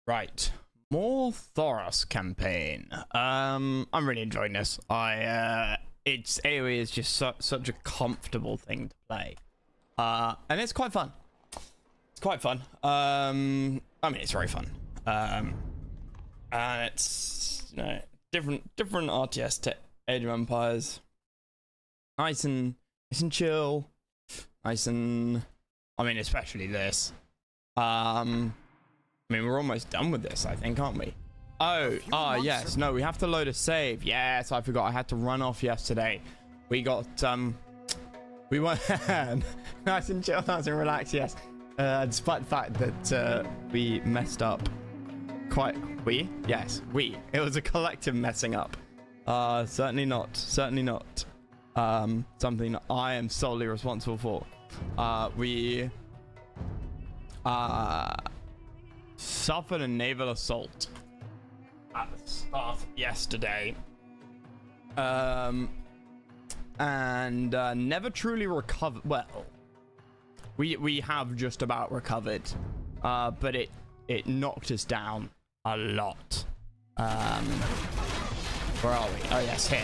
Right. More Thoros campaign. I'm really enjoying this. It's AoE is just such a comfortable thing to play. And it's quite fun. It's quite fun. I mean, it's very fun. And it's, you know, different RTS to Age of Empires. Nice and chill. Nice and, I mean, especially this. I mean, we're almost done with this, I think, aren't we? Oh, yes. No, we have to load a save. Yes, I forgot. I had to run off yesterday. We got, we went nice and chill, nice and relaxed, yes. Despite the fact that we messed up quite... Yes, we. It was a collective messing up. Certainly not something I am solely responsible for. We suffered a naval assault at the start of yesterday, and never truly recovered. Well, we have just about recovered, but it knocked us down a lot. Where are we? Oh yes, here.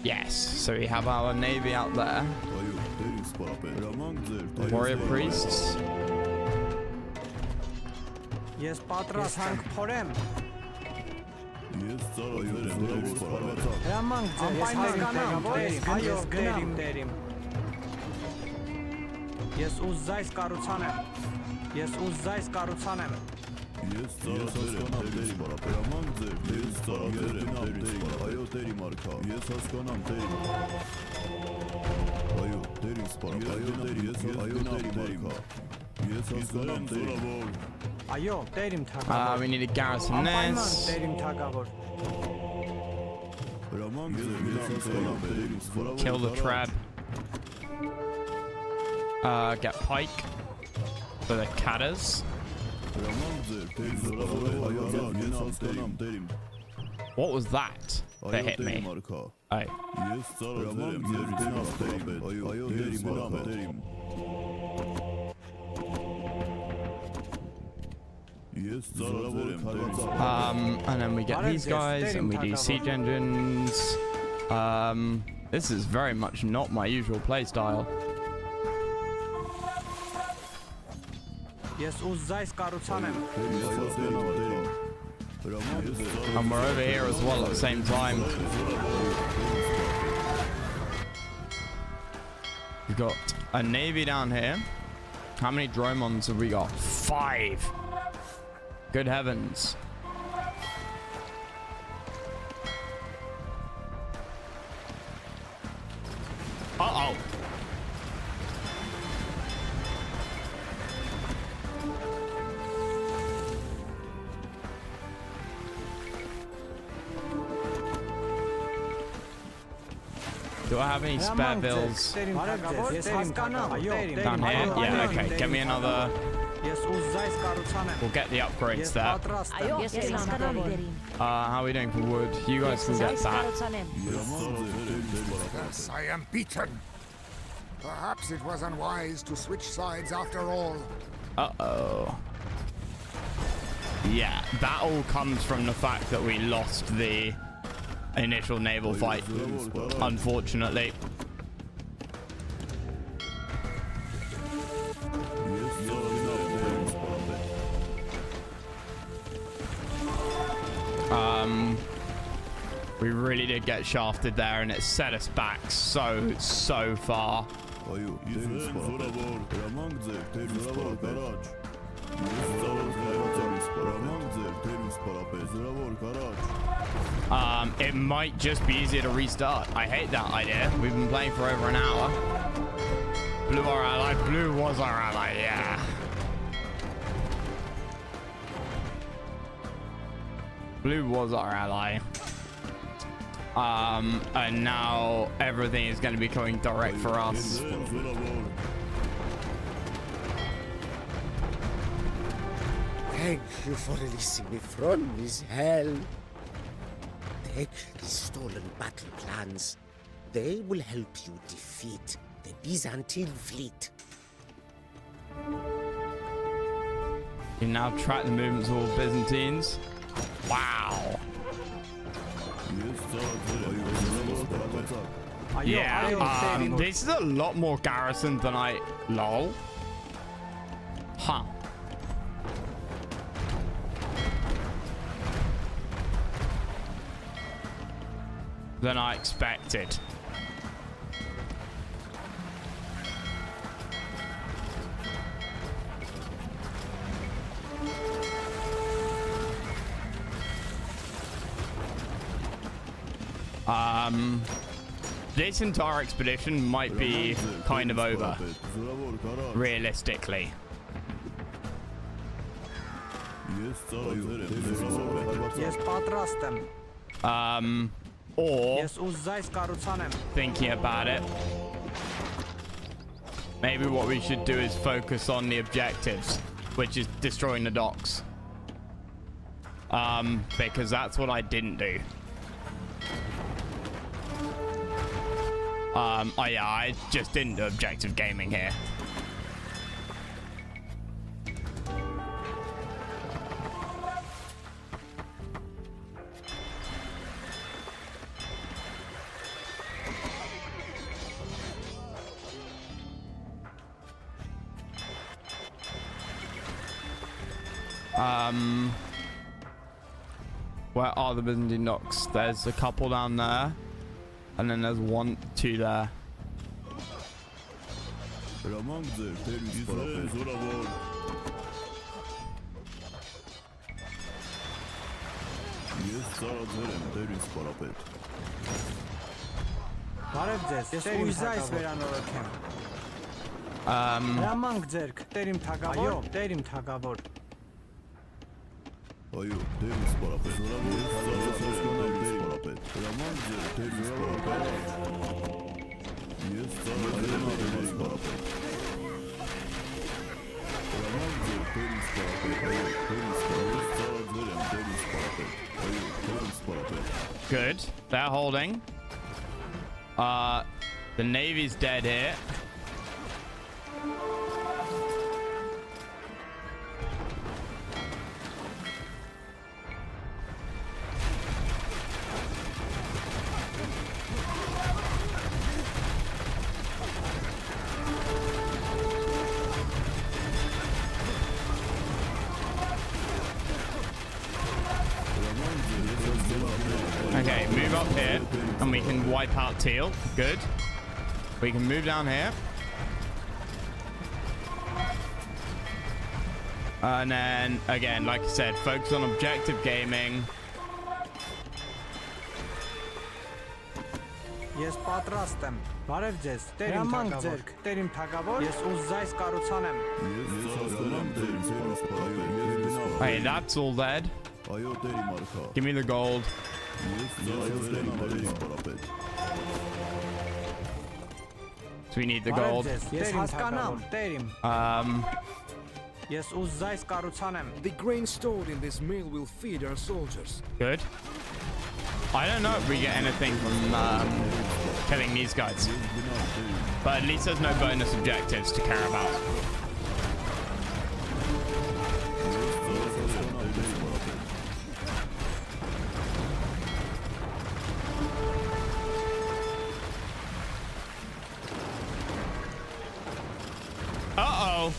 Yes, so we have our navy out there. Warrior priests. Yes, Patras Hank Porem. Yes, Uzzais Karutsanem. Yes, Uzzais Karutsanem. We need a garrison this. Kill the trap. Get pike for the catters. What was that that hit me? Oh. And then we get these guys and we do siege engines. This is very much not my usual play style. Yes, Uzzais Karutsanem. And we're over here as well at the same time. We've got a navy down here. How many dromons have we got? 5. Good heavens. Uh-oh. Do I have any spare bills down here? Yeah, okay. Get me another. We'll get the upgrades there. How are we doing for wood? You guys can get that. Yes, I am beaten. Perhaps it was unwise to switch sides after all. Uh-oh. Yeah, that all comes from the fact that we lost the initial naval fight, unfortunately. We really did get shafted there, and it set us back so far. It might just be easier to restart. I hate that idea. We've been playing for over an hour. Blue our ally. Blue was our ally, yeah. Blue was our ally. And now everything is going to be coming direct for us. Thank you for releasing me from this hell. Take these stolen battle plans. They will help you defeat the Byzantine fleet. You can now track the movements of all Byzantines. Wow. Yeah, this is a lot more garrison than I... Lol. Huh. Than I expected. This entire expedition might be kind of over, realistically. Or thinking about it, maybe what we should do is focus on the objectives, which is destroying the docks. Because that's what I didn't do. Oh yeah, I just didn't do objective gaming here. Where are the Byzantine docks? There's a couple down there. And then there's 1, 2 there. Good. They're holding. The Navy's dead here. Okay, move up here and we can wipe out Teal. Good. We can move down here. And then, again, like I said, focus on objective gaming. Ես պատրաստ եմ։ Բարև ձեզ։ Տերիմ թագավոր։ Տերիմ թագավոր։ Ես ուզայս կառուցանեմ։ Hey, that's all dead. Give me the gold. So we need the gold. Ես հասկանամ, տերիմ։ Ես ուզայս կառուցանեմ։ The grain stored in this mill will feed our soldiers. Good. I don't know if we get anything from killing these guys. But at least there's no bonus objectives to care about. Uh-oh.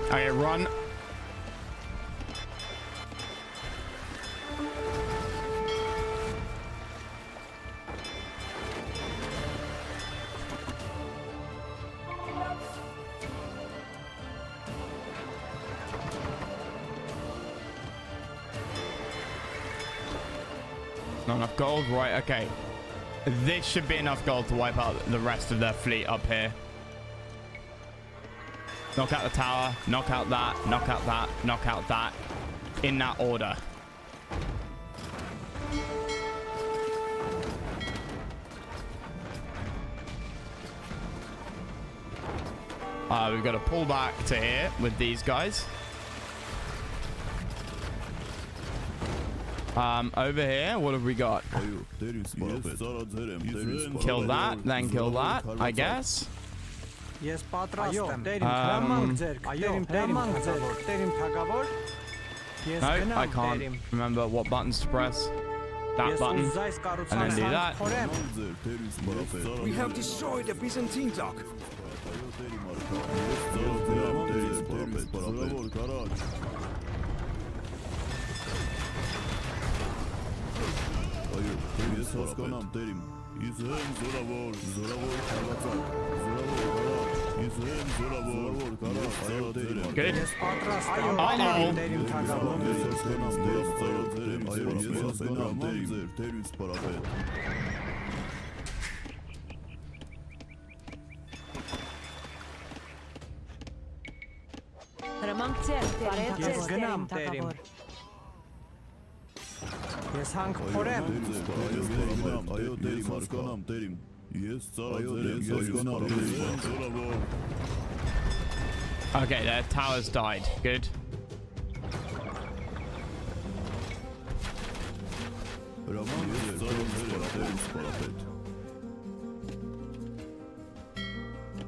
Okay, run. Not enough gold, right? Okay. This should be enough gold to wipe out the rest of their fleet up here. Knock out the tower, knock out that, knock out that, knock out that. In that order. We've got to pull back to here with these guys. Over here, what have we got? Kill that, then kill that, I guess. Ես պատրաստ եմ։ Տերիմ հրամանք ձերք։ Այո, հրամանք ձերք։ Տերիմ թագավոր։ Ես No, I գնամ can't տերիմ։ remember what buttons to press. That button, and then do that. We have destroyed the Byzantine dock. Good. Ես պատրաստ եմ։ Uh-oh. Տերիմ թագավոր։ Հրամանք ձեր, Ես գնամ տերիմ։ Ես հանք փորեմ։ Okay, their towers died. Good.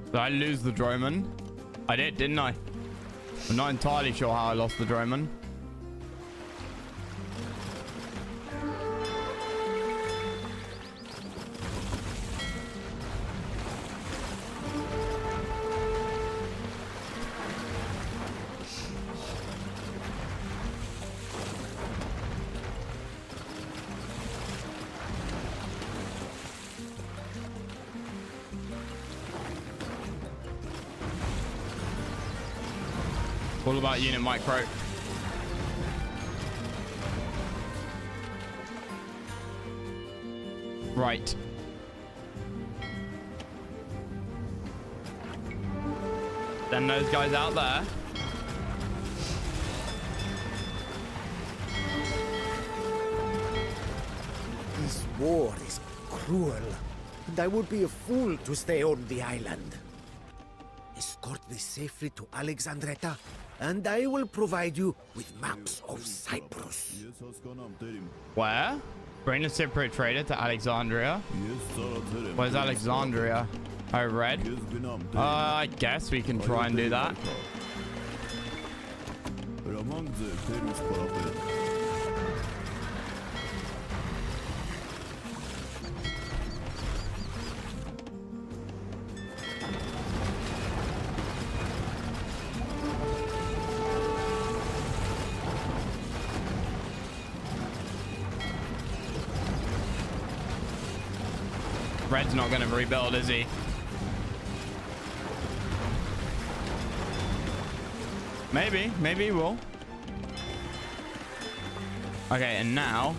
Did I lose the droneman? I did, didn't I? I'm not entirely sure how I lost the droneman. All about unit micro. Right. Then those guys out there. This war is cruel, and I would be a fool to stay on the island. Escort me safely to Alexandretta, and I will provide you with maps of Cyprus. Where? Bring the Cypriot trader to Alexandria. Where's Alexandria? Oh, red. I guess we can try and do that. Red's not going to rebuild, is he? Maybe he will. Okay, and now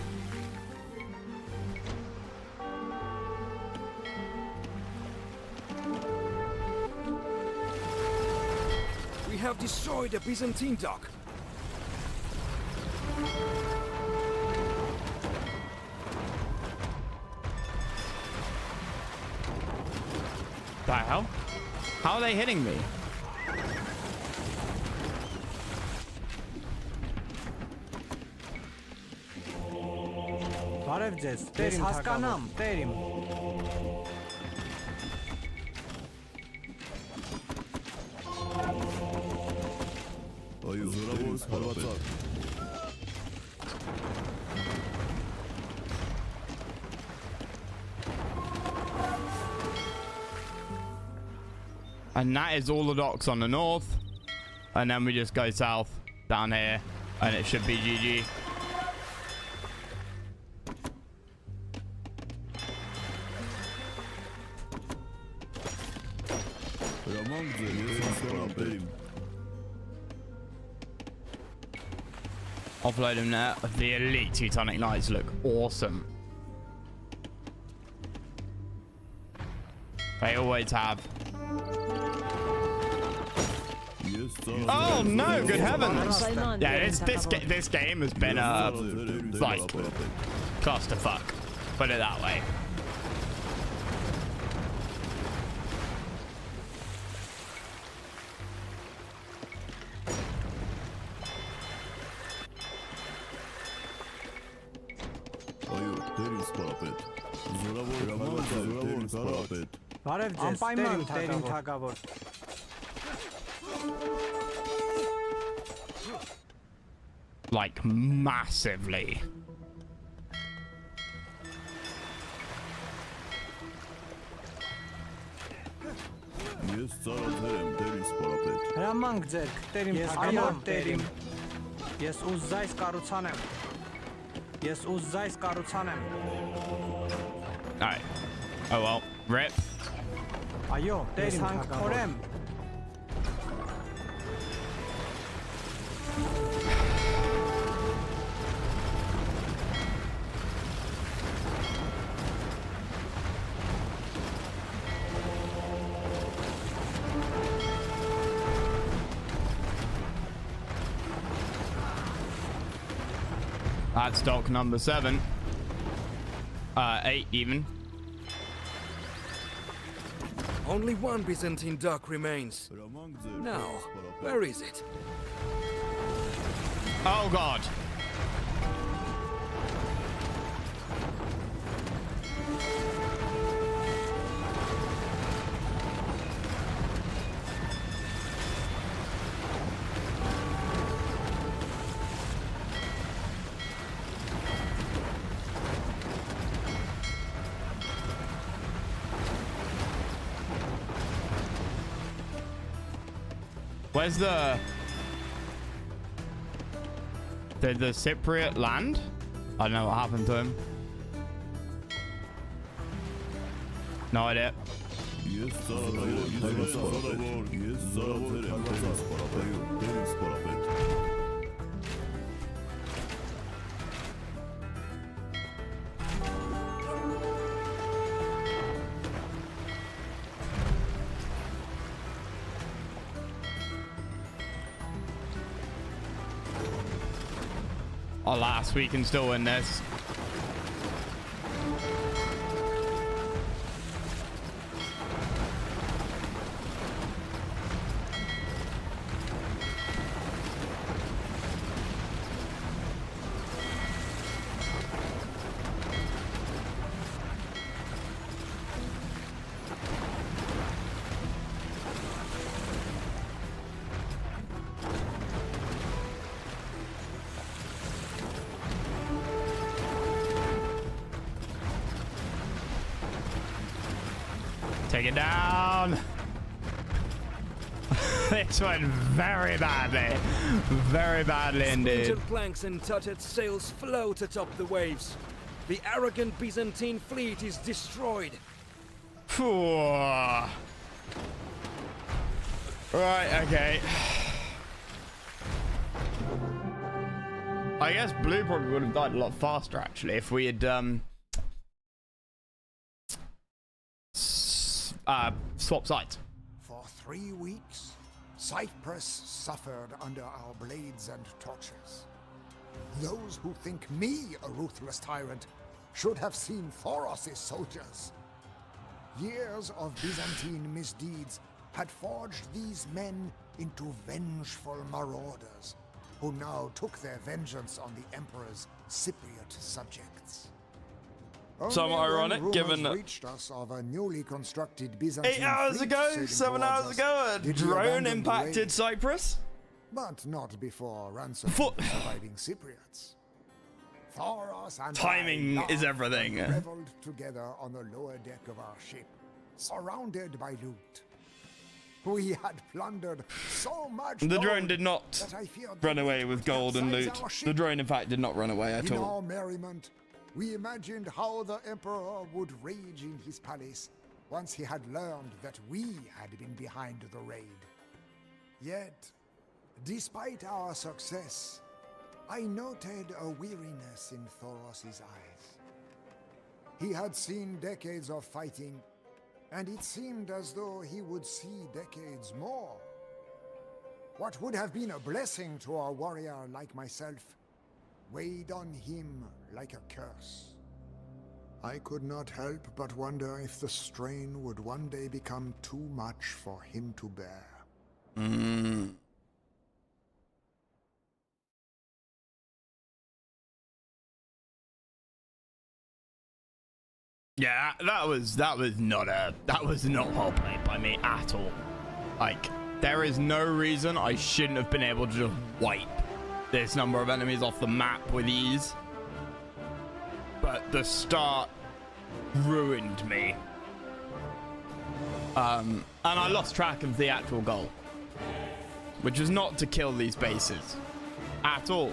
We have destroyed the Byzantine dock. the hell? How are they hitting me? Բարև ձեզ։ Ես հասկանամ, տերիմ։ And that is all the docks on the north. And then we just go south down here. And it should be GG. Offload him there. The elite Teutonic Knights look awesome. They always have. Oh no, good heavens! Yeah, this game has been like clusterfuck. Put it that way. Բարև ձեզ, տերիմ թագավոր։ Like massively. Հրամանք ձեր, տերիմ թագավոր, տերիմ։ Ես ուզ զայս կառուցանեմ։ Ես ուզ զայս կառուցանեմ։ Alright. Oh well. Rip. Այո, տերիմ թագավոր։ That's dock number 7. 8 even. Only one Byzantine dock remains. Now, where is it? Oh god. Where's the Cypriot land? I don't know what happened to him. No idea. Alas, we can still win this. Take it down. This went very badly. Very badly indeed. Splintered planks and tattered sails float atop the waves. The arrogant Byzantine fleet is destroyed. Right, okay. I guess blue probably would have died a lot faster actually if we had swap sides. For 3 weeks, Cyprus suffered under our blades and torches. Those who think me a ruthless tyrant should have seen Thoros' soldiers. Years of Byzantine misdeeds had forged these men into vengeful marauders, who now took their vengeance on the Emperor's Cypriot subjects. Somewhat ironic, given that reached us of a newly constructed Byzantine 8 hours ago, 7 hours ago, a drone impacted Cyprus. But not before ransom the surviving Cypriots. Thoros and timing I is everything. reveled together on the lower deck of our ship, surrounded by loot. We had plundered so much The gold drone did not that I feared run they away would with gold and capsize loot. our ship. The drone, in fact, did not run away at In all. our merriment, we imagined how the Emperor would rage in his palace once he had learned that we had been behind the raid. Yet, despite our success, I noted a weariness in Thoros' eyes. He had seen decades of fighting, and it seemed as though he would see decades more. What would have been a blessing to a warrior like myself weighed on him like a curse. I could not help but wonder if the strain would one day become too much for him to bear. Yeah, that was not well played by me at all. Like, there is no reason I shouldn't have been able to just wipe this number of enemies off the map with ease. But the start ruined me. And I lost track of the actual goal, which was not to kill these bases at all.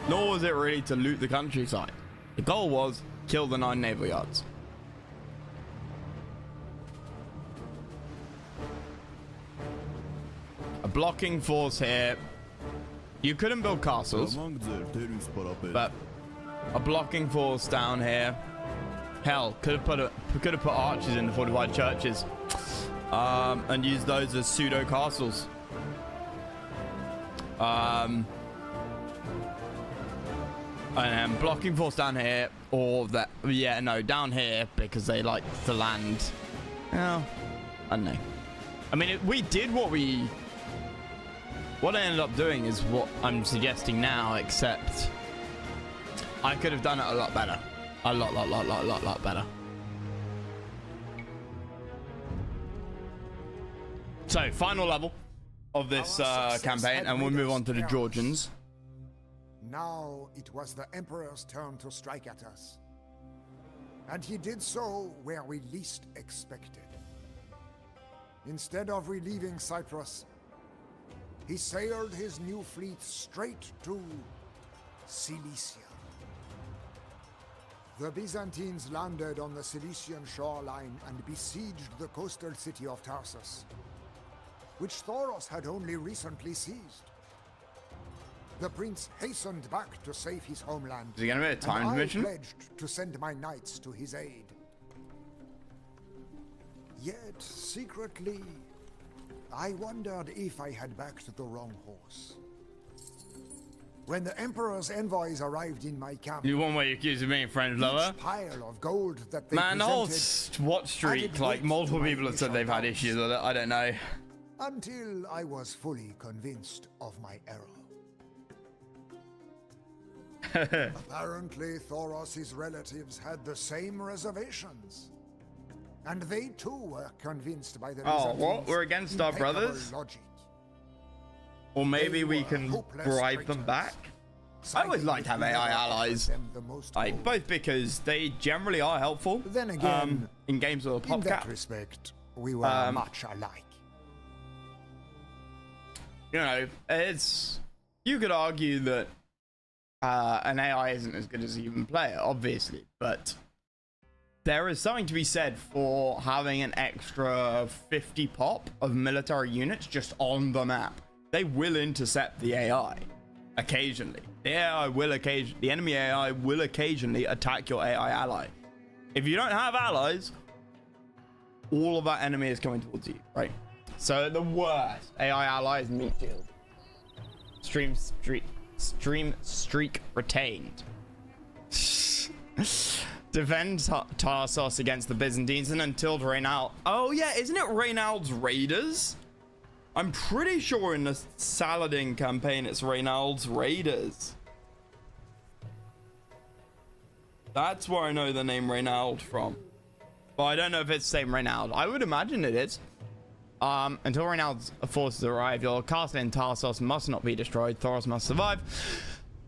Nor was it really to loot the countryside. The goal was kill the 9 naval yards. A blocking force here. You couldn't build castles, but a blocking force down here. Hell, could have put archers in the fortified churches, and used those as pseudo castles. And blocking force down here, or that, yeah, no, down here, because they like to land. Oh, I don't know. I mean, we did what I ended up doing is what I'm suggesting now, except I could have done it a lot better. A lot better. So, final level of this campaign, and we'll move on to the Georgians. Now it was the Emperor's turn to strike at us. And he did so where we least expected. Instead of relieving Cyprus, he sailed his new fleet straight to Cilicia. The Byzantines landed on the Cilician shoreline and besieged the coastal city of Tarsus, which Thoros had only recently seized. The prince hastened back to save his homeland. Is he gonna be a timed mission? I pledged to send my knights to his aid. Yet, secretly, I wondered if I had backed the wrong horse. When the Emperor's envoys arrived in my camp, You one way you accusing me, friend lover? each pile of gold that they Man, the whole presented watch streak, added like weight multiple to my people have said they've had initial issues with it. I don't know. until I was fully convinced of my error. Apparently, Thoros' relatives had the same reservations. And they too were convinced by the Oh, Byzantines' what? We're against our impeccable brothers? logic. Or maybe They we were can hopeless bribe them traitors. back. I always like to have Siding with AI whoever allies. offered them the most Like, gold. both because they generally are helpful. Then again, in games with a In pop that cap. respect, we were much alike. You know, you could argue that an AI isn't as good as a human player, obviously, but there is something to be said for having an extra 50 pop of military units just on the map. They will intercept the AI occasionally. The enemy AI will occasionally attack your AI ally. If you don't have allies, all of that enemy is coming towards you, right? So the worst AI ally is meat shield. Stream streak retained. Defend Tarsos against the Byzantines and until Reynald. Oh yeah, isn't it Reynald's Raiders? I'm pretty sure in the Saladin campaign it's Reynald's Raiders. That's where I know the name Reynald from. But I don't know if it's the same Reynald. I would imagine it is. Until Reynald's forces arrive, your castle in Tarsos must not be destroyed. Thoros must survive.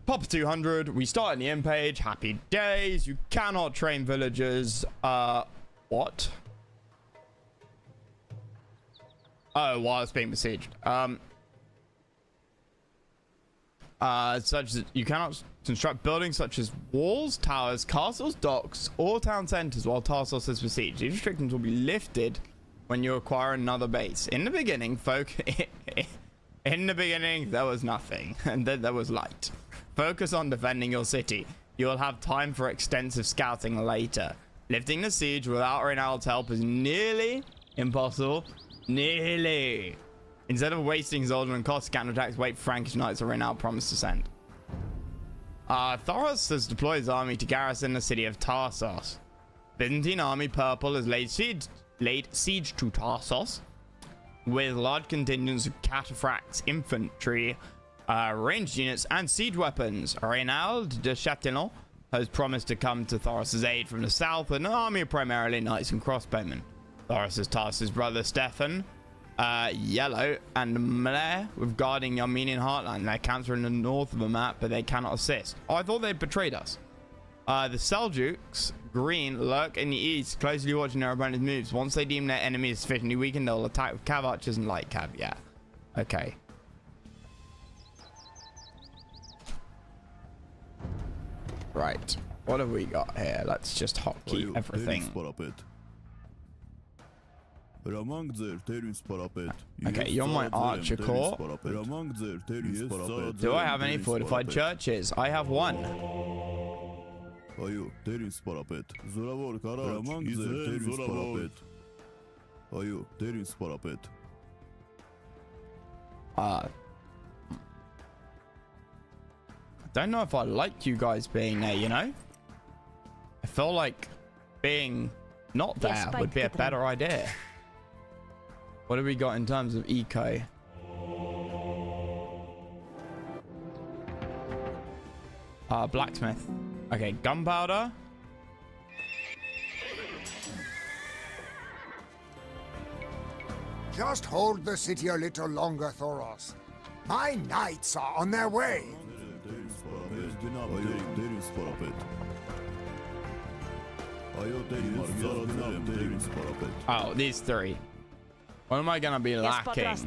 Pop 200. We start in the end page. Happy days. You cannot train villagers. What? Oh, while it's being besieged. Such as you cannot construct buildings such as walls, towers, castles, docks, or town centers while Tarsos is besieged. These restrictions will be lifted when you acquire another base. In the beginning, there was nothing, and then there was light. Focus on defending your city. You will have time for extensive scouting later. Lifting the siege without Reynald's help is nearly impossible. Nearly Instead of wasting his order and cost counterattacks, wait for Frankish knights or now promise to send. Thoros has deployed his army to garrison the city of Tarsos. Byzantine army purple has laid siege to Tarsos with large contingents of cataphracts, infantry, ranged units, and siege weapons. Reynald de Chatillon has promised to come to Thoros' aid from the south, with an army of primarily knights and crossbowmen. Thoros has tasked his brother Stefan, Yellow, and Mler with guarding the Armenian heartland. Their camps are in the north of the map, but they cannot assist. Oh, I thought they betrayed us. The Seljuks, green, lurk in the east, closely watching their opponent's moves. Once they deem their enemy is sufficiently weakened, they'll attack with cav archers and light cav. Yeah. Okay. Right. What have we got here? Let's just hotkey everything. Okay, you're my archer corps. Do I have any fortified churches? I have one. I don't know if I like you guys being there, you know? I feel like being not there would be a better idea. What have we got in terms of eco? Blacksmith. Okay, gunpowder. Just hold the city a little longer, Thoros. My knights are on their way. Oh, these three. What am I gonna be lacking?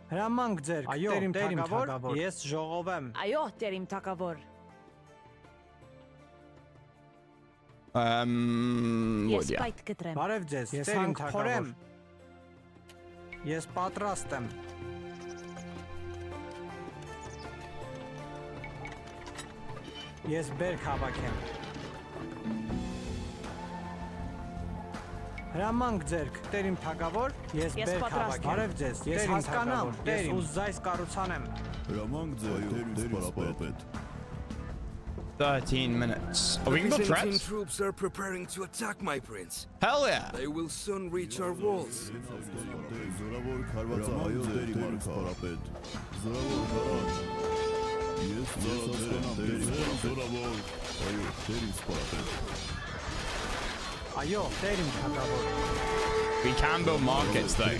Հրամանք ձեր, տերիմ թագավոր, ես ժողովեմ։ Այո, տերիմ թագավոր։ Ես yeah. պայթ կտրեմ։ Բարև ձեզ, ես հանք փորեմ։ Ես պատրաստ եմ։ Ես բերք հավաքեմ։ Հրամանք ձերք, տերիմ թագավոր, ես բերք հավաքեմ։ Բարև ձեզ, ես հասկանամ, ես ուզայս կառուցանեմ։ Հրամանք ձեր, տերիմ սպարապետ։ 13 minutes. Oh, we can go Byzantine threats? troops are preparing to attack, my prince. Hell yeah. They will soon reach our walls. Այո, տերիմ թագավոր։ We can build markets though.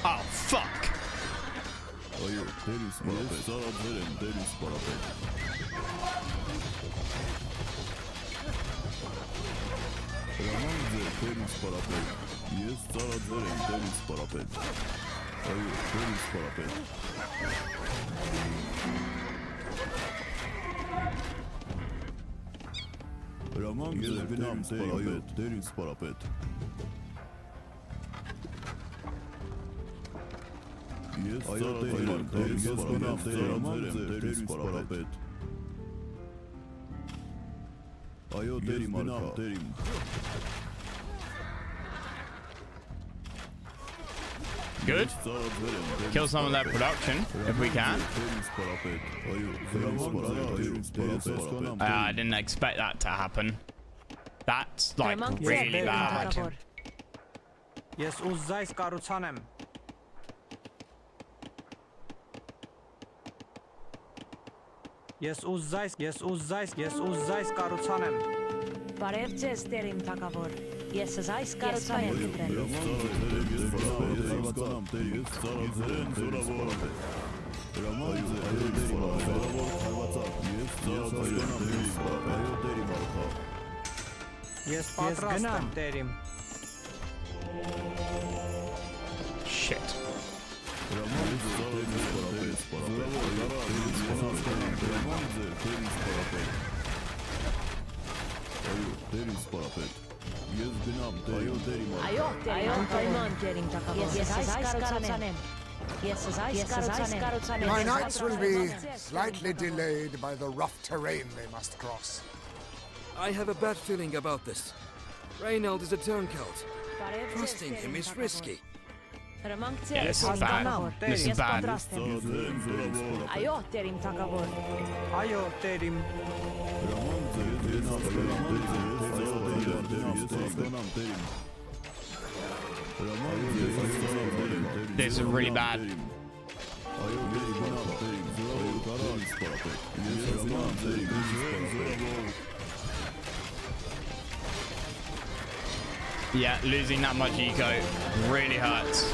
Oh fuck. Good. Kill some of that production if we can. I didn't expect that to happen. That's like really bad. Ես ուզայս կառուցանեմ։ Ես ուզայս կառուցանեմ։ Բարև ձեզ, տերիմ թագավոր։ Ես զայս կառուցանեմ կտրեմ։ Ես պատրաստ եմ, տերիմ։ Shit. Այո, տերիմ թագավոր, տերիմ թագավոր։ Ես զայս կառուցանեմ։ My knights will be slightly delayed by the rough terrain they must cross. I have a bad feeling about this. Reynold is a turncoat. Trusting him is risky. Yeah, this is bad. This is bad. Ajo, terim. This is really bad. Yeah, losing that much eco really hurts.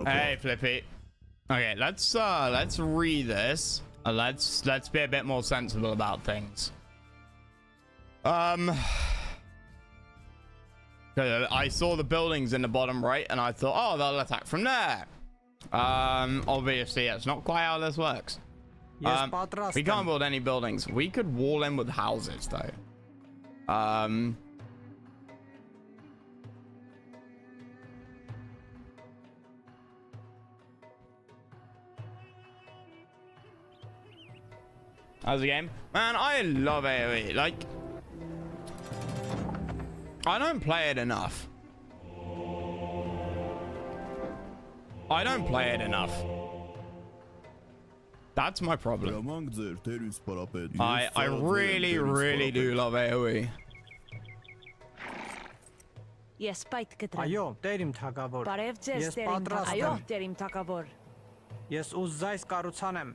Hey, Flippy. Okay, let's read this. Let's be a bit more sensible about things. I saw the buildings in the bottom right, and I thought, oh, they'll attack from there. Obviously, that's not quite how this works. We can't build any buildings. We could wall in with houses, though. How's the game? Man, I love AoE. Like, I don't play it enough. That's my problem. I really, really do love AoE. Yes, Ajo, terim թագավոր. Ajo, terim թագավոր. Ես ուզայս կառուցանեմ.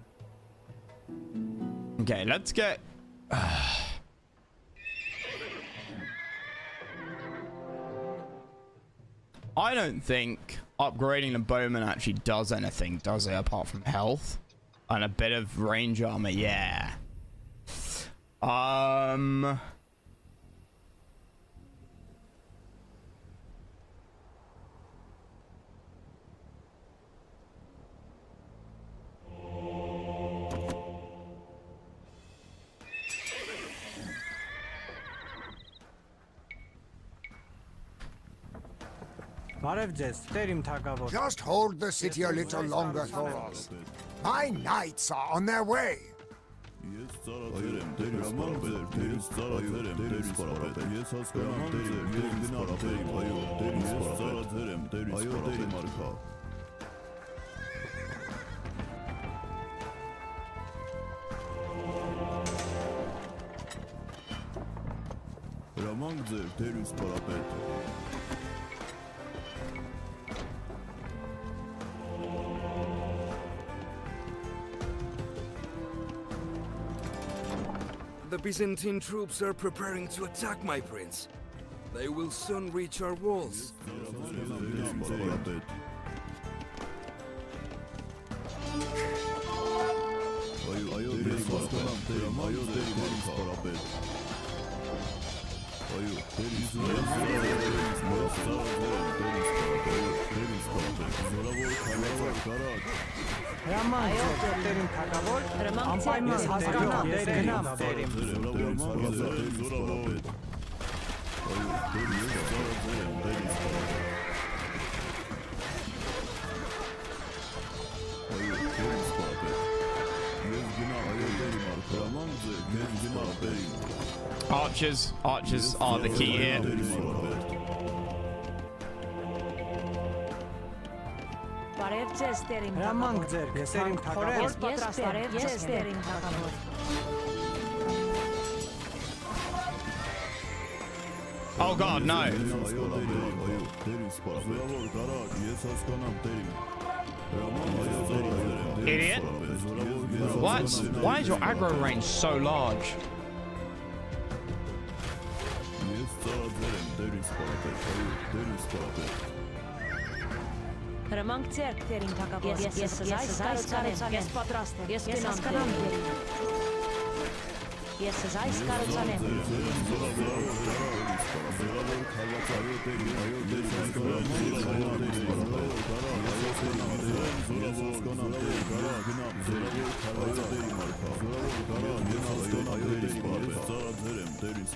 Okay, let's get... I don't think upgrading the bowman actually does anything, does it? Apart from health and a bit of range armor, yeah. Just hold the city a little longer, Thoros. My knights are on their way. The Byzantine troops are preparing to attack, my prince. They will soon reach our walls. Archers are the key here. Oh god, no. Idiot. What? Why is your aggro range so large?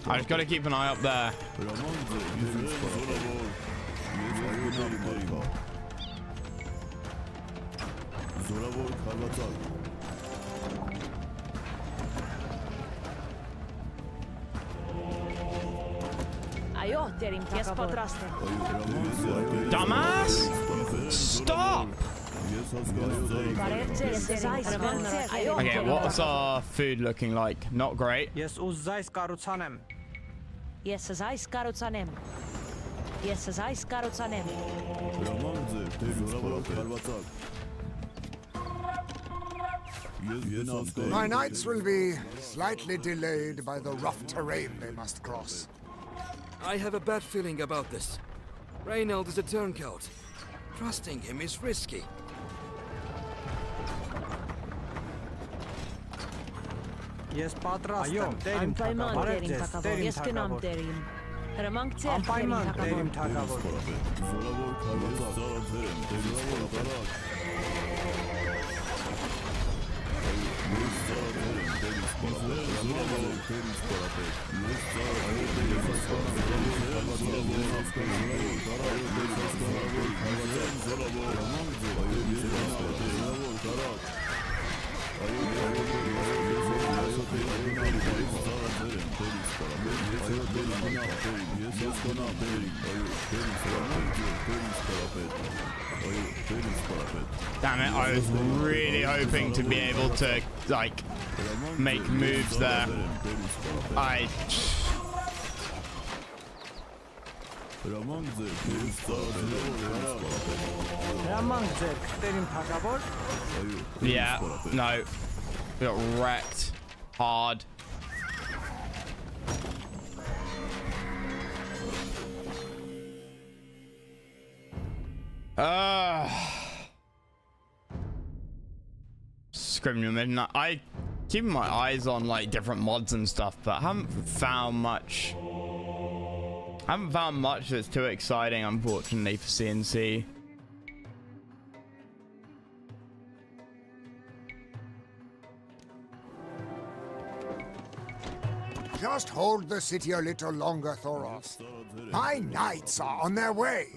I just gotta keep an eye up there. Dumbass! Stop! Okay, what's our food looking like? Not great. Ես ուզայս կառուցանեմ։ Ես այս կառուցանեմ։ Ես այս կառուցանեմ։ My knights will be slightly delayed by the rough terrain they must cross. I have a bad feeling about this. Reynald is a turncoat. Trusting him is risky. Ես պատրաստ եմ, տերիմ թագավոր։ Ես կնամ տերիմ։ Հրամանք ձեր Անպայման տերիմ թագավոր։ Damn it, I was really hoping to be able to, like, make moves there. Yeah, no. We got wrecked hard. Scribbling midnight. I keep my eyes on like different mods and stuff, but I haven't found much that's too exciting, unfortunately, for CNC. Just hold the city a little longer, Thoros. My knights are on their way.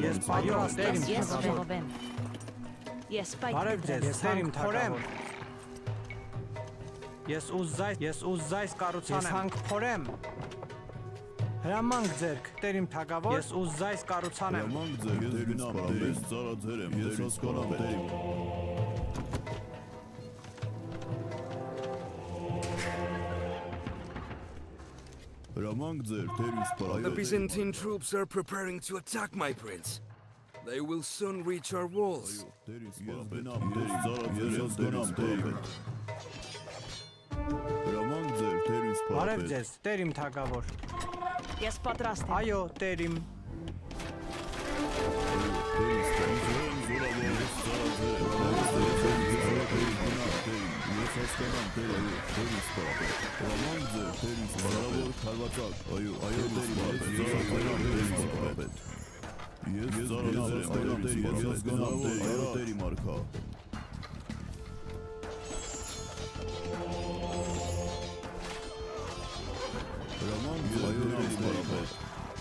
Ես պատրաստ եմ, Ես ժողովեմ։ Ես բարև ձեզ, պայքարեմ։ տերիմ թագավոր։ Ես ուզայս կառուցանեմ։ Ես հանք փորեմ։ Հրամանք ձերք, տերիմ թագավոր։ Ես ուզայս կառուցանեմ։ The Byzantine troops are preparing to attack my prince. They will soon reach our walls. Բարև ձեզ, տերիմ թագավոր։ Ես պատրաստ եմ։ Այո, տերիմ։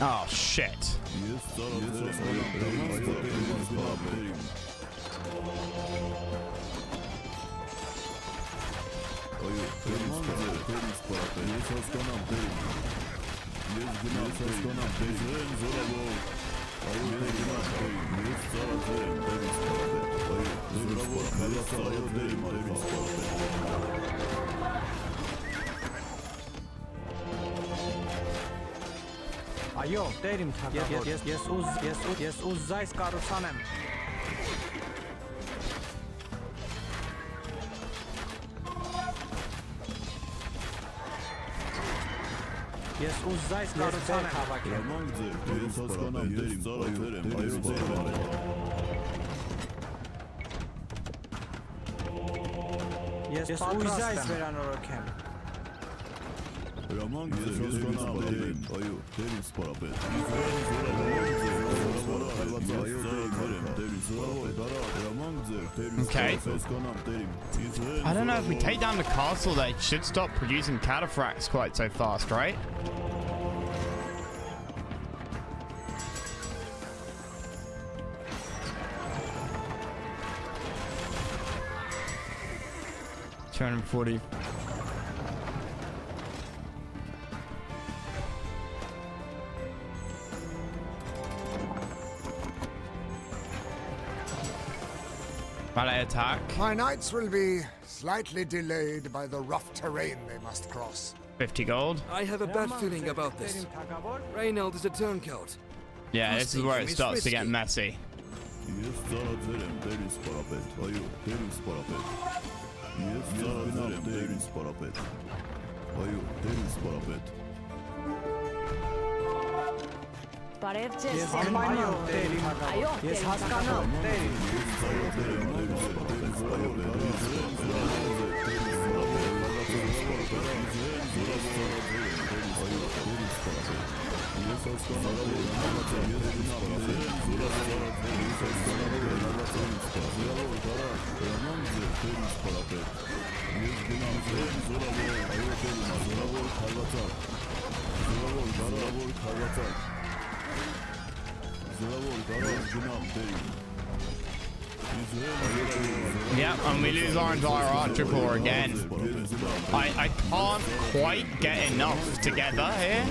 Oh shit. Այո, Տեր իմ թագավոր։ Ես ուզայս կառուցանեմ։ Ես ուզայս կառուցանեմ հավաքել։ Հրամանք ձեր, ես հասկանամ դեր իմ ծառայություններ եմ, այո ձեր Ես ուզայս վերանորոգեմ։ Հրամանք ձեր, ես հասկանամ դեր իմ, այո դեր իմ սպարապետ։ Okay. I don't know if we take down the castle, they should stop producing cataphracts quite so fast, right? $240. Melee attack. My knights will be slightly delayed by the rough terrain they must cross. 50 gold. I have a bad feeling about this. Reynald is a turncoat. Yeah, this is where it starts to get messy. Ես ծառայել եմ դեր իմ սպարապետ, այո դեր իմ սպարապետ։ Ես ծառայել եմ դեր իմ սպարապետ, այո դեր իմ սպարապետ։ Բարև ձեզ։ Այո, Տեր իմ Այո, Ես հասկանամ, Տեր իմ։ Yep, and we lose our entire archer corps again. I can't quite get enough together here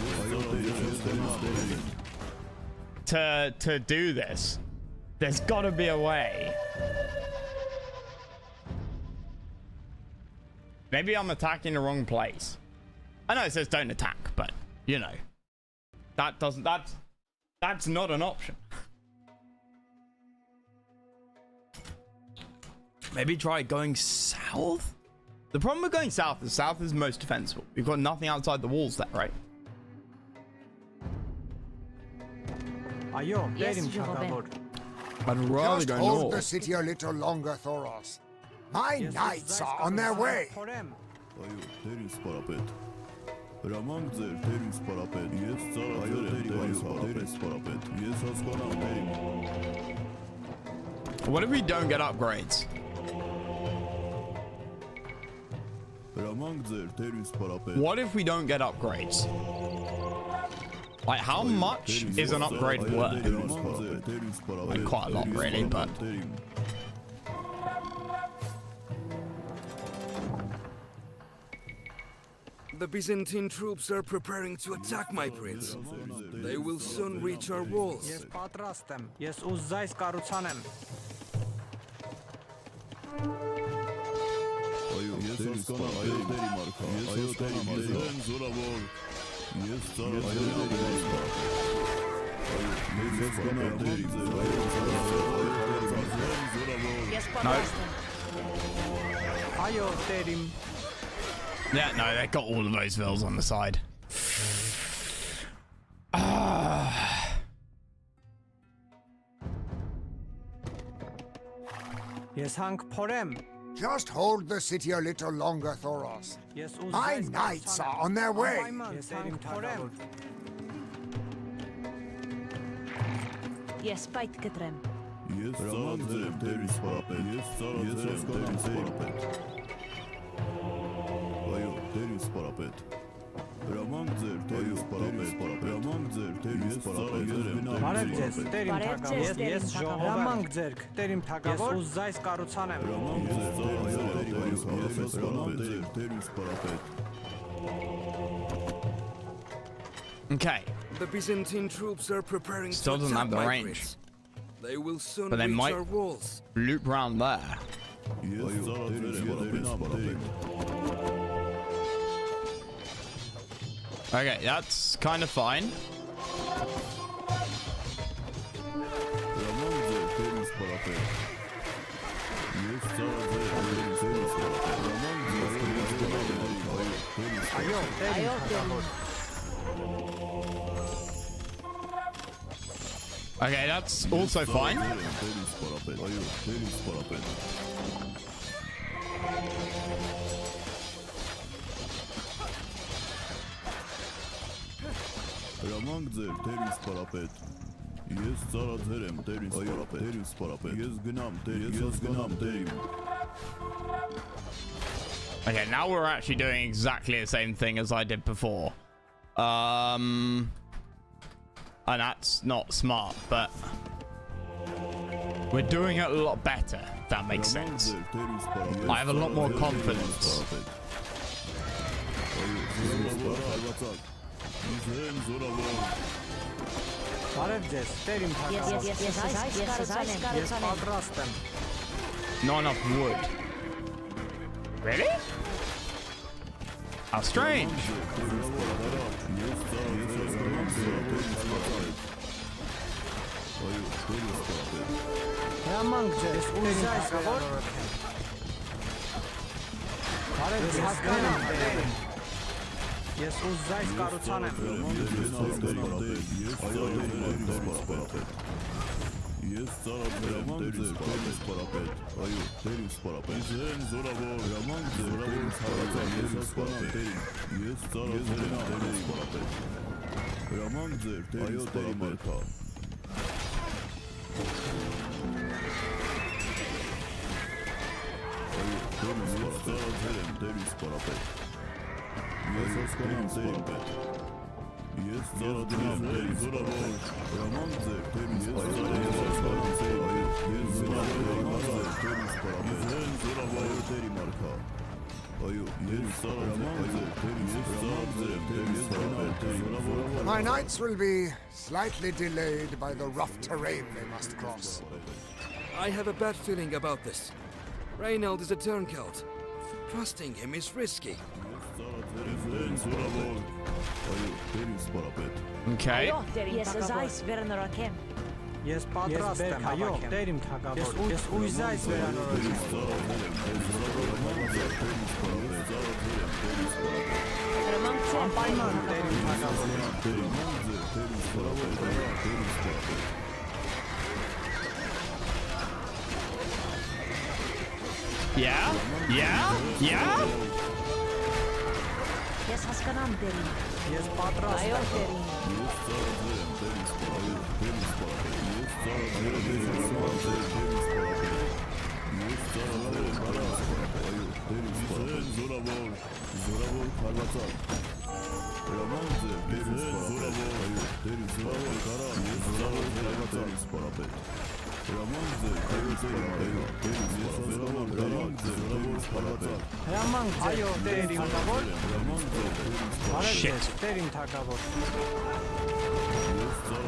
to do this. There's got to be a way. Maybe I'm attacking the wrong place. I know it says don't attack, but you know, that's not an option. Maybe try going south? The problem with going south is most defensible. We've got nothing outside the walls there, right? Այո, Տեր Yes, իմ Jehovah. թագավոր։ I'd rather Just go hold north. the city a little longer, Thoros. My knights are on their way. Այո դեր իմ սպարապետ։ Հրամանք ձեր դեր իմ սպարապետ, ես ծառայել եմ դեր իմ սպարապետ, ես հասկանամ դեր իմ։ What if we don't get upgrades? Հրամանք ձեր դեր իմ սպարապետ։ What if we don't get upgrades? Like, how much is an upgrade worth? Like, quite a lot, really, but... The Byzantine troops are preparing to attack my prince. They will soon reach our walls. Ես պատրաստ եմ։ Ես ուզայս կառուցանեմ։ Այո, ես հասկանամ դեր իմ արքա, այո դեր իմ զորավոր, ես ծառայել եմ դեր իմ արքա։ Ես հասկանամ դեր իմ զորավոր։ Ես պատրաստ եմ։ Այո, Տեր իմ։ Yeah, no, they got all of those vills on the side. Ես հանք փորեմ։ Just hold the city a little longer, Thoros. Ես My ուզայս knights are on their way. Ես հանք փորեմ։ Ես պայթ կտրեմ։ Ես ծառայել եմ դեր իմ սպարապետ, ես ծառայել եմ դեր իմ սպարապետ։ Այո, դեր իմ սպարապետ։ Հրամանք ձեր դեր իմ սպարապետ, հրամանք ձեր դեր իմ սպարապետ։ Բարև ձեզ, Տեր իմ Բարև ձեզ, թագավոր։ Տեր իմ Ես թագավոր։ ժողովրդանք ձեր, Տեր իմ թագավոր։ Ես ուզայս կառուցանեմ։ Հրամանք ձեր դեր իմ սպարապետ։ Okay, The Byzantine troops are preparing Still to doesn't attack have the my range. prince. They will soon But they reach might- our walls. loop round there. Ես ծառայել եմ դեր իմ սպարապետ։ Okay, that's kind of fine. Yaman güzel. Deniz parapet. Yes sir. Deniz parapet. Yaman güzel. Deniz parapet. Ayo, terim Ayo, tagabor. Okay, that's also fine. Deniz parapet. Ayo, deniz parapet. Yaman güzel. Deniz parapet. Yes zara zerem. Deniz parapet. Deniz parapet. Yes gnam. Yes gnam. Derim. Okay, now we're actually doing exactly the same thing as I did before. And that's not smart, but we're doing it a lot better, if that makes sense. I have a lot more confidence. Բարև ձեզ, terim tagabor. Ես պատրաստ եմ։ Not enough wood. Really? How strange. Հրամանք ձեզ, ուզայս tagabor։ Բարև ձեզ, հասկանամ, terim։ Ես ուզայս կառուցանեմ։ Yes zara deniz parapet. Ayo, deniz parapet. Izlen zorabor. Yaman güzel. Deniz parapet. Yes parapet. Yes zara deniz parapet. Yaman güzel. Deniz parapet. Ayo, deniz parapet. Yes deniz parapet. Yes zara deniz zorabor. Yaman güzel. Deniz parapet. My knights will be slightly delayed by the rough terrain they must cross. I have a bad feeling about this. Reynald is a turncoat. Trusting him is risky. Okay. Ayo, terim tagabor. Ես պատրաստ եմ, այո, terim tagabor. Ես ուզայս վերանորոգեմ։ Հրամանք ձեր Անպայման terim tagabor։ Yeah? Yeah? Yeah? Ես հասկանամ terim. Ես պատրաստ Ayo, եմ։ terim. Հրամանք այո, terim tagabor։ Բարև ձեզ, terim tagabor։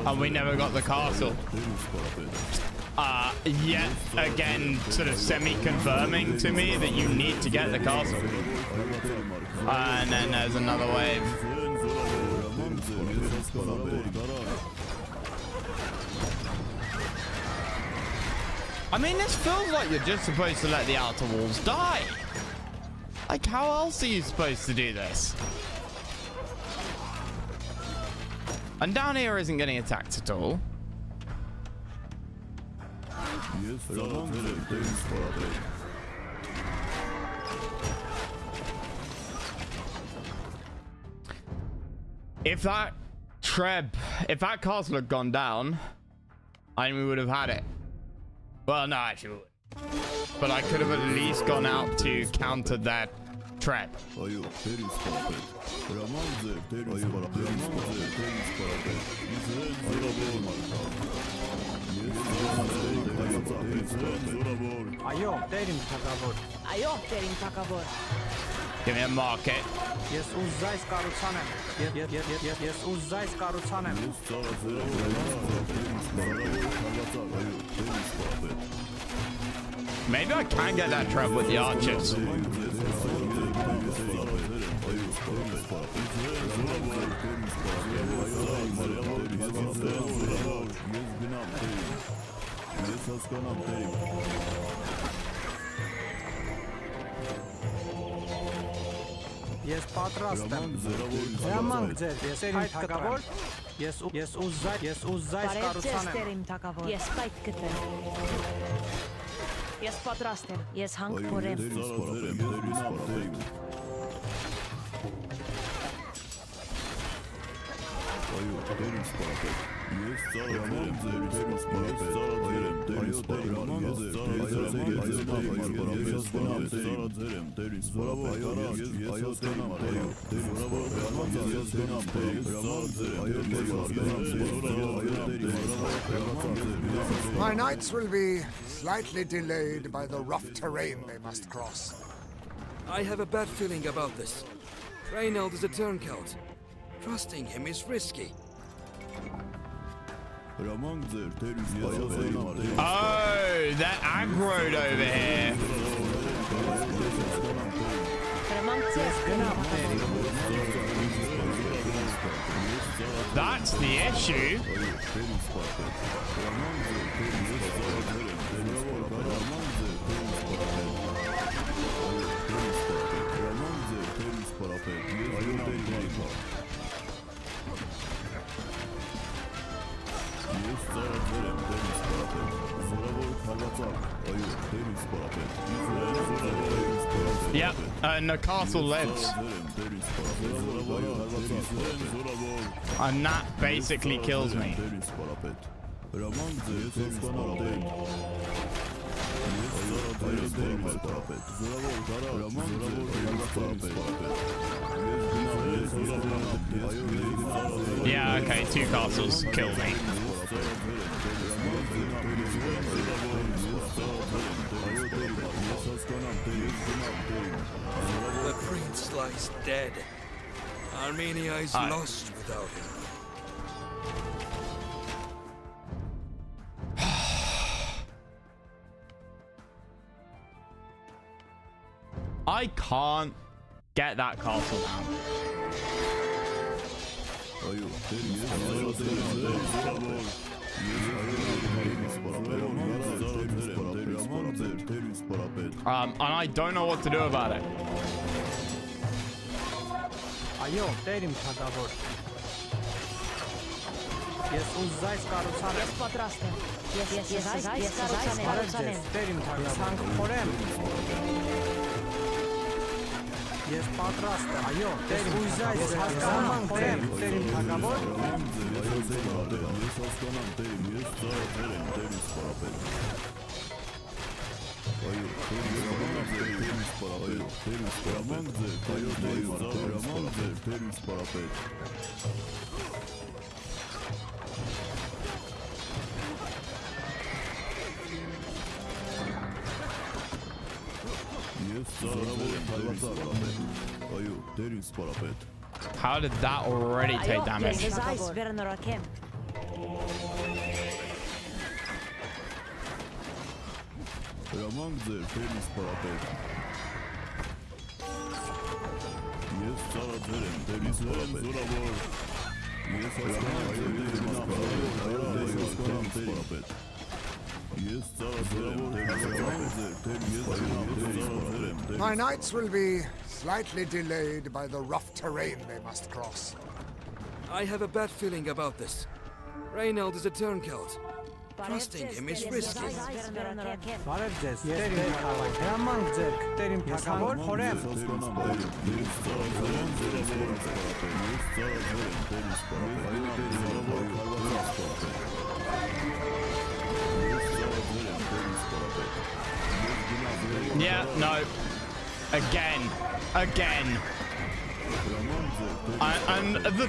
And we never got the castle. Yet again, sort of semi-confirming to me that you need to get the castle. And then there's another wave. I mean, this feels like you're just supposed to let the outer walls die. Like, how else are you supposed to do this? And down here isn't getting attacked at all. If that if that castle had gone down, I mean, we would have had it. Well, no, actually we would. But I could have at least gone out to counter that trap. Այո, terim tagabor։ Ayo, terim tagabor. Give me a market. Ես ուզայս կառուցանեմ։ Ես ուզայս կառուցանեմ։ Maybe I can get that trap with the archers. Ես պատրաստ եմ։ Հրամանք ձեր, ես թագավոր։ Ես ուզայ կառուցանեմ։ Տերիմ թագավոր։ Ես կայք կտրեմ։ Ես պատրաստ եմ։ Ես հանք փորեմ։ My knights will be slightly delayed by the rough terrain they must cross. I have a bad feeling about this. Reynald is a turncoat. Trusting him is risky. Oh, they're aggroed over here. That's the issue. Yep, and the castle lives. And that basically kills me. Yeah, okay, 2 castles kill me. The prince lies dead. Armenia is lost without him. I can't get that castle down. And I don't know what to do about it. Այո, տերիմ թագավոր։ Ես ուզայ կառուցանեմ։ Ես պատրաստ եմ։ Ես կառուցանեմ։ Տերիմ թագավոր։ Հանք փորեմ։ Ես պատրաստ եմ։ Այո, տերիմ ուզայ հասկանանք փորեմ։ Տերիմ թագավոր։ How did that already take damage? My knights will be slightly delayed by the rough terrain they must cross. I have a bad feeling about this. Reynald is a turncoat. Trusting him is risky. Բարև ձեզ, տերիմ թագավոր։ Հրամանք ձեր, տերիմ թագավոր, փորեմ։ Yeah, no. Again. And the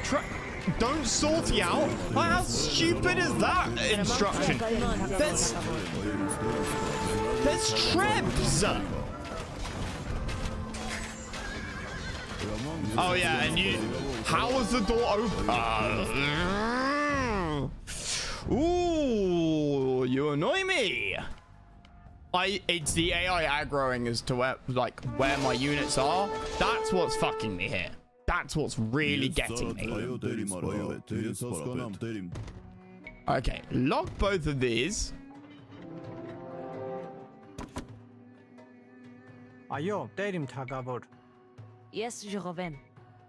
don't sortie out? How stupid is that instruction? There's trebs. Oh yeah, and how was the door open? Ooh, you annoy me. It's the AI aggroing as to where my units are. That's what's fucking me here. That's what's really getting me. Okay, lock both of these. Այո, տեր իմ թագավոր։ Ես ժողովեմ։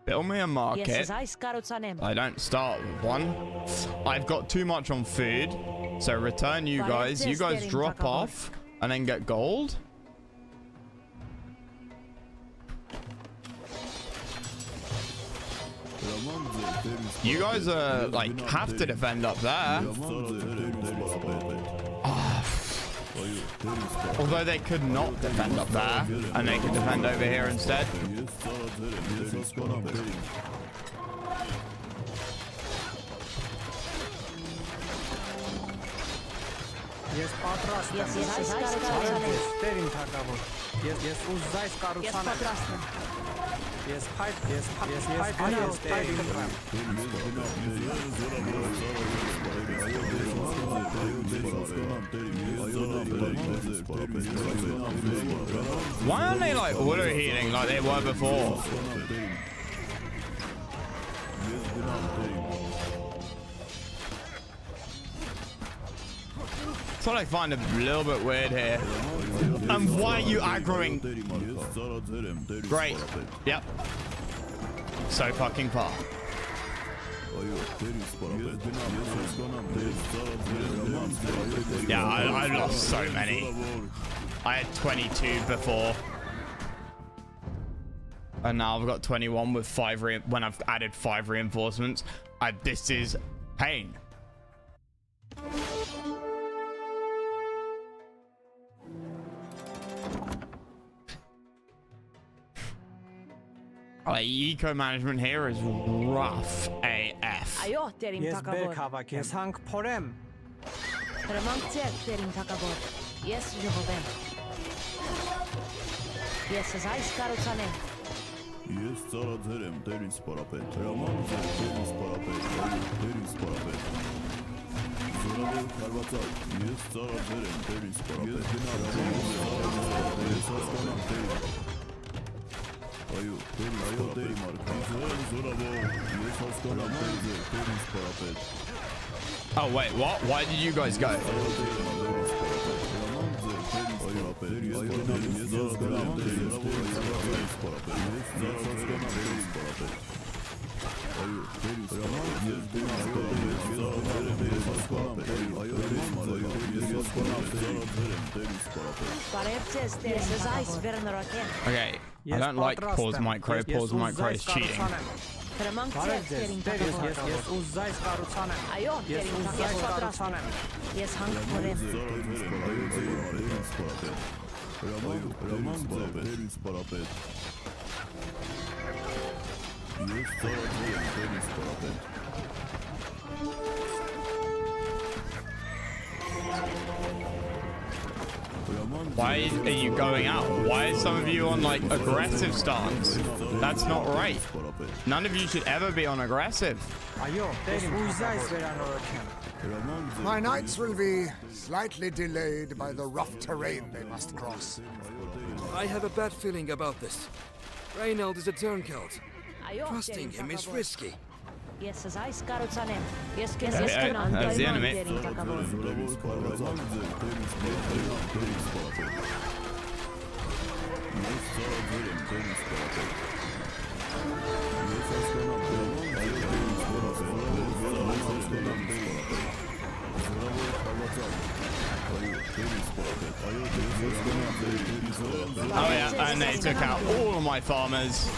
Build me a Ես market. այս կառուցանեմ։ I don't start with one. I've got too much on food. So return you guys. You guys drop off and then get gold. You guys like have to defend up there. Although they could not defend up there and they could defend over here instead. Ես պատրաստ եմ։ Ես այս կառուցանեմ։ Տեր իմ թագավոր։ Ես ուզայս Ես կառուցանեմ։ պատրաստ եմ։ Ես փայտ այո, տեր իմ թագավոր։ Why aren't they like auto healing like they were before? That's what I find a little bit weird here. And why are you aggroing? Great. Yep. So fucking far. Yeah, I lost so many. I had 22 before. And now I've got 21 with 5 when I've added 5 reinforcements. This is pain. Eco management here is rough AF. Այո, տեր իմ Ես բեր թագավոր։ հավաք ես հանք փորեմ։ Հրամանք ձեր, տեր իմ թագավոր։ Ես ժողովեմ։ Ես այս կառուցանեմ։ Ես ծառաձեր եմ տեր ինձ պարապետ, հրաման ձեր տեր ինձ պարապետ, տեր ինձ պարապետ։ Զորավոր քարվածակ, ես ծառաձեր եմ տեր ինձ պարապետ, ես հասկանամ տեր։ Այո, տեր իմ արքա, զորավոր, ես հասկանամ տեր ինձ պարապետ։ Oh wait, what? Why did you guys go? Okay, I don't like pause micro. Pause micro is cheating. Հրամանք ձեր, տեր իմ թագավոր։ Ես ուզայս կառուցանեմ։ Այո, տեր իմ թագավոր, պատրաստ եմ։ Ես հանք փորեմ։ Հրաման ձեր տեր ինձ պարապետ։ Ես ծառաձեր եմ տեր ինձ պարապետ։ Why are you going out? Why are some of you on like aggressive stance? That's not right. None of you should ever be on aggressive. Այո, տեր իմ ուզայս վերանորոգեմ։ My knights will be slightly delayed by the rough terrain they must cross. I have a bad feeling about this. Reynald is a turncoat. Այո, Trusting him is risky. Ես այս կառուցանեմ։ Ես քեզ Yeah, կնամ, that's the enemy. տեր իմ թագավոր։ Oh yeah, and they took out all of my farmers.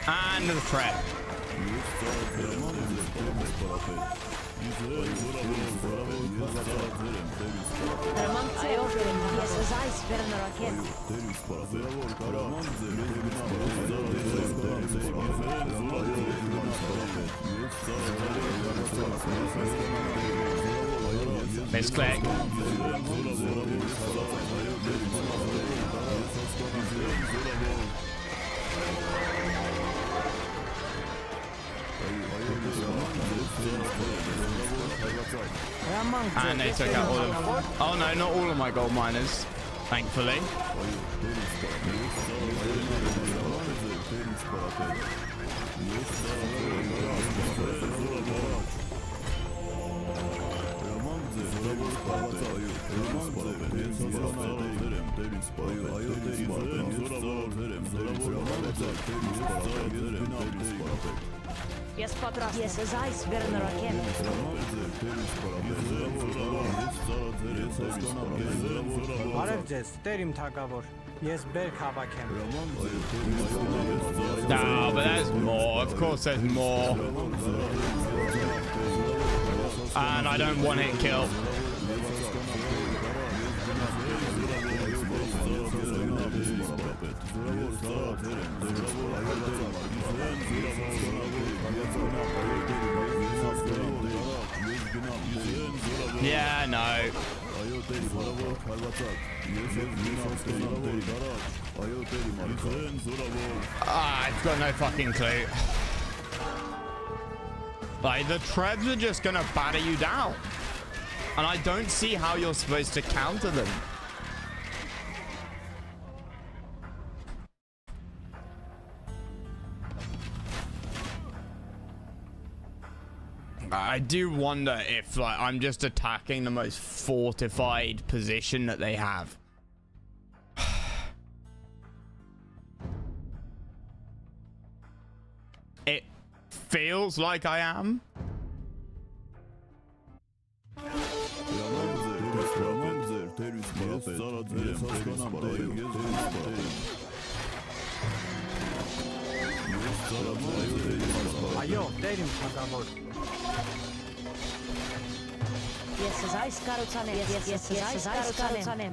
And the threat. Հրամանք ձեր, ես այս վերանորոգեմ։ Misclick. And they took out all of... Oh no, not all of my gold miners, thankfully. Yes, Patras. Yes, as ice, Werner again. Բարև ձեզ, Տեր իմ թագավոր։ Ես բերք հավաքեմ։ No, but there's more. Of course there's more. And I don't want it killed. Yeah, no. I've got no fucking clue. Like, the trebs are just gonna batter you down. And I don't see how you're supposed to counter them. I do wonder if, like, I'm just attacking the most fortified position that they have. It feels like I am. Այո, Տեր իմ թագավոր։ Yes, as ice, Karutsanem. Yes, as ice, Karutsanem.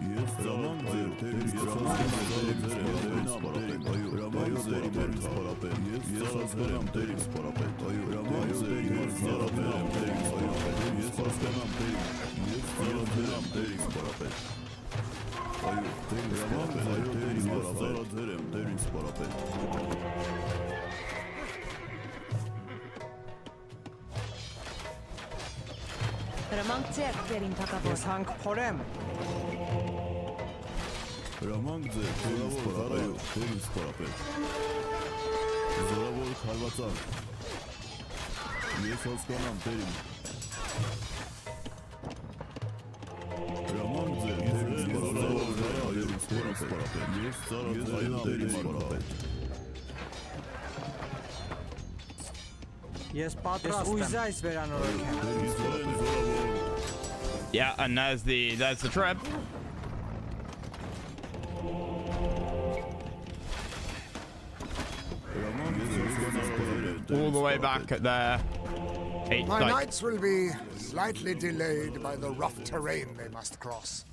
Հրամանք ձեր, Տեր իմ թագավոր։ Ես հանք փորեմ։ Հրամանք ձեր, Տեր իմ սպարապետ, Տեր իմ սպարապետ։ Զորավոր քարվածան։ Ես հասկանամ, Տեր իմ։ Հրամանք ձեր, Տեր իմ սպարապետ, ես ծառայեմ, Տեր իմ սպարապետ։ Ես պատրաստ եմ։ Ուզայս վերանորոգեմ։ Yeah, and there's the trap. All the way back at there. My knights will be slightly delayed by the rough terrain they must cross.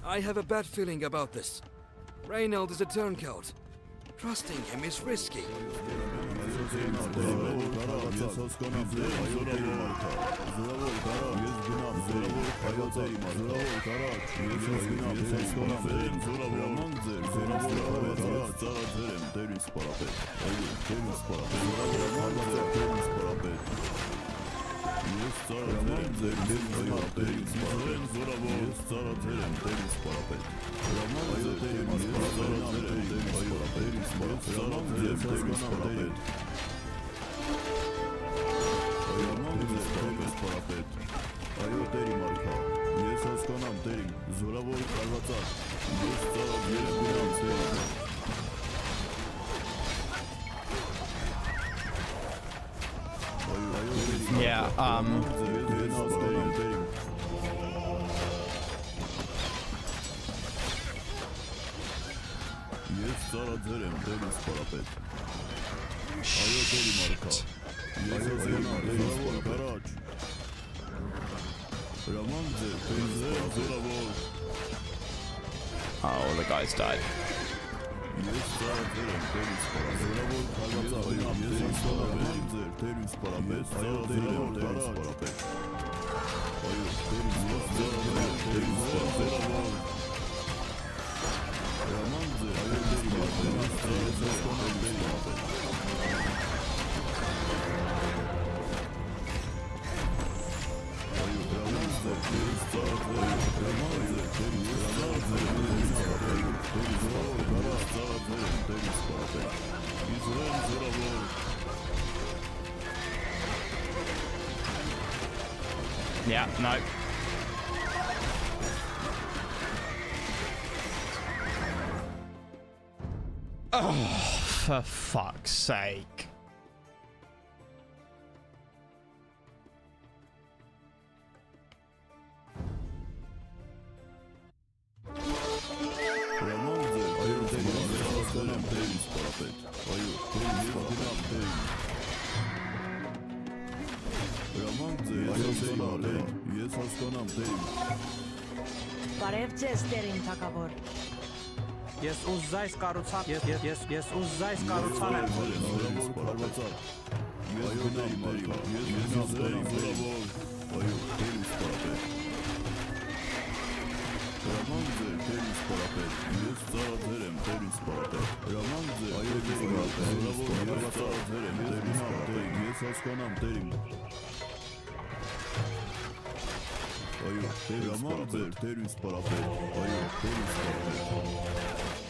I have a bad feeling about this. Reynold is a turncoat. Trusting him is risky. Yeah, oh, the guys died. Terius parapet. İzleyen zırhlar. Yeah, no. Oh, for fuck's sake. Բարևձեզ Տերին թագավոր։ Ես ուզայս կառուցան, ես ուզայս կառուցանեմ։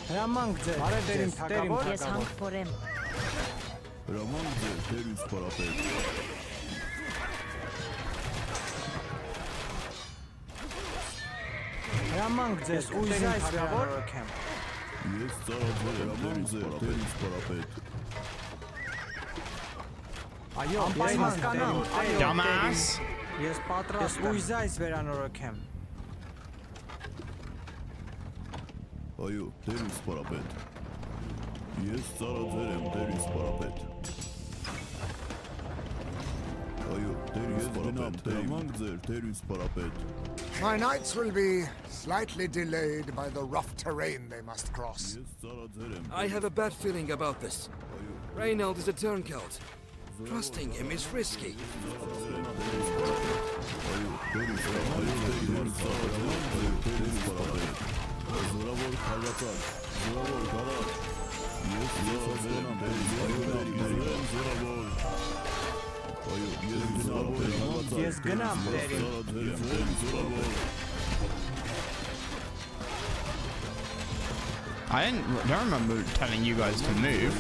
Հրամանք ձեր, բարև Տերին թագավոր։ Ես հանք փորեմ։ Հրամանք ձեզ, ուզայս թագավոր։ Ես ծառայել եմ parapet. Այո, ես հասկանամ։ Dumbass. Ես պատրաստ եմ։ Ուզայս վերանորոգեմ։ Այո, Terius parapet. Ես ծառայել եմ Terius parapet. Այո, Terius parapet. Հրամանք ձեր Terius parapet. My knights will be slightly delayed by the rough terrain they must cross. Ես ծառայել եմ. I have a bad feeling about this. Reynold is a turncoat. Trusting him is risky. Ես գնամ Տերին։ I don't remember telling you guys to move.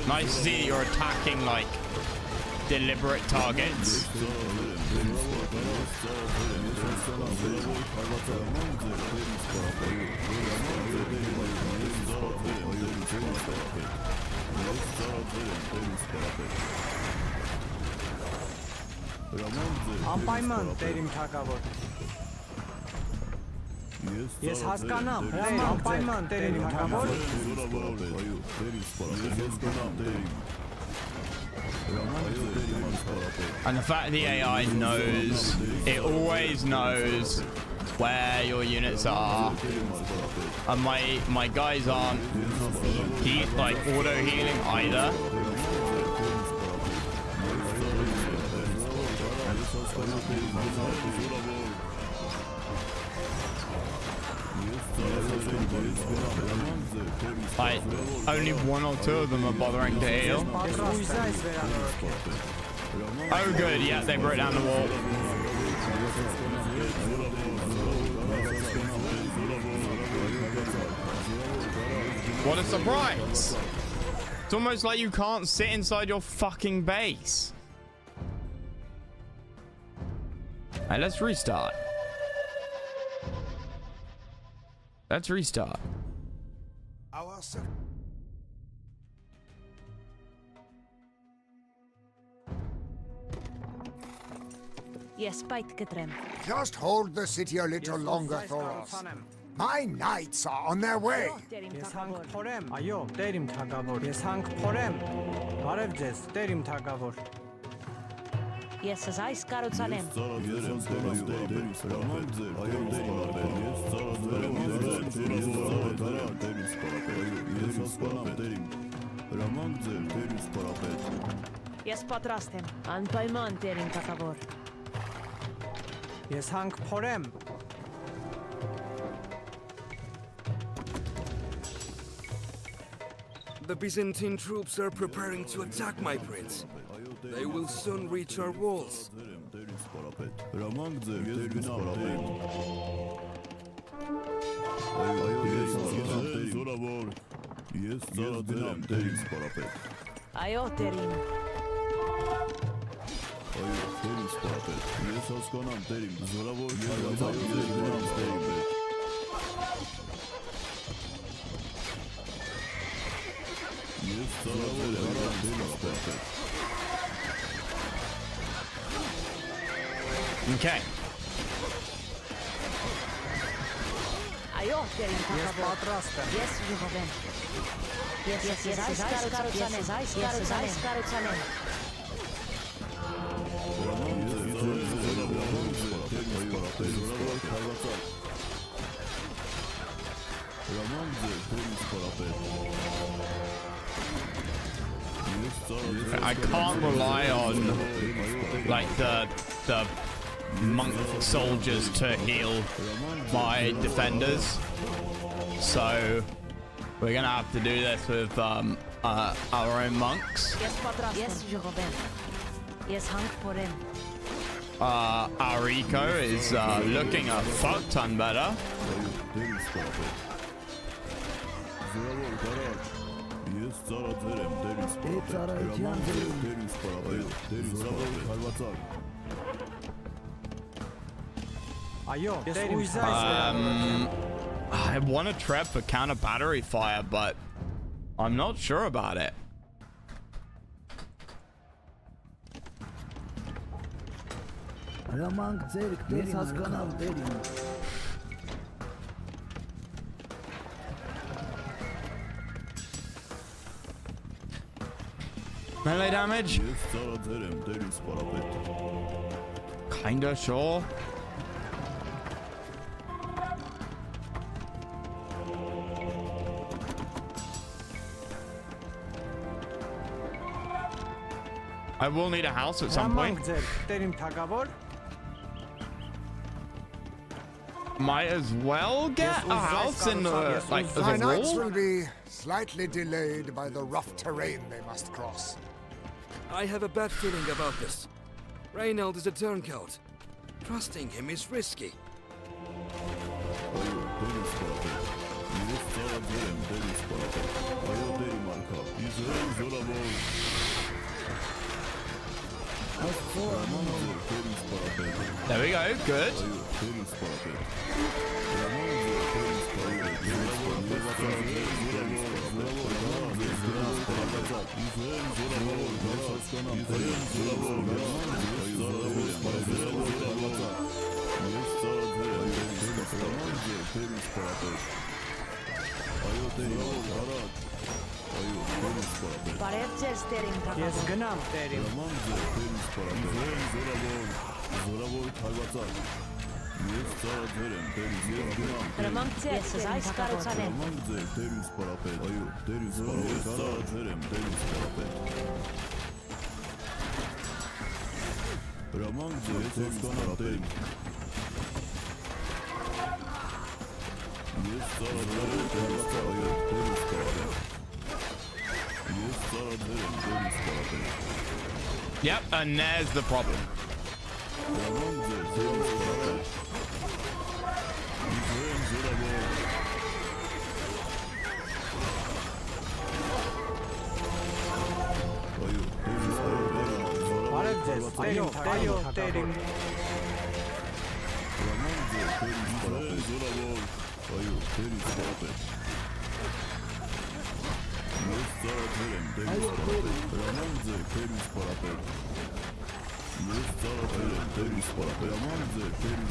Nice to see that you're attacking like deliberate targets. Անպայման Տերին թագավոր։ Ես հասկանամ, անպայման Տերին թագավոր։ And the fact the AI knows, it always knows where your units are. And my guys aren't like auto healing either. Like, only one or two of them are bothering to heal. Oh good, yeah, they broke down the wall. What a surprise! It's almost like you can't sit inside your fucking base. Alright, let's restart. Let's restart. Our Ես պայթ կտրեմ։ Just hold the city a little longer, Thoros. My knights are on their way. Տերին Ես թագավոր։ հանք փորեմ։ Այո, Տերին թագավոր։ Ես հանք փորեմ։ Բարև ձեզ, Տերին թագավոր։ Ես այս կառուցանեմ։ Ես պատրաստ եմ։ Անպայման Տերին թագավոր։ Ես հանք փորեմ։ The Byzantine troops are preparing to attack my prince. They will soon reach our walls. Ես ծառացրեմ դերին սպարապետ։ Այո, տերին։ Այո, դերին սպարապետ։ Ես հասկանամ դերին, զորավոր քայլացավ դերին պետ։ Ես ծառացրեմ դերին սպարապետ։ Okay. Այո, տերին Ես թագավոր։ պատրաստ եմ։ Ես ժողովեմ։ Ես այս կառուցանեմ։ I can't rely on like the monk soldiers to heal my defenders, so we're gonna have to do this with our own monks. Ես պատրաստ եմ։ Ես ժողովեմ։ Ես հանք փորեմ։ Our eco is looking a fuck ton better. Ես ծառացրեմ դերին սպարապետ։ Դերին սպարապետ, դերին զորավոր քայլացավ։ Այո, տերին I want to trap for counter battery fire, but I'm not sure about it. Melee damage? Ես ծառացրեմ դերին սպարապետ։ Kinda sure. I will need a house at some point. Տերին թագավոր։ Might as well get a house in the, like, as My a knights will wall. be slightly delayed by the rough terrain they must cross. I have a bad feeling about this. Reynold is a turncoat. Trusting him is risky. Այո, դերին սպարապետ։ Ես ծառացրեմ դերին սպարապետ։ Այո, դերի մարգա։ Իզրայել զորավոր։ Դերին սպարապետ։ There we go, good. Այո, դերին սպարապետ։ Դերին սպարապետ։ Բարև ձեզ, տերին Ես թագավոր։ գնամ տերին։ Զորավոր քայլացավ։ Ես ծառացրեմ դերին սպարապետ։ Հրամանք ձեզ, այս կառուցանեմ։ Հրամանք ձեր դերին սպարապետ։ Այո, դերին սպարապետ։ Ծառացրեմ դերին սպարապետ։ Հրամանք ձեր դերին սպարապետ։ Ես ծառացրեմ դերին սպարապետ։ Ես ծառացրեմ դերին սպարապետ։ Yep, and there's the problem. Հրամանք ձեր դերին սպարապետ։ Իզրայել զորավոր։ Այո, դերին սպարապետ։ Բարև ձեզ, տերին թագավոր։ Հրամանք ձեր դերին սպարապետ։ Զորավոր։ Այո, դերին սպարապետ։ Ես ծառացրեմ դերին սպարապետ։ Հրամանք ձեր դերին սպարապետ։ Ես ծառացրեմ դերին սպարապետ։ Հրամանք ձեր դերին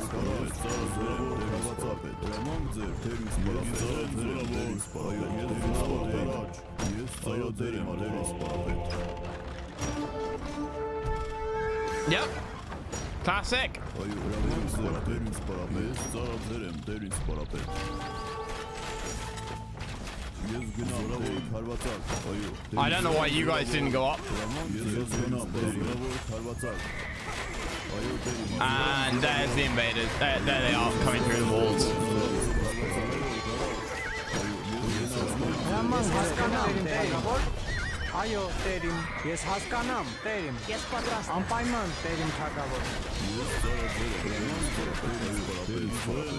սպարապետ։ Ես ծառացրեմ դերին սպարապետ։ Հրամանք ձեր դերին սպարապետ։ Դերին սպարապետ։ Ես ծառացրեմ դերին սպարապետ։ Yep. Classic. Այո, հրամանք ձեր դերին սպարապետ։ Ես ծառացրեմ դերին սպարապետ։ Ես գնամ դերին քարվացակ։ Այո։ I don't know why you guys didn't go up. Ես գնամ դերին քարվացակ։ Այո, դերին։ And there's the invaders. There they are, coming through the walls. Հրամանք հասկանամ տերին։ Այո, տերին։ Ես հասկանամ տերին։ Ես պատրաստ եմ։ Անպայման տերին թագավոր։ Ես ծառացրեմ դերին սպարապետ։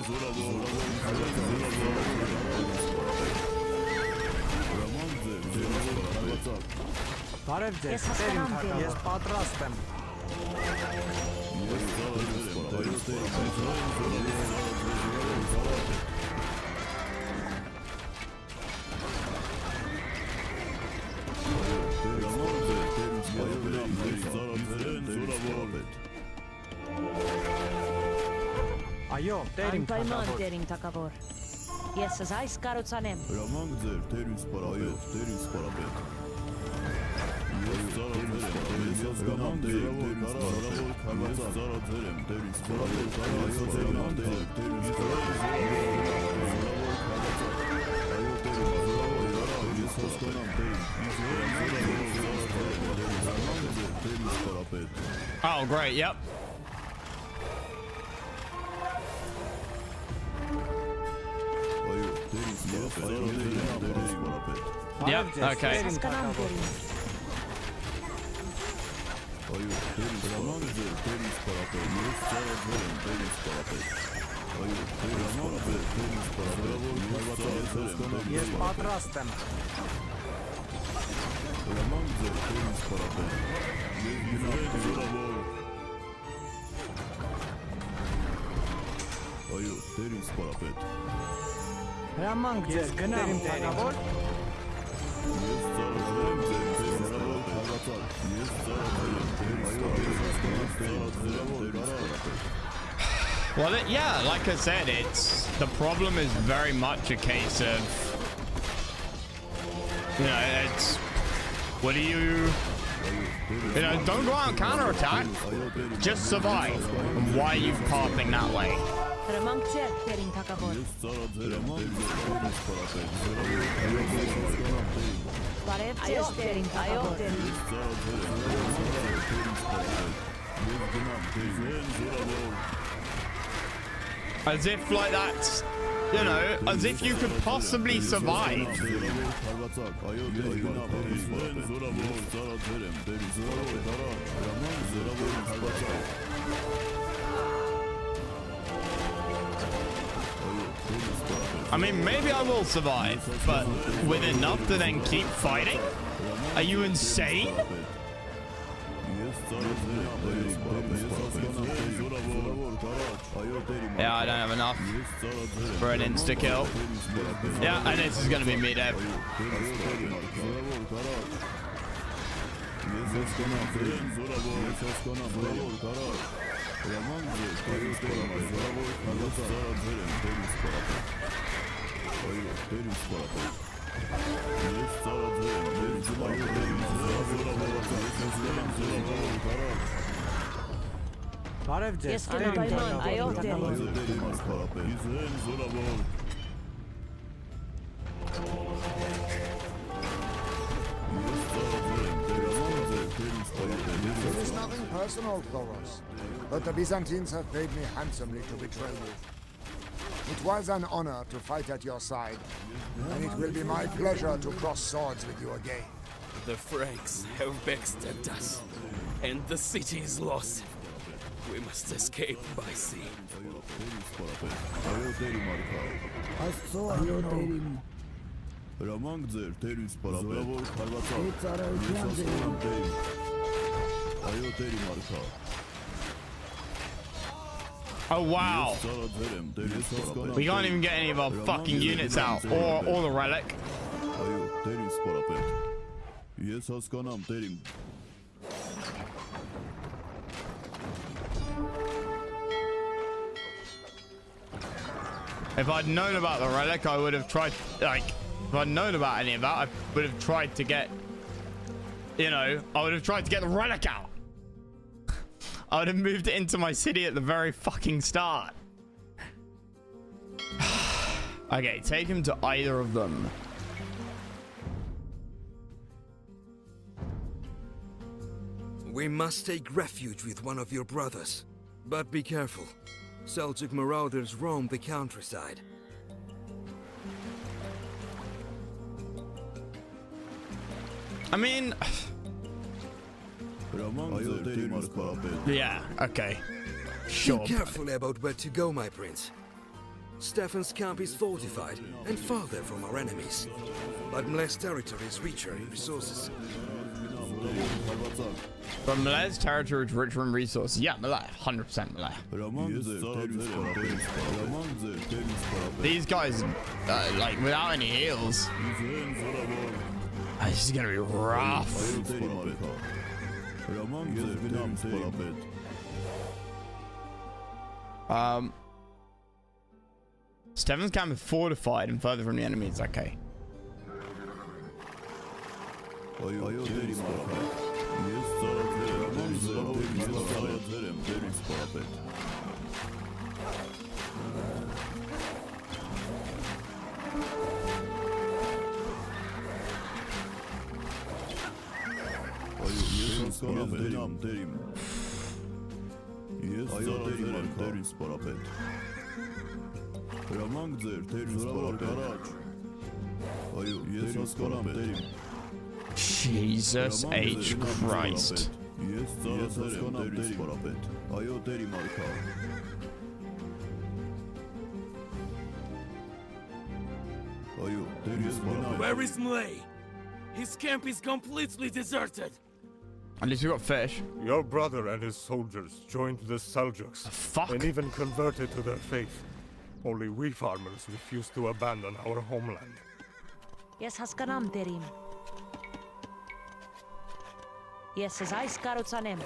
Բարև ձեզ, տերիմ թագավոր։ Ես պատրաստ եմ։ Այո, տերիմ Անպայման թագավոր։ տերիմ թագավոր։ Ես այս կառուցանեմ։ Հրամանք ձեր, տեր ինձ պարապետ, տեր ինձ պարապետ։ Ես ծառաձեր եմ, ես հասկանամ տեր ինձ պարապետ, ես ծառաձեր եմ, տեր ինձ պարապետ, ես հասկանամ տեր ինձ պարապետ, ես հասկանամ տեր ինձ պարապետ։ Oh, great. Yep. Yep. Okay. Հասկանամ տերիմ։ Ես պատրաստ եմ։ Այո, տեր ինձ պարապետ։ Հրամանք ձեզ, գնամ թագավոր։ Ես ծառայել եմ ձեր հրավեր քաղաքալ։ Ես ծառայել եմ ձեր Well, yeah, like I said, the problem is very much a case of, it's what do you don't go out and counterattack, just survive. And why are you pathing that way? Հրամանք ձեր տերիմ թագավոր։ Ես ծառայել եմ ձեր պարապետ։ Բարև ձեզ տերիմ թագավոր։ Ես ծառայել եմ ձեր պարապետ։ Ես գնամ ձեր զորավոր։ As if like that's, as if you could possibly survive. I mean, maybe I will survive, but with enough to then keep fighting? Are you insane? Yeah, I don't have enough for an insta-kill. Yeah, and this is gonna be mid-ep. Բարև ձեզ, Ես տերիմ անպայման, այո թագավոր։ տերիմ։ It is nothing personal, Thoros, but the Byzantines have paid me handsomely to betray you. It was an honor to fight at your side, and it will be my pleasure to cross swords with you again. The Franks have backstabbed us, and the city is lost. We must escape by sea. Հրամանք ձեր, տեր ինձ պարապետ։ Այո, տեր իմ արքա։ Oh wow. We can't even get any of our fucking units out, or the relic. Այո, տեր ինձ պարապետ։ Ես հասկանամ, տեր իմ։ If I'd known about the relic, I would have tried, if I'd known about any of that, I would have tried to get, I would have tried to get the relic out. I would have moved it into my city at the very fucking start. Okay, take him to either of them. We must take refuge with one of your brothers. But be careful. Seljuk marauders roam the countryside. I mean... yeah, okay. Sure. Think carefully about where to go, my prince. Stefan's camp is fortified and farther from our enemies. But Mle's territory is richer in resources. But Malay's territory is richer in resources. Yeah, Malay. 100% Malay. These guys, like, without any heals. This is gonna be rough. Stefan's camp is fortified and further from the enemies. Okay. Jesus H. Christ. Where is Mle? His camp is completely deserted. At least we got fish. Your brother and his soldiers joined the Seljuks Fuck. and even converted to their faith. Only we farmers refuse to abandon our homeland. Yes, Haskanam Terim. Yes, as I Skarutsanem.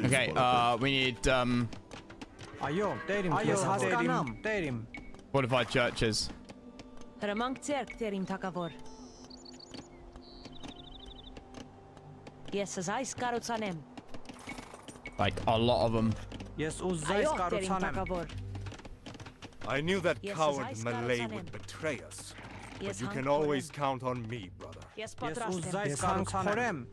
Okay, we need Ayo, Terim. Ayo, Haskanam Terim. fortified churches. Ramang Tserk Terim Takavor. Yes, as I Skarutsanem. Like a lot of them. Yes, Uzzai Ayo Terim Skarutsanem. Takavor. I knew that Yes, coward as I Malay Skarutsanem. would betray us. Yes, But you can Hank always Korem. count on me, brother. Yes, Yes, Patrastem. Uzzai Skarutsanem.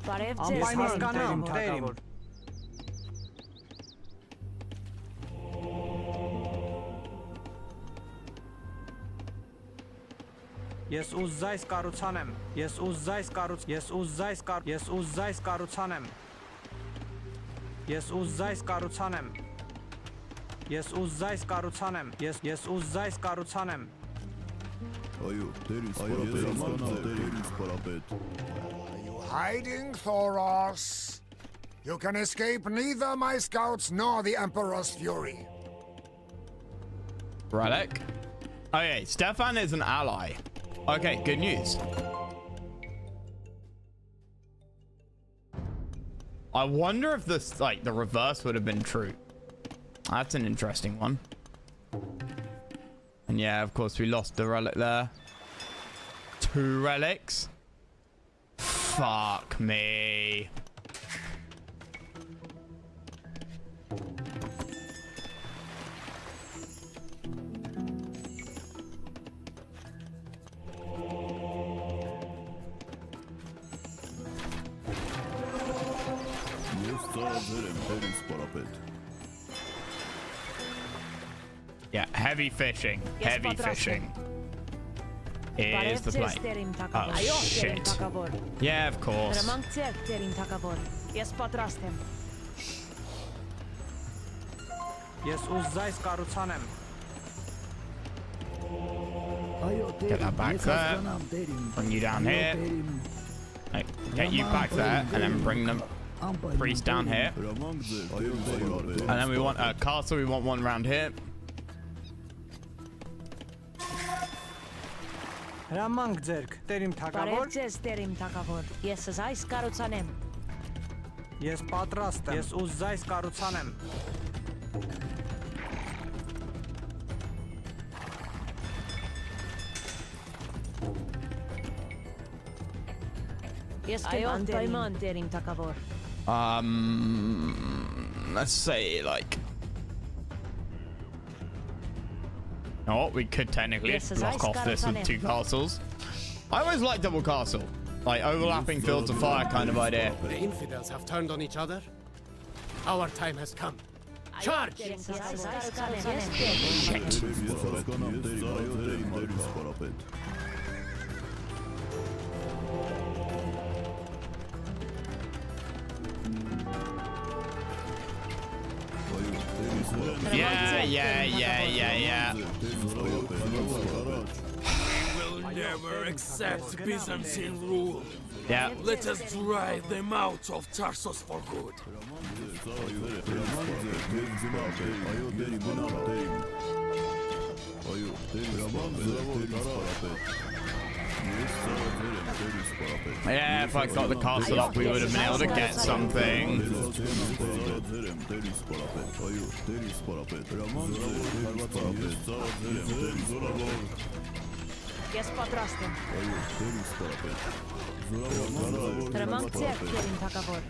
Parev Yes, Tserk Terim Haskanam Takavor. Terim. Yes, Uzzai Skarutsanem. Yes, Uzzai Skarut. Yes, Uzzai Skar. Yes, Uzzai Skarutsanem. Yes, Uzzai Skarutsanem. Yes, Uzzai Skarutsanem. Yes, Uzzai Skarutsanem. Are you hiding, Thoros? You can escape neither my scouts nor the Emperor's fury. Relic. Okay, Stefan is an ally. Okay, good news. I wonder if this, like, the reverse would have been true. That's an interesting one. And yeah, of course, we lost the relic there. 2 relics. Fuck me. Yeah, heavy fishing. Yes, Heavy Patrastem. fishing. Is the Parev play. Terim Oh, Takavor. Ayo Terim shit. Takavor. Yeah, of course. Ramang Tserk Terim Takavor. Yes, Patrastem. Yes, Uzzai Skarutsanem. Get that back there. Bring you down here. Like, get you back there, and then bring them priest down here. And then we want a castle. We want one round here. Ramang Zerk. Terim Parev Takavor. Tserk Terim Takavor. Yes, as I Skarutsanem. Yes, Patrastem. Yes, Uzzai Skarutsanem. Yes, Kevan Terim Takavor. Let's say like. Oh, we could technically Yes, as block I off this with Skarutsanem. 2 castles. I always like double castle, like overlapping fields of fire kind of idea. The infidels have turned on each other. Our time has come. Charge! Yes, as I Skarutsanem. Shit. Will never accept Byzantine rule. Yeah. Let us drive them out of Tarsus for good. Yeah, if I got the castle up, we would have been able to get something. Yes, Patrastem. Remang Tserk, Terim Takavor.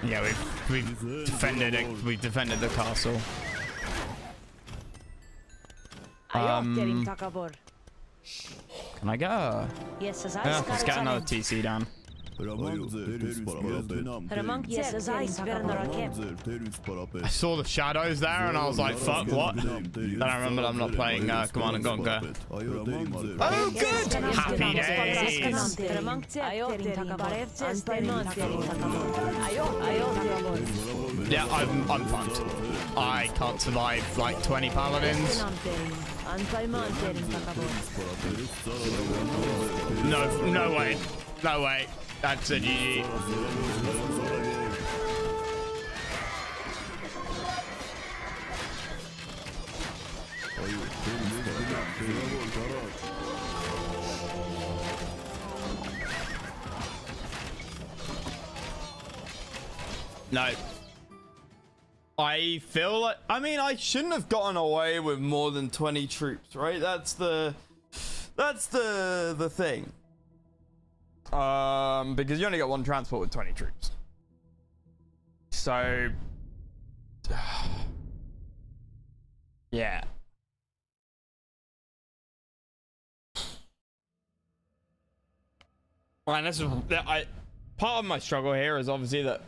Yeah, we've defended the castle. Terim Takavor. Can I go? Yes, as Yeah, let's get another TC down. I saw the shadows there and I was like, fuck, what? Then I remembered I'm not playing Command and Conquer. Oh, good! Happy days! Yeah, I'm fucked. I can't survive like 20 paladins. No way. No way. That's a GG. No. I feel like, I mean, I shouldn't have gotten away with more than 20 troops, right? That's the thing. Because you only got one transport with 20 troops. So, yeah. And this is, part of my struggle here is obviously that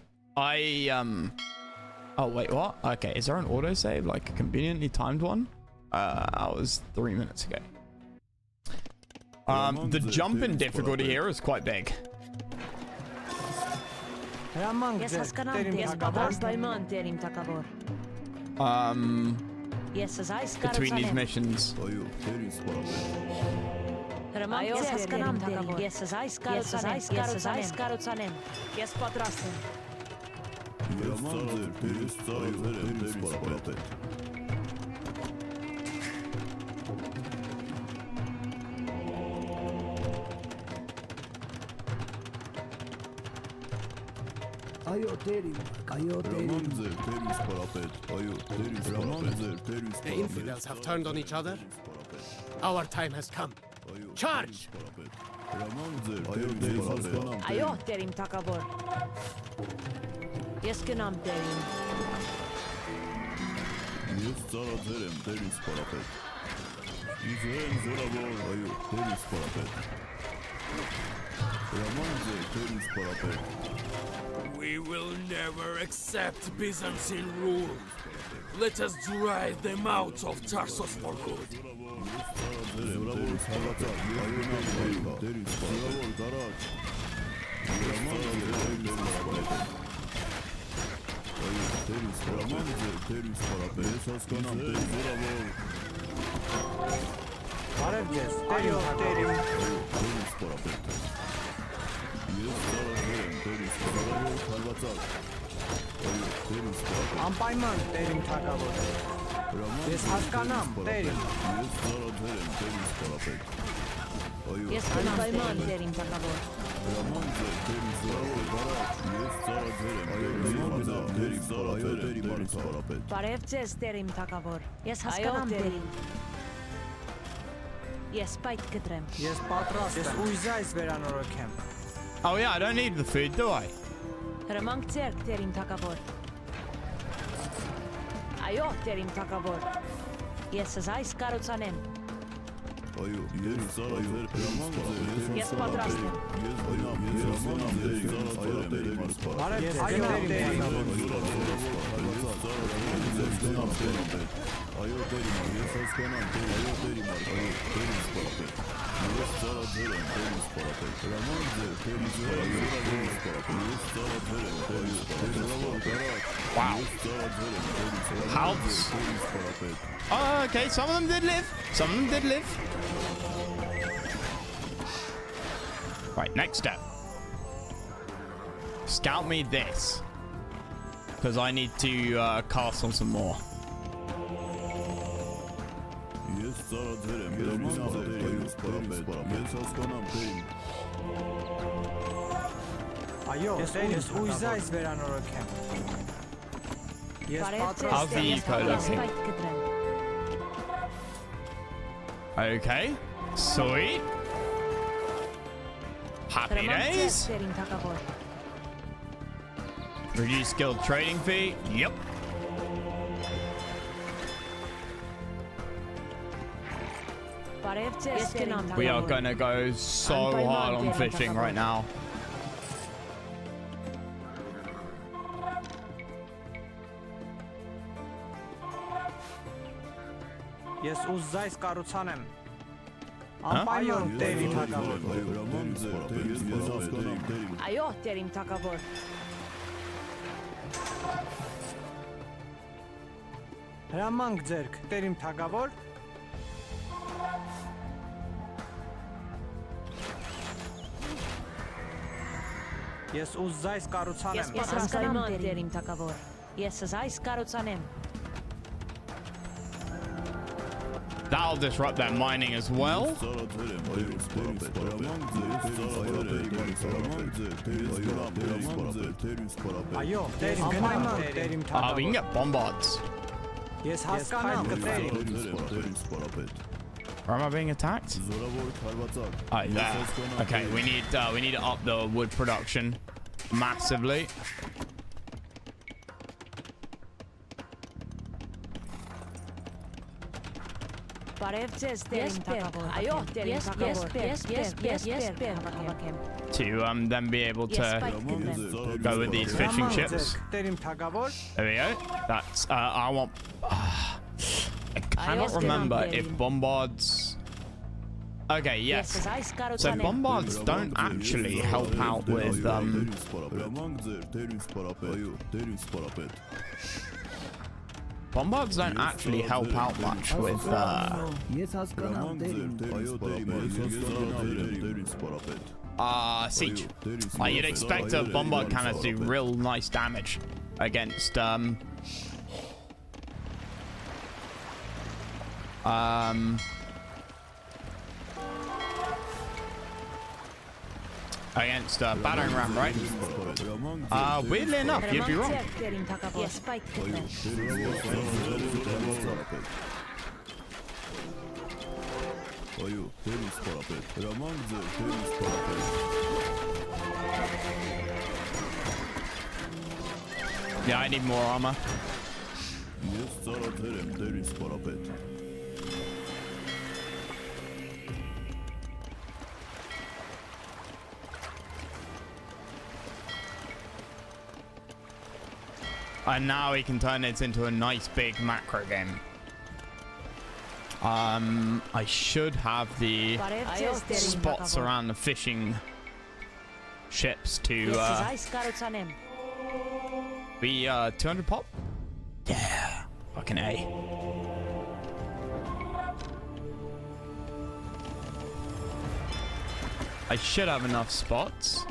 oh wait, what? Okay, is there an autosave, like a conveniently timed one? That was 3 minutes ago. The jump in difficulty here is quite big. Between these missions. The infidels have turned on each other. Our time has come. Charge! Ayo, Terim Takavor. Yes, Kenam Terim. We will never accept Byzantine rule. Let us drive them out of Tarsus for good. Ampayman Terim Takavor. Yes, Haskanam Terim. Yes, Ampayman Terim Takavor. Parevces Terim Takavor. Yes, Haskanam Terim. Yes, Pait Ketrem. Yes, Patras. Yes, Uizais Veranorokem. Oh yeah, I don't need the food, do I? Remang Tserk Terim Takavor. Ayo Terim Takavor. Yes, as I Skarutsanem. Ես պատրաստ եմ։ Wow. Helps. Oh, okay, some of them did live. Some of them did live. Right, next step. Scout me this. Because I need to cast on some more. Այո, ես ուզայս վերանորոգեմ։ Ես How's the eco looking? Okay, sweet. Happy days. Reduce skilled trading fee. Yep. We are gonna go so hard on fishing right now. Ես ուզայս կառուցանեմ։ Անպայման տերիմ թագավոր։ Այո, տերիմ թագավոր։ Հրամանք ձերք, տերիմ թագավոր։ Ես ուզայս կառուցանեմ։ Ես հասկանամ տերիմ թագավոր։ Ես զայս կառուցանեմ։ That'll disrupt that mining as well. Այո, տերիմ գնայման տերիմ թագավոր։ We can get bombards. Ես հասկանամ կտերիմ։ Where am I being attacked? Oh, there. Okay, we need to up the wood production massively. To then be able to go with these fishing ships. There we go. That's I want. I cannot remember if bombards. Okay, yes. So bombards don't actually help out with bombards don't actually help out much with siege. Like you'd expect a bombard cannon to do real nice damage against against battering ram, right? Weirdly enough, you'd be wrong. Yeah, I need more armor. And now he can turn it into a nice big macro game. I should have the spots around the fishing ships to be 200 pop. Yeah, fucking A. I should have enough spots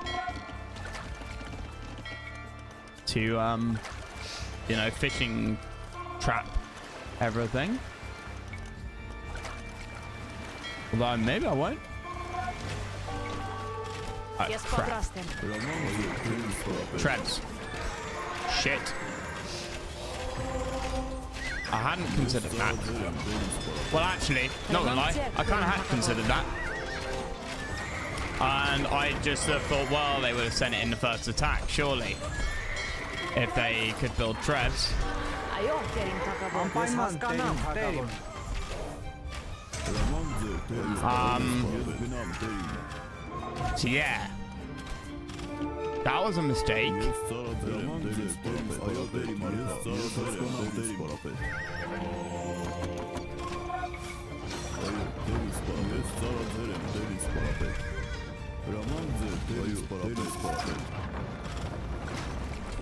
to you know, fishing trap everything. Although maybe I won't. Oh, crap. Trebs. Shit. I hadn't considered that. Well, actually, not gonna lie, I kind of had considered that. And I just thought, well, they would have sent it in the first attack, surely. If they could build trebs. So yeah, that was a mistake.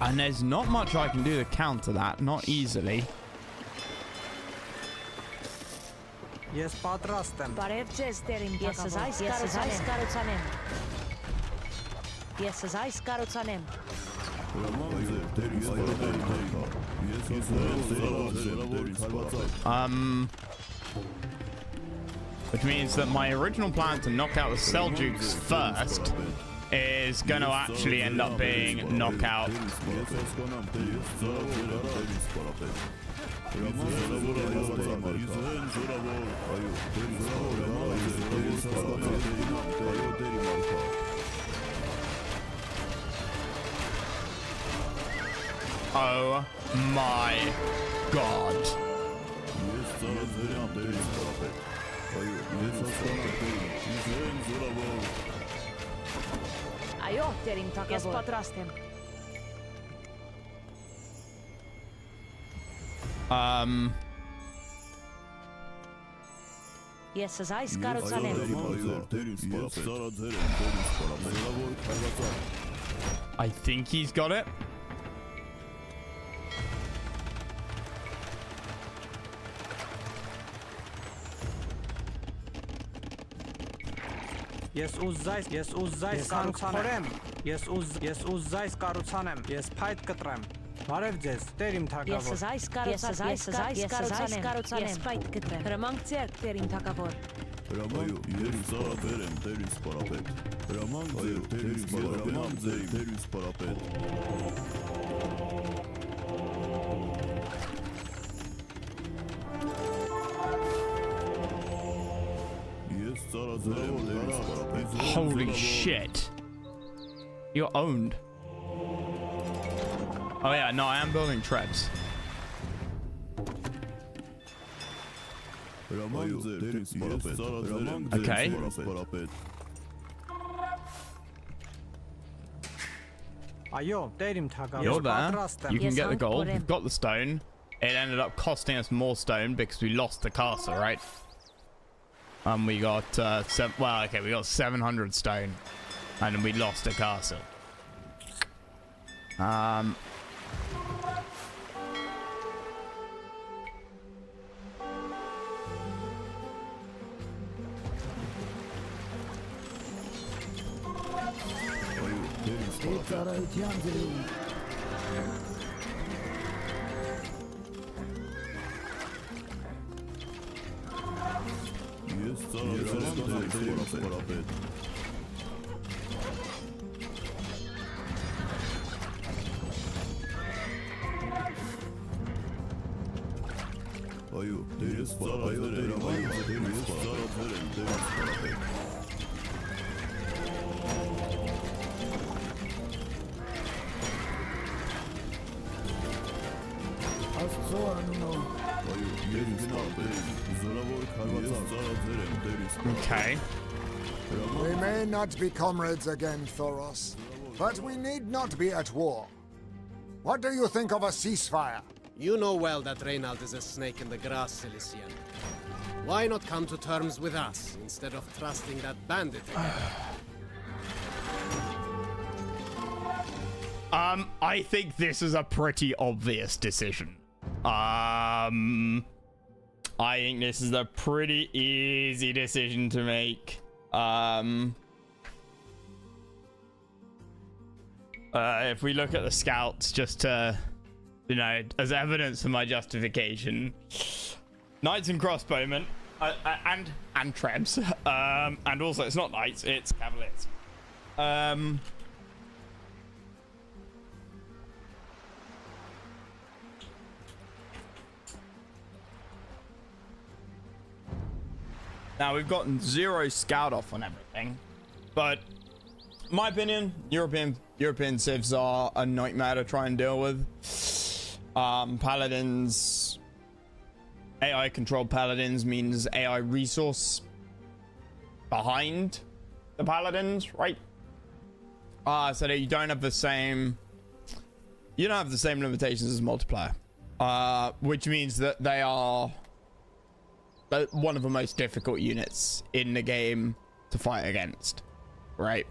And there's not much I can do to counter that, not easily. Yes, patrastem. Yes, as I scarutsanem. Yes, as I scarutsanem. Which means that my original plan to knock out the Seljuks first is going to actually end up being knockout. Oh my god. Ajo, terim takavor. Yes, patrastem. Yes, as I scarutsanem. I think he's got it. Yes, uzzais karutsanem. Yes, uzzais karutsanem. Yes, fight katrem. Բարև ձեզ, տերիմ թակավոր։ Ես զայս կարուցանեմ, ես պայտ կտրեմ։ Հրամանք ձերք, տերիմ թակավոր։ Այո, ես ծառաբեր եմ, տերիս պարապետ։ Հրամանք ձեր, տերիս պարապետ։ Ես ծառաձեր եմ, տերիս պարապետ։ Holy shit. You're owned. Oh yeah, no, I am building traps. Okay. Այո, տերիմ թակավոր։ You're there. You can get the gold. We've got the stone. It ended up costing us more stone because we lost the castle, right? We got we got 700 stone, and we lost the castle. Okay. We may not be comrades again, Thoros, but we need not be at war. What do you think of a ceasefire? You know well that Reynald is a snake in the grass, Cilician. Why not come to terms with us instead of trusting that bandit again? I think this is a pretty obvious decision. I think this is a pretty easy decision to make. If we look at the scouts, just to, you know, as evidence of my justification, knights and crossbowmen, and trebs, and also it's not knights, it's cavaliers. Now, we've gotten 0 scout off on everything, but in my opinion, European civs are a nightmare to try and deal with. Paladins, AI controlled paladins means AI resource behind the paladins, right? So that you don't have the same limitations as multiplayer, which means that they are one of the most difficult units in the game to fight against, right?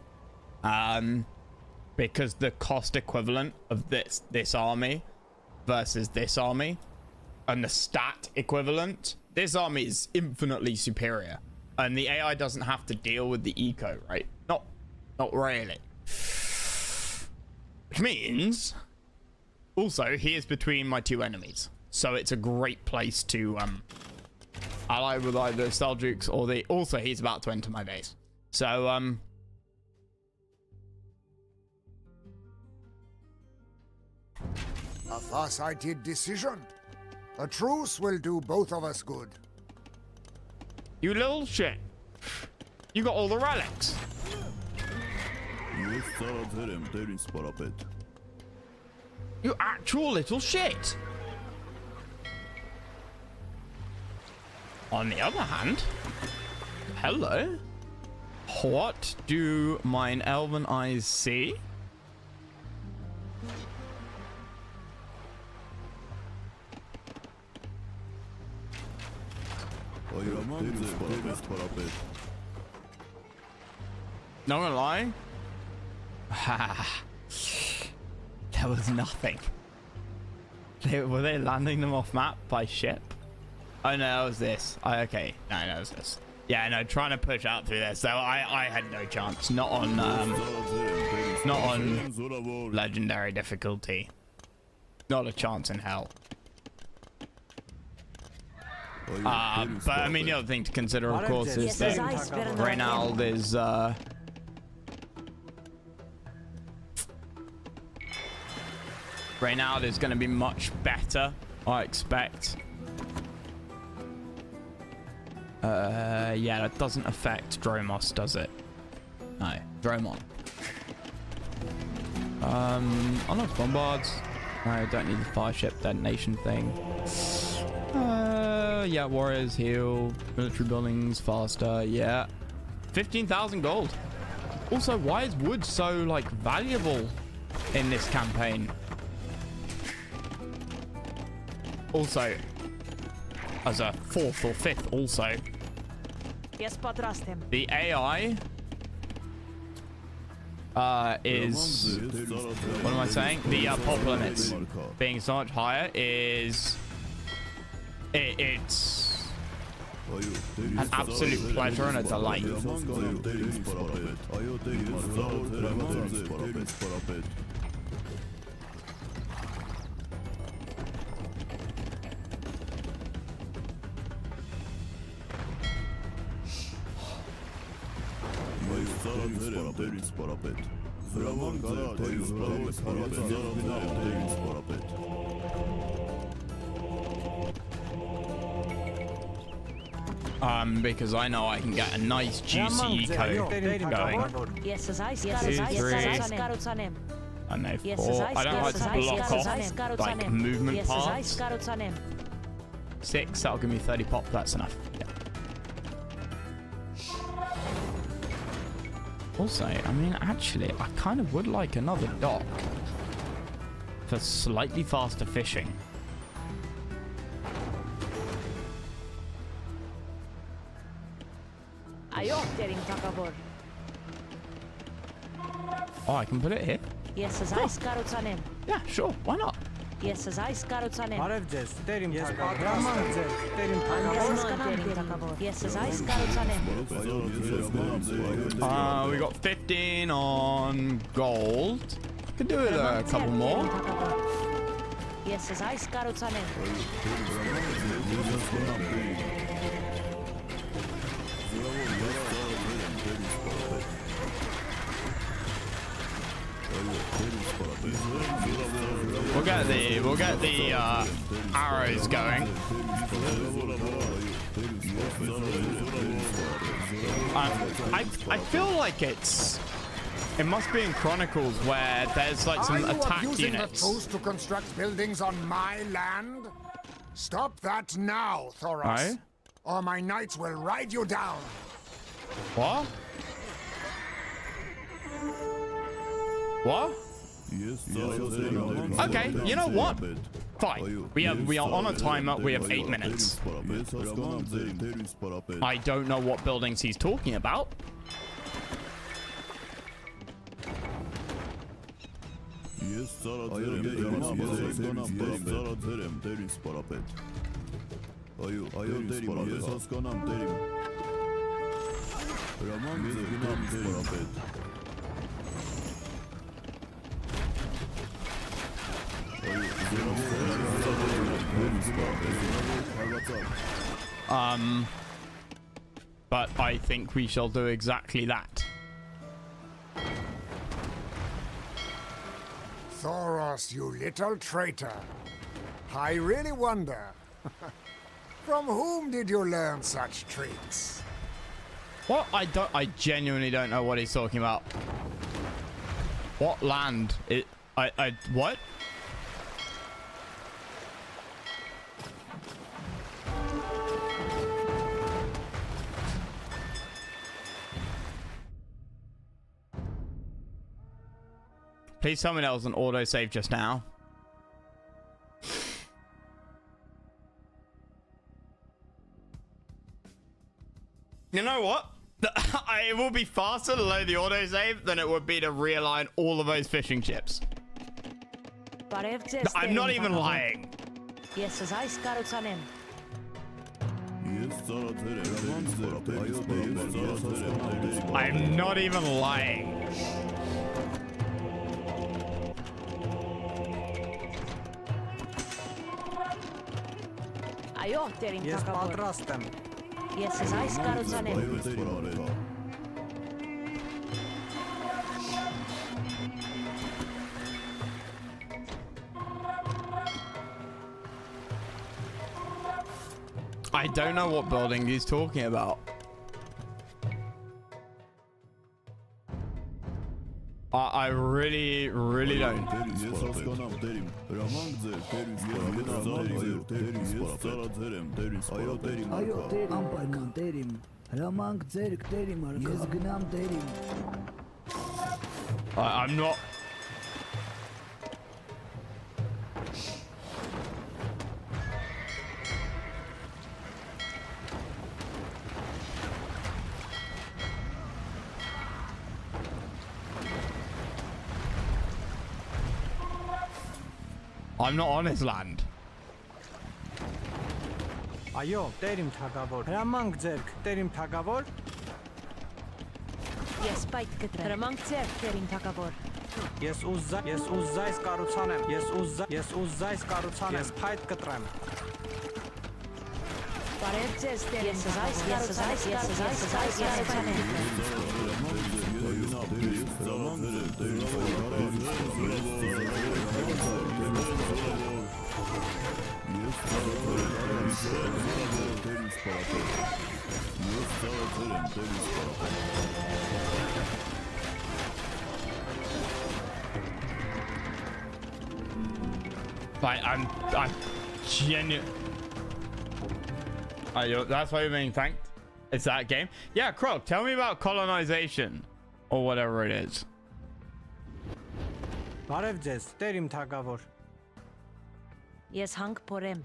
Because the cost equivalent of this army versus this army, and the stat equivalent, this army is infinitely superior, and the AI doesn't have to deal with the eco, right? Not really. Which means also he is between my two enemies, so it's a great place to ally with either Seljuks or the. Also, he's about to enter my base, so A far-sighted decision. A truce will do both of us good. You little shit. You got all the relics. You actual little shit. On the other hand, hello. What do mine elven eyes see? Not gonna lie. There was nothing. Were they landing them off map by ship? Oh no, it was this. Okay, no, it was this. Yeah, no, trying to push out through this. So I had no chance. Not on legendary difficulty. Not a chance in hell. But I mean, the other thing to consider, of course, is that Reynald is Reynald is going to be much better, I expect. Yeah, that doesn't affect Dromos, does it? No, Dromon. Unlock bombards. I don't need the fire ship detonation thing. Yeah, warriors heal, military buildings faster. Yeah, 15,000 gold. Also, why is wood so like valuable in this campaign? Also, as a 4th or 5th, also, the AI is, what am I saying? The pop limits being so much higher is it's an absolute pleasure and a delight. Because I know I can get a nice juicy eco going. 2, 3. I know 4. I don't like to block off like movement paths. 6, that'll give me 30 pop. That's enough. Yeah. Also, I mean, actually, I kind of would like another dock for slightly faster fishing. Oh, I can put it here? Yeah, sure. Why not? We got 15 on gold. Could do it a couple more. We'll get the arrows going. I feel like it must be in Chronicles where there's like some attack units. Are you abusing the truce to construct buildings on my land? Stop that now, Thoros. Right. Or my knights will ride you down. What? What? Okay, you know what? Fine. We are on a timer. We have 8 minutes. I don't know what buildings he's talking about. But I think we shall do exactly that. Thoros, you little traitor. I really wonder, from whom did you learn such tricks? What? I genuinely don't know what he's talking about. What land? What? Please tell me that was an autosave just now. You know what? It will be faster to load the autosave than it would be to realign all of those fishing ships. I'm not even lying. I'm not even lying. Ես պատրաստ եմ։ Ես այս կառուցանեմ։ I don't know what building he's talking about. I really don't. I'm not. I'm not on his land. Այո, տեր իմ թագավոր։ Հրամանք ձերք, տեր իմ թագավոր։ Ես պայթ կտրեմ։ Հրամանք ձերք, տեր իմ թագավոր։ Ես ուզայս կառուցանեմ։ Ես ուզայս կառուցանեմ։ Ես փայտ կտրեմ։ Բարև ձեզ, տեր իմ I'm genuine. That's why you're being thanked? It's that game? Yeah, Krog, tell me about colonization. Or whatever it is. Բարև ձեզ, տեր իմ թագավոր։ Ես հանք փորեմ։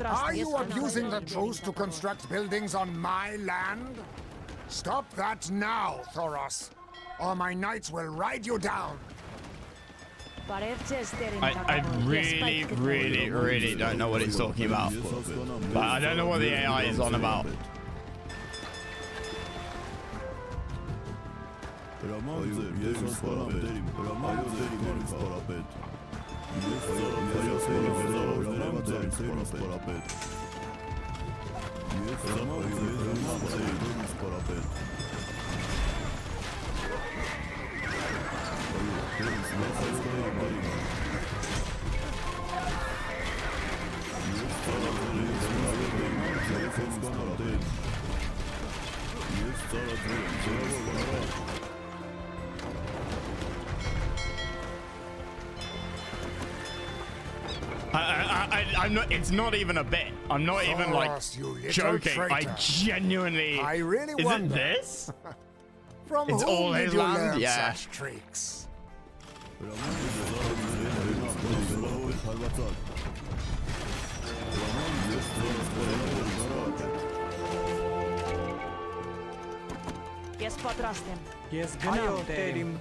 Are you abusing the truce to construct buildings on my land? Stop that now, Thoros, or my knights will ride you down. I really don't know what he's talking about. But I don't know what the AI is on about. I'm not. It's not even a bit. I'm not even like Thoros, you little joking. traitor. I genuinely. I really Is wonder. it this? From It's whom all did his you land? learn Yeah. such tricks? Yes, patrastem. Yes, genau, Terim.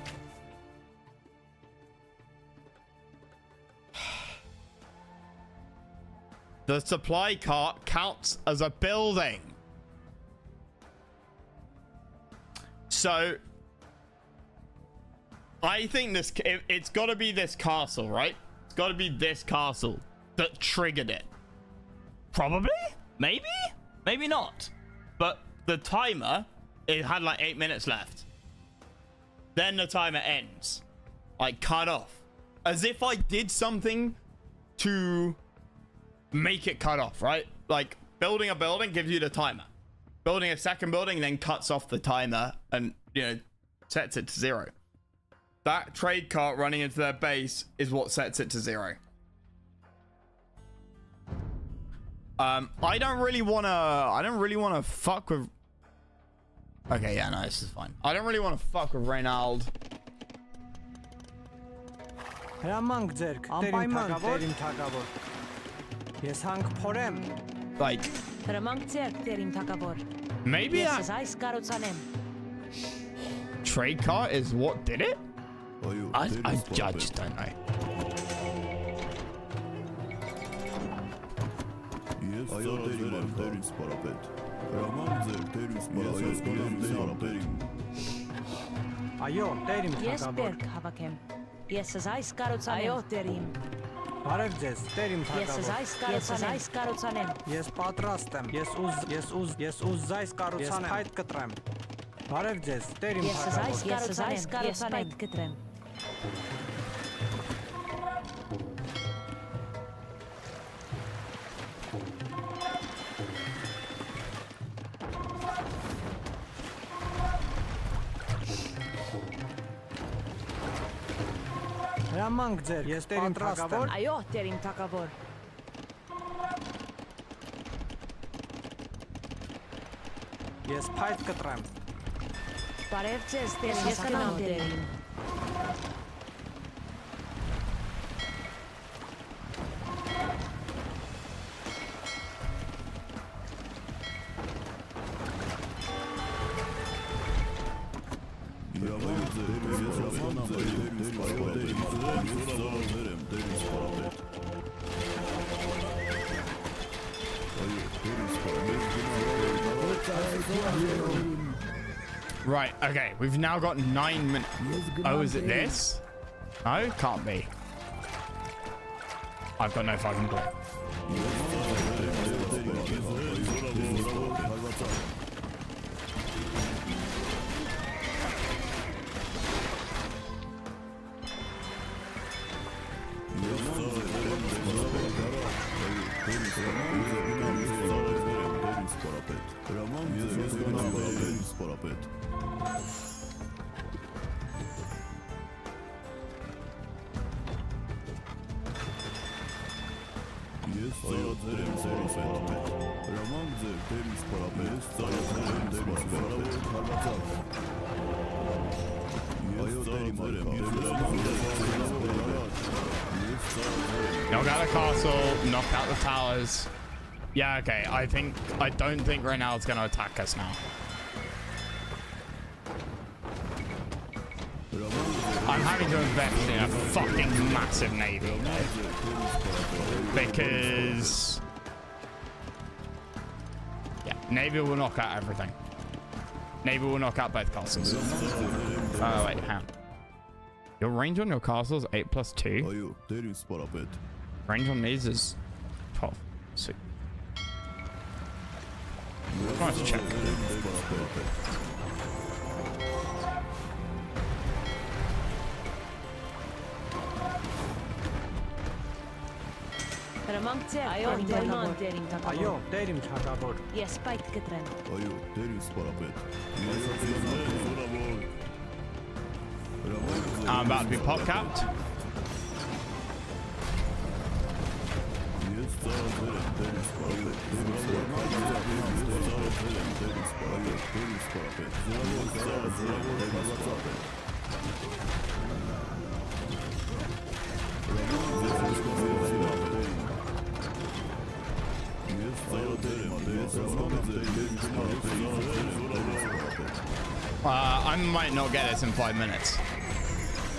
The supply cart counts as a building. So I think this it's got to be this castle, right? It's got to be this castle that triggered it. Probably? Maybe? Maybe not. But the timer, it had like 8 minutes left. Then the timer ends. Like cut off. As if I did something to make it cut off, right? Like building a building gives you the timer. Building a second building then cuts off the timer and, you know, sets it to 0. That trade cart running into their base is what sets it to 0. I don't really wanna fuck with. Okay, yeah, no, this is fine. I don't really want to fuck with Reynald. Հրամանք ձերք, Terim թագավոր։ Ես հանք փորեմ։ Like, Հրամանք ձերք, Terim թագավոր։ maybe Ես that այս կառուցանեմ։ trade cart is what did it? I just don't know. Ես ծառայել դերին սպարապետ։ Հրամանք ձեր դերին սպարապետ։ Այո, Terim Ես թագավոր։ բերք հավաքեմ։ Ես այս կառուցանեմ։ Այո, Terim։ Բարև ձեզ, Terim Ես թագավոր։ այս կառուցանեմ։ Ես պատրաստ եմ։ Ես ուզ զայս կառուցանեմ։ Ես փայտ կտրեմ։ Բարև ձեզ, Terim Ես թագավոր։ այս կառուցանեմ։ Ես կտրեմ։ Հրամանք ձերք, ես Terim թագավոր։ Այո, Terim թագավոր։ Ես փայտ կտրեմ։ Բարև ձեզ, Terim։ Ես կնամ Terim։ Right, okay, we've now got 9 minutes. Oh, is it this? No, can't be. I've got no fucking clue. Knock out the castle, knock out the towers. Yeah, okay. I don't think Reynald's gonna attack us now. I'm having to invest in a fucking massive navy, because yeah, navy will knock out everything. Navy will knock out both castles. Oh wait, hang on. Your range on your castles 8+2. Range on these is 12. Sweet. Nice check. Հրամանք ձերք, այո, Terim թագավոր։ Այո, Terim թագավոր։ Ես փայտ կտրեմ։ I'm about to be pop capped. I might not get this in 5 minutes.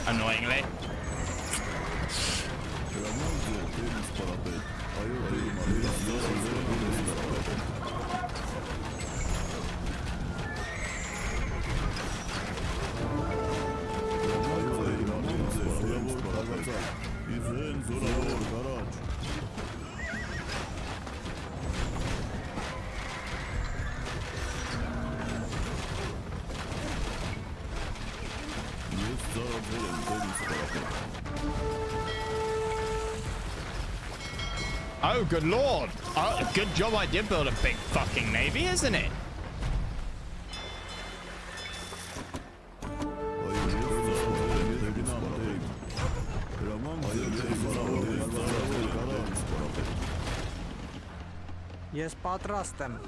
Annoyingly. Oh, good lord. Oh, good job I did build a big fucking navy, isn't it? Yes, patrastem.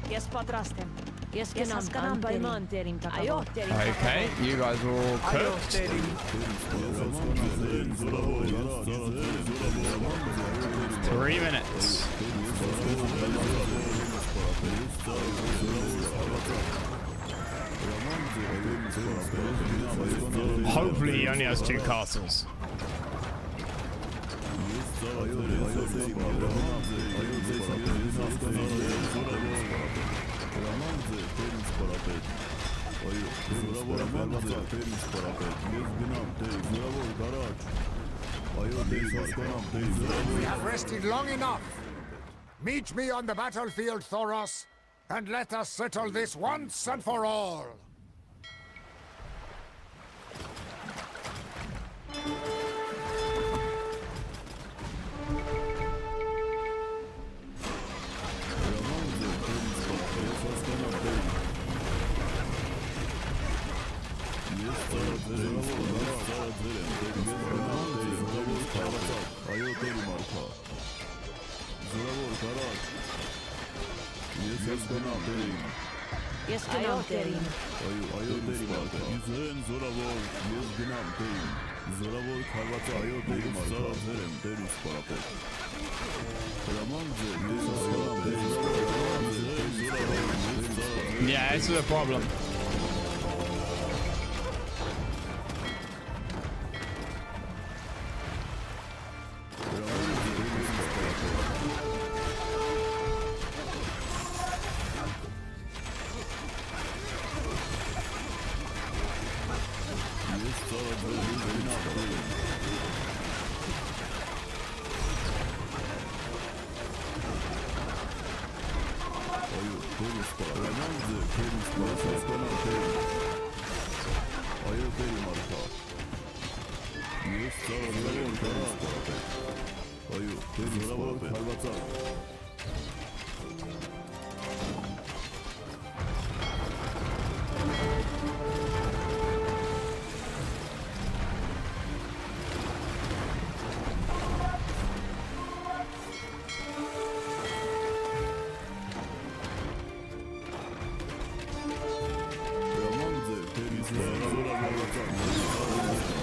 Yes, patrastem. Yes, kanam terim takavor. Okay, you guys are all cooked. 3 minutes. Hopefully he only has 2 castles. We have rested long enough. Meet me on the battlefield, Thoros, and let us settle this once and for all. Yes, kanam terim. Yeah, this is a problem.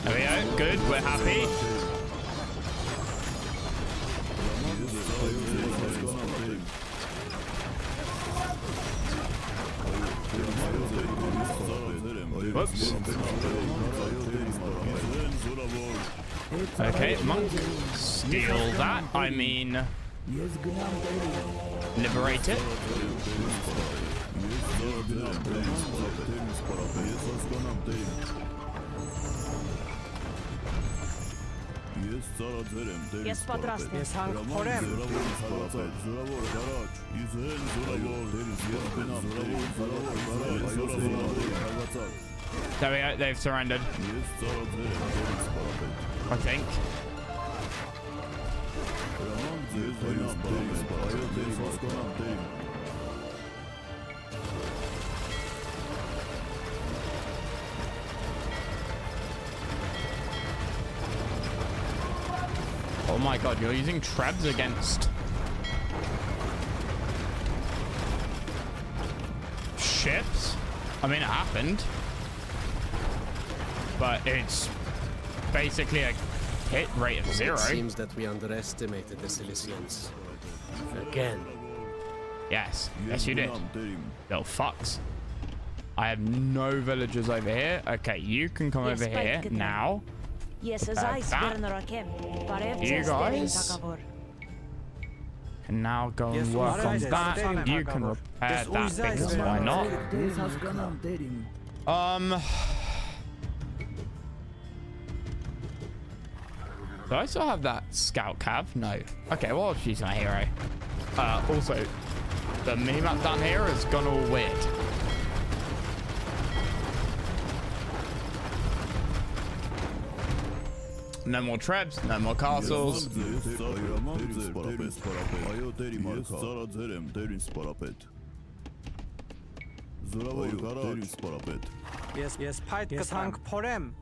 There we go. Good. We're happy. Whoops. Okay, monk. Steal that. I mean, liberate it. Yes, patrastem. Yes, hank forem. There we go. They've surrendered. I think. Oh my god, you're using Trebs against ships? I mean, it happened. But it's basically a hit rate of 0. It seems that we underestimated the Cilicians. Again. Yes. Yes, you did. Little fucks. I have no villagers over here. Okay, you can come over here now. You guys can now go and work on that. You can repair that because why not? Do I still have that scout cav? No. Okay, well, she's my hero. Also, the minimap down here has gone all weird. No more trebs, no more castles. Yes, fight tank porem.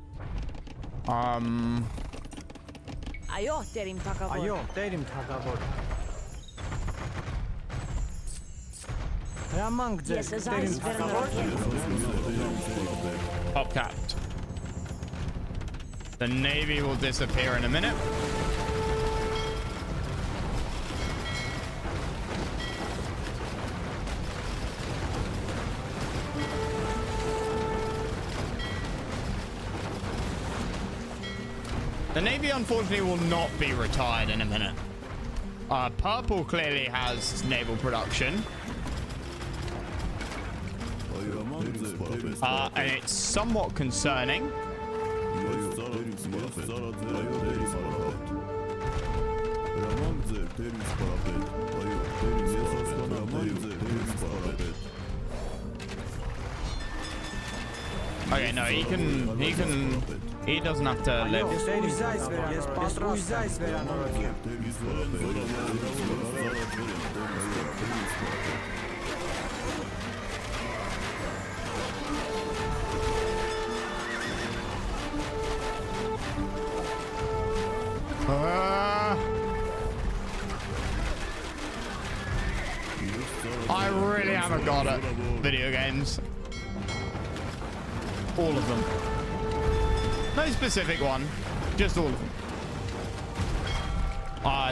Ayo, terim takavor. Ayo, terim takavor. Yes, as I Top capped. The navy will disappear in a minute. The navy unfortunately will not be retired in a minute. Purple clearly has naval production. And it's somewhat concerning. Okay, no, he doesn't have to live. I really haven't got it. Video games. All of them. No specific one. Just all of them.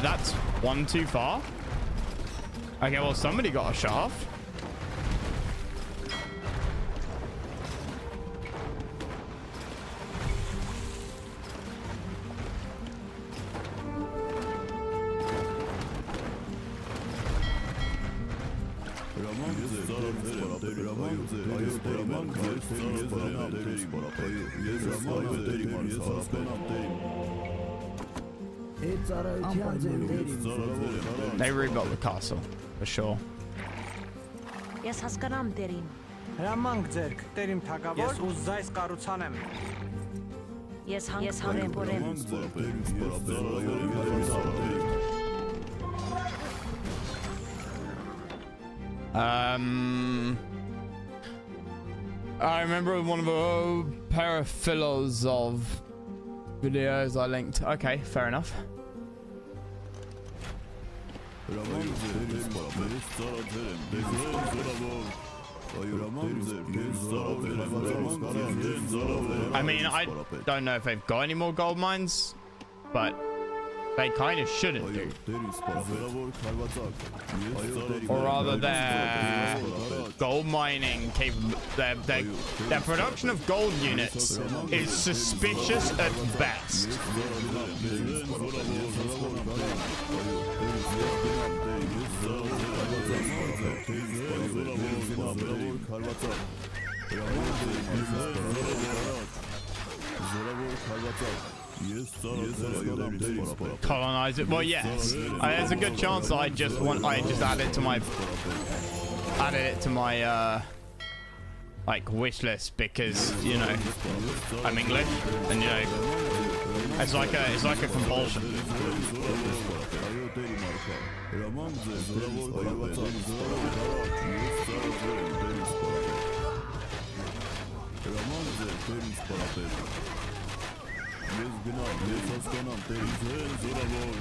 That's one too far. Okay, well, somebody got a shaft. They rebuilt the castle, for sure. Yes, haskanam terim. Ramang zerk, terim takavor. Yes, uzzais karutsanem. Yes, harem porem. I remember one of the paraphilos of videos I linked. Okay, fair enough. I mean, I don't know if they've got any more gold mines, but they kind of shouldn't do. Or rather, their gold mining their production of gold units is suspicious at best. Colonize it. Well, yes. There's a good chance that I just added it to my like wish list because I'm English and it's like a compulsion. Yes, genau. Yes, was kann am Telefon oder wohl?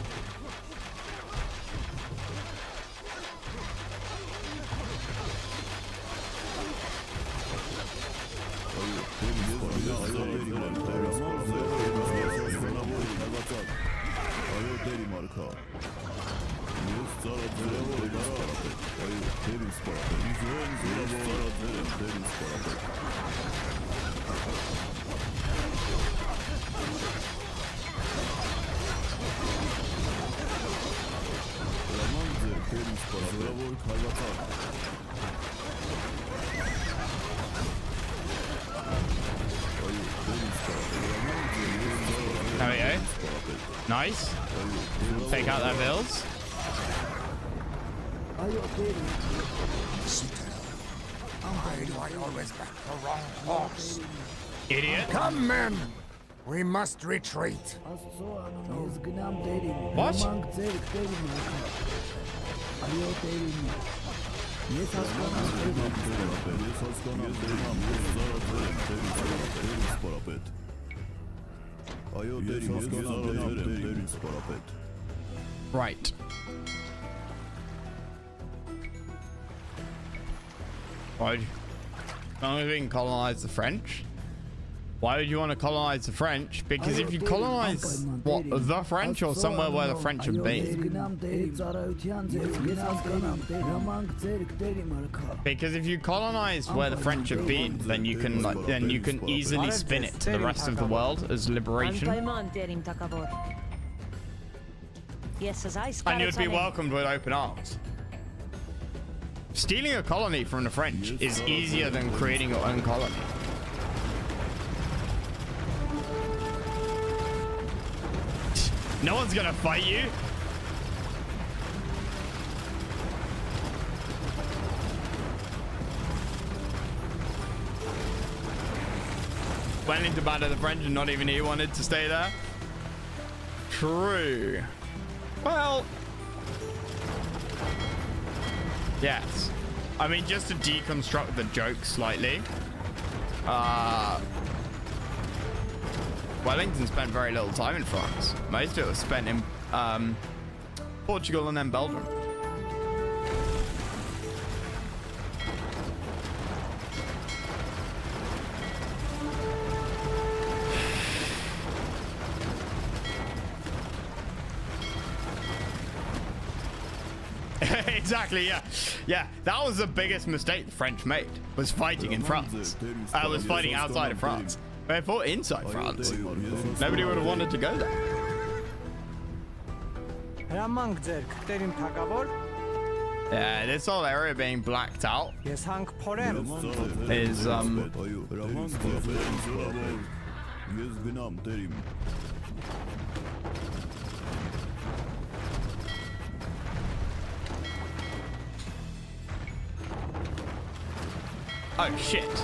There we go. Nice. Take out their bills. Why do I always back the wrong horse? Idiot. Come, men! We must retreat. What? Right. Why would you... Long as we can colonize the French? Why would you want to colonize the French? Because if you colonize what, the French or somewhere where the French have been? Because if you colonize where the French have been, then you can easily spin it to the rest of the world as liberation. And you'd be welcomed with open arms. Stealing a colony from the French is easier than creating your own colony. No one's gonna fight you. Went into battle the French and not even he wanted to stay there. True. Well, yes. I mean, just to deconstruct the joke slightly. Wellington spent very little time in France. Most of it was spent in Portugal and then Belgium. Exactly, yeah. Yeah, that was the biggest mistake the French made, was fighting in France. Was fighting outside of France. They fought inside France. Nobody would have wanted to go there. Yeah, this whole area being blacked out is oh shit.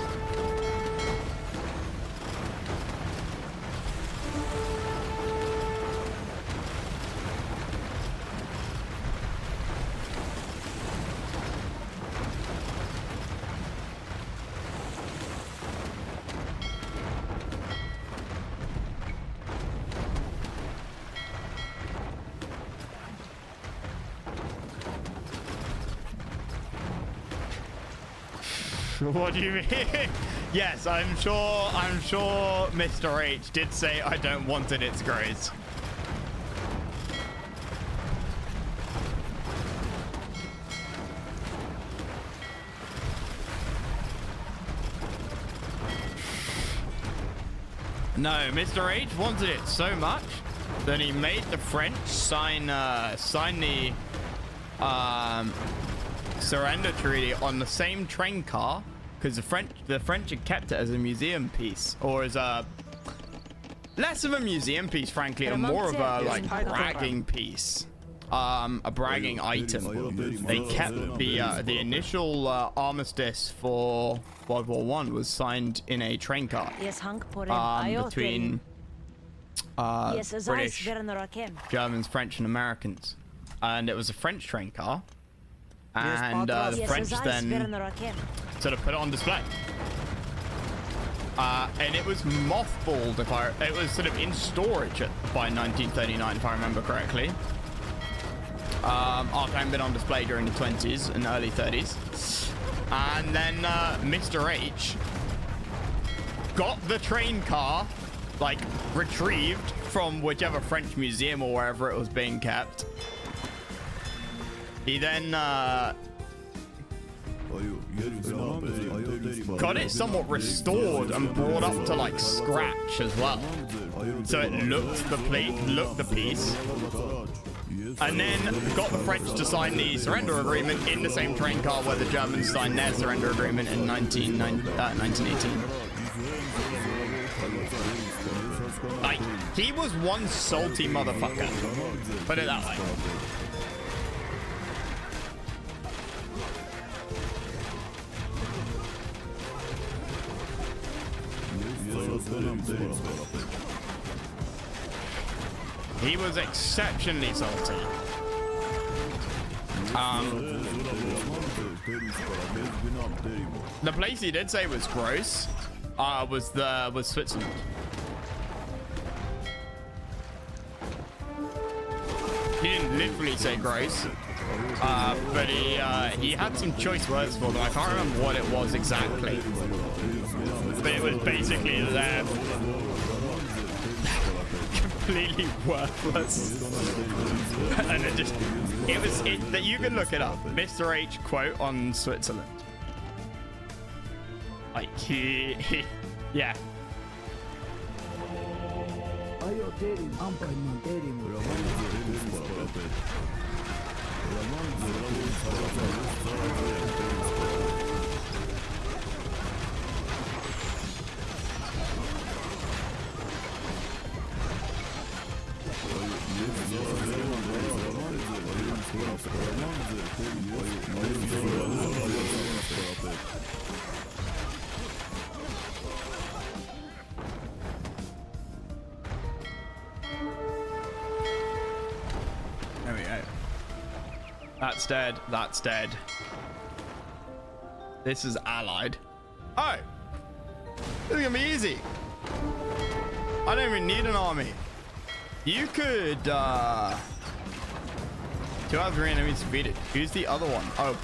What do you mean? Yes, I'm sure Mr. H did say I don't want it, it's gross. No, Mr. H wanted it so much that he made the French sign the surrender treaty on the same train car, because the French had kept it as a museum piece, or as a less of a museum piece, frankly, and more of a like bragging piece, a bragging item. They kept the initial armistice for World War I was signed in a train car between British, Germans, French, and Americans, and it was a French train car. And the French then sort of put it on display. And it was mothballed. It was sort of in storage by 1939, if I remember correctly. After having been on display during the 20s and early 30s. And then Mr. H got the train car, like, retrieved from whichever French museum or wherever it was being kept. He then got it somewhat restored and brought up to, like, scratch as well. So it looked the piece. And then got the French to sign the surrender agreement in the same train car where the Germans signed their surrender agreement in 1918. Like, he was one salty motherfucker. Put it that way. He was exceptionally salty. The place he did say was gross was Switzerland. He didn't literally say gross, but he had some choice words for them. I can't remember what it was exactly, but it was basically them. Completely worthless. And that you can look it up. Mr. H quote on Switzerland. Like yeah. There we go. That's dead. That's dead. This is allied. Oh! This is gonna be easy. I don't even need an army. You could, 2 out of 3 enemies defeated. Who's the other one? Oh,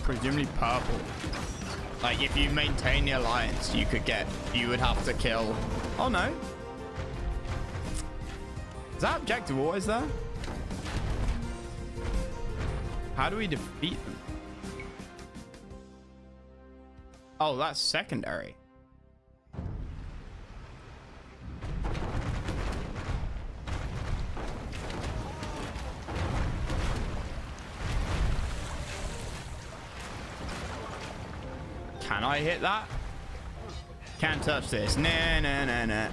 presumably purple. Like, if you maintain the alliance, you would have to kill. Oh, no. Is that objective always there? How do we defeat them? Oh, that's secondary. Can I hit that? Can't touch this. Nah, nah, nah, nah.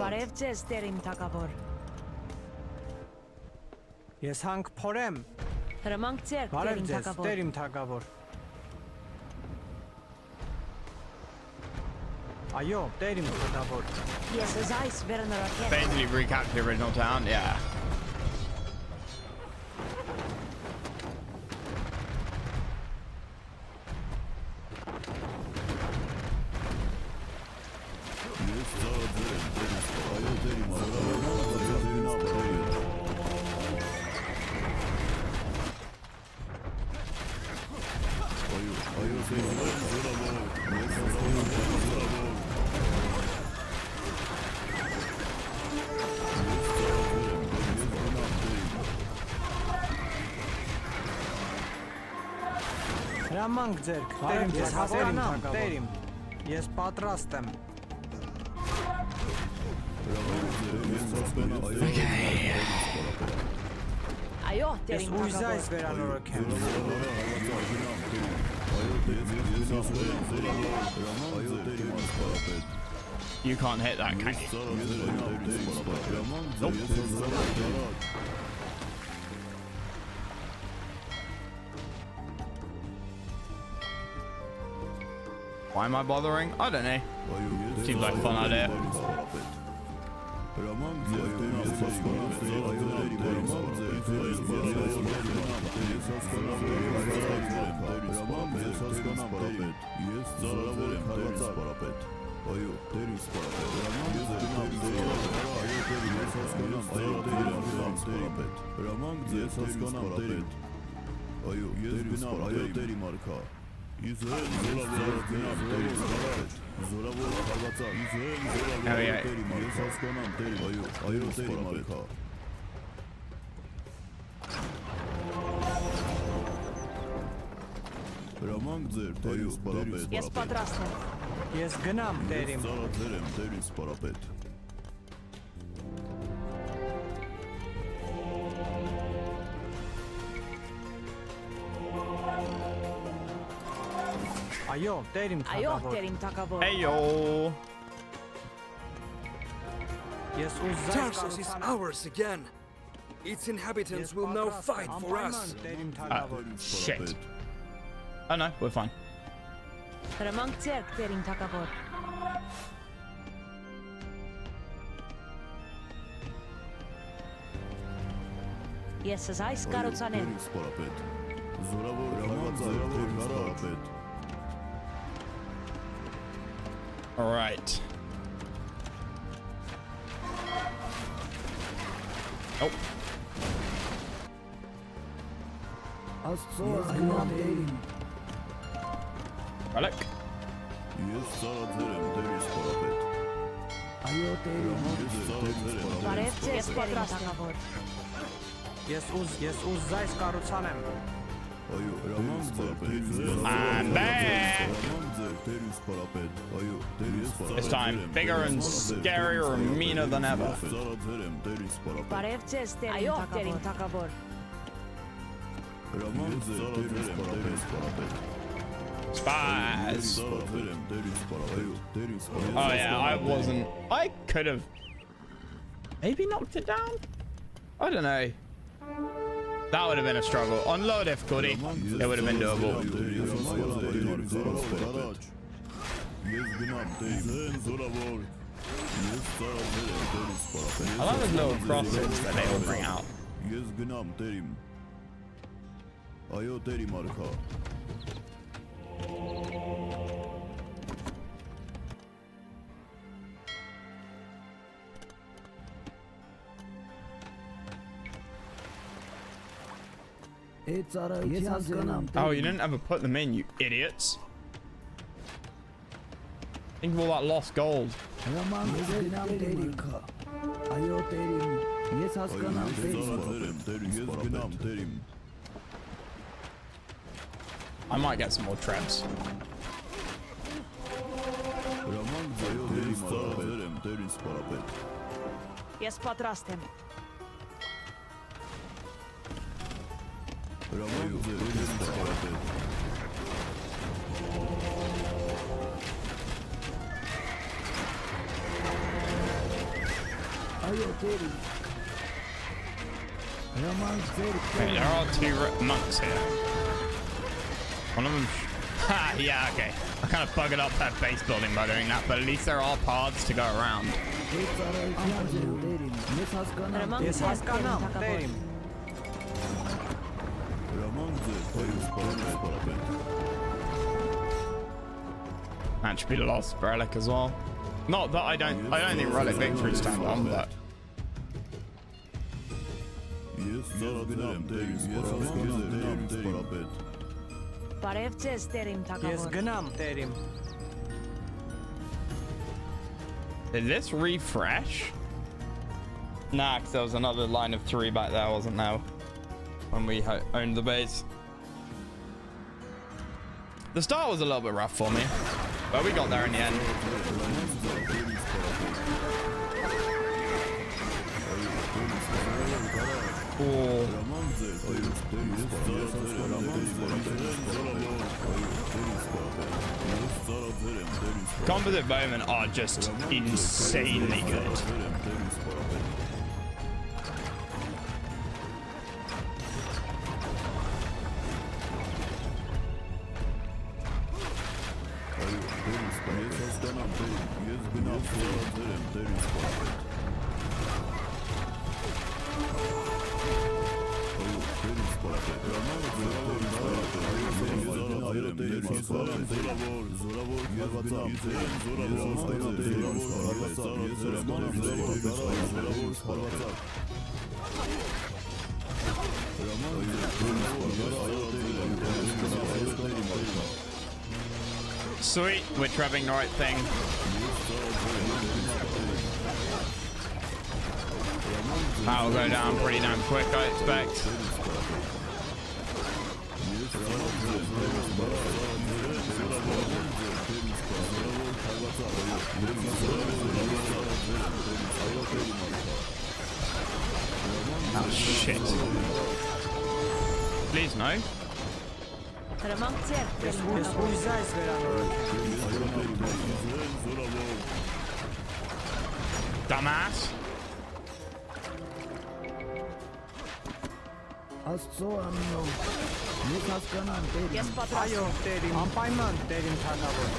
Բարև դերիմ թագավոր։ Ես հանք փորեմ։ Հրամանք ձեր դերիմ թագավոր։ Դերիմ թագավոր։ Այո, դերիմ թագավոր։ Ես զայս վերնորակել։ Basically recapture the original town, yeah. Հրամանք ձեր, դերիմ, ես պատրաստ եմ։ Այո, Ես դերիմ ուժայս թագավոր։ վերանորոգեմ։ You can't hit that, can you? Nope. Why am I bothering? I don't know. Seems like a fun idea. Ես պատրաստ եմ։ Ես գնամ, տերիմ։ Այո, տերիմ Այո, թագավոր։ տերիմ թագավոր։ Heyo. Ես ուզում եմ Tarsus is ours again. Its inhabitants will now fight for us. Տերիմ թագավոր։ Shit. Oh no, we're fine. Հրամանք ձեռք, տերիմ թագավոր։ Ես այս կառուցանեմ։ All right. Oh. Relic. Բարև ձեզ, տերիմ թագավոր։ Ես ուզում կառուցանեմ։ I'm back. This time bigger and scarier and meaner than ever. Բարև ձեզ, տերիմ թագավոր։ Spies. Oh yeah, I could have maybe knocked it down. I don't know. That would have been a struggle. On low difficulty, it would have been doable. I love those little crosses that they will bring out. Oh, you didn't ever put them in, you idiots. Think of all that lost gold. I might get some more trebs. Ես պատրաստ եմ։ Okay, there are two monks here. One of them. Ha! Yeah, okay. I kind of buggered up that base building by doing that, but at least there are paths to go around. Հրամանք Ես ձեռք, տերիմ հասկանամ, թագավոր։ տերիմ։ That should be the lost relic as well. Not that I don't think relic victories stand on, but Բարև ձեզ, տերիմ Ես թագավոր։ գնամ, տերիմ։ did this refresh? Nah, because there was another line of 3 back there, wasn't there? When we owned the base. The start was a little bit rough for me, but we got there in the end. Cool. Composite bowmen are just insanely good. Sweet, we're trapping the right thing. That'll go down pretty damn quick, I expect. Oh shit. Please no. Dumbass. Yes, Ayo, terim. Ampaiman, terim tagavor.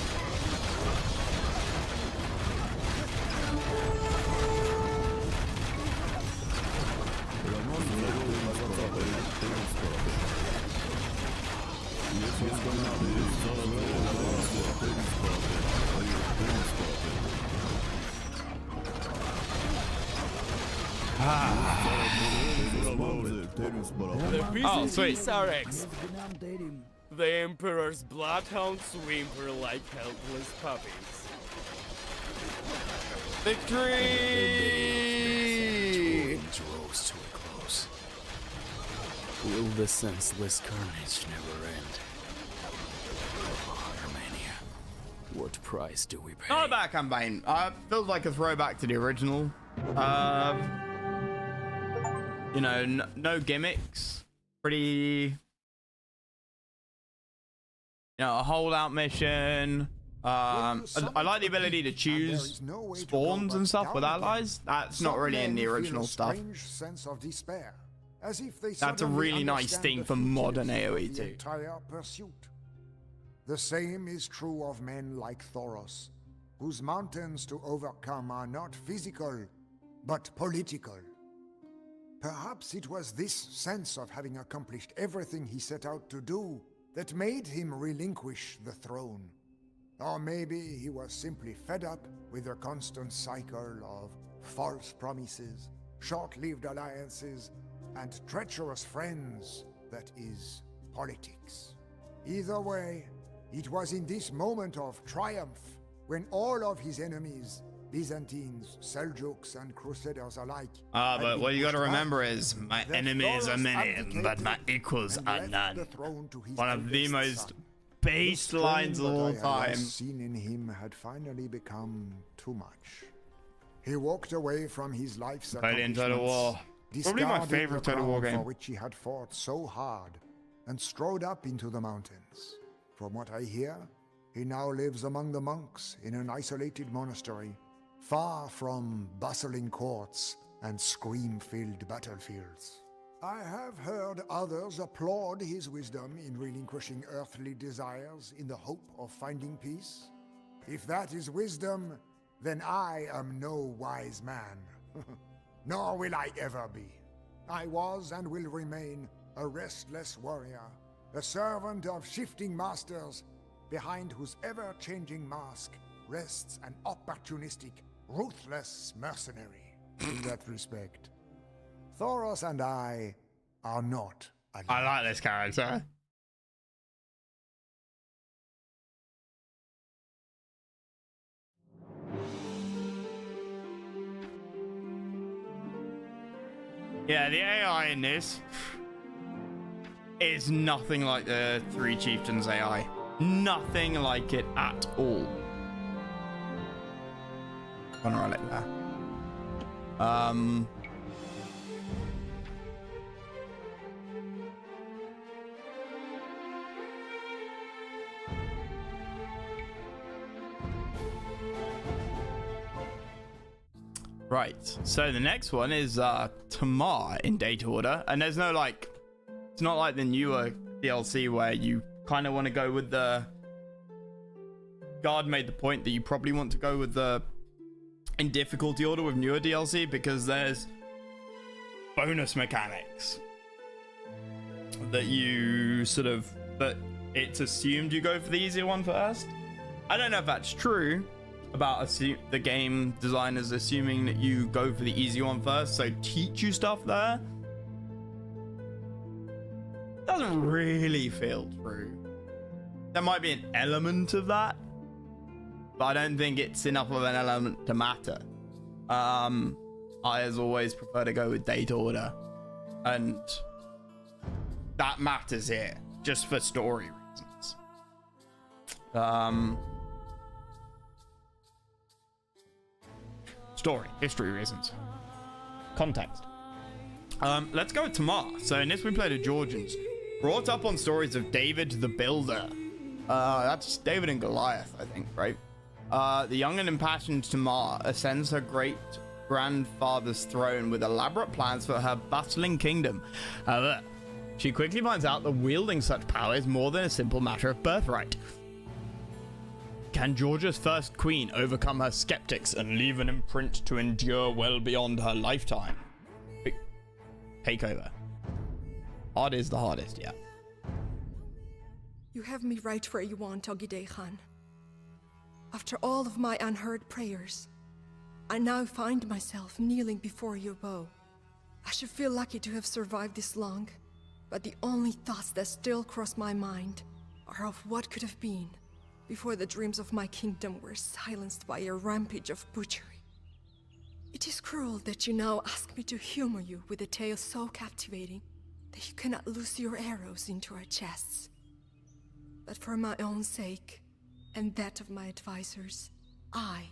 The PCGs are X. The Emperor's bloodhounds whimper like helpless puppies. Victory! Draws to a close. Will the senseless carnage never end? Romania, what price do we pay? Not a bad campaign. Feels like a throwback to the original. You know, no gimmicks. Pretty, you know, a holdout mission. I like the ability to choose spawns and stuff with allies. That's not really in the original stuff. That's a really nice thing for modern AoE2. The same is true of men like Thoros, whose mountains to overcome are not physical, but political. Perhaps it was this sense of having accomplished everything he set out to do that made him relinquish the throne. Or maybe he was simply fed up with the constant cycle of false promises, short-lived alliances, and treacherous friends that is politics. Either way, it was in this moment of triumph when all of his enemies, Byzantines, Seljuks, and Crusaders alike. But what you gotta remember is my enemies are many, but my equals are none. One of the most base lines of all time. Seen in him had finally become too much. He walked away from his life's accomplishments, Total War. Probably my favorite Total War game. For which he had fought so hard, and strode up into the mountains. From what I hear, he now lives among the monks in an isolated monastery, far from bustling courts and scream-filled battlefields. I have heard others applaud his wisdom in relinquishing earthly desires in the hope of finding peace. If that is wisdom, then I am no wise man. Nor will I ever be. I was and will remain a restless warrior, a servant of shifting masters, behind whose ever-changing mask rests an opportunistic, ruthless mercenary. In that respect, Thoros and I are not alike. I like this character. Yeah, the AI in this is nothing like the Three Chieftains AI. Nothing like it at all. Gonna run it there. Right, so the next one is Tamar in data order, and there's no like, it's not like the newer DLC where you kind of want to go with the Guard made the point that you probably want to go with the in difficulty order with newer DLC because there's bonus mechanics that you sort of, but it's assumed you go for the easier one first. I don't know if that's true about the game designers assuming that you go for the easy one first, so teach you stuff there. Doesn't really feel true. There might be an element of that, but I don't think it's enough of an element to matter. I, as always, prefer to go with date order, and that matters here, just for story reasons. Story, history reasons, context. Let's go with Tamar. So in this we played the Georgians, brought up on stories of David the Builder. That's David and Goliath, I think, right? The young and impassioned Tamar ascends her great grandfather's throne with elaborate plans for her bustling kingdom. However, she quickly finds out that wielding such power is more than a simple matter of birthright. Can Georgia's first queen overcome her skeptics and leave an imprint to endure well beyond her lifetime? Take over. Hard is the hardest, yeah. You have me right where you want, Ogidei Khan. After all of my unheard prayers, I now find myself kneeling before your bow. I should feel lucky to have survived this long, but the only thoughts that still cross my mind are of what could have been before the dreams of my kingdom were silenced by a rampage of butchery. It is cruel that you now ask me to humor you with a tale so captivating that you cannot loose your arrows into our chests. But for my own sake, and that of my advisors, I,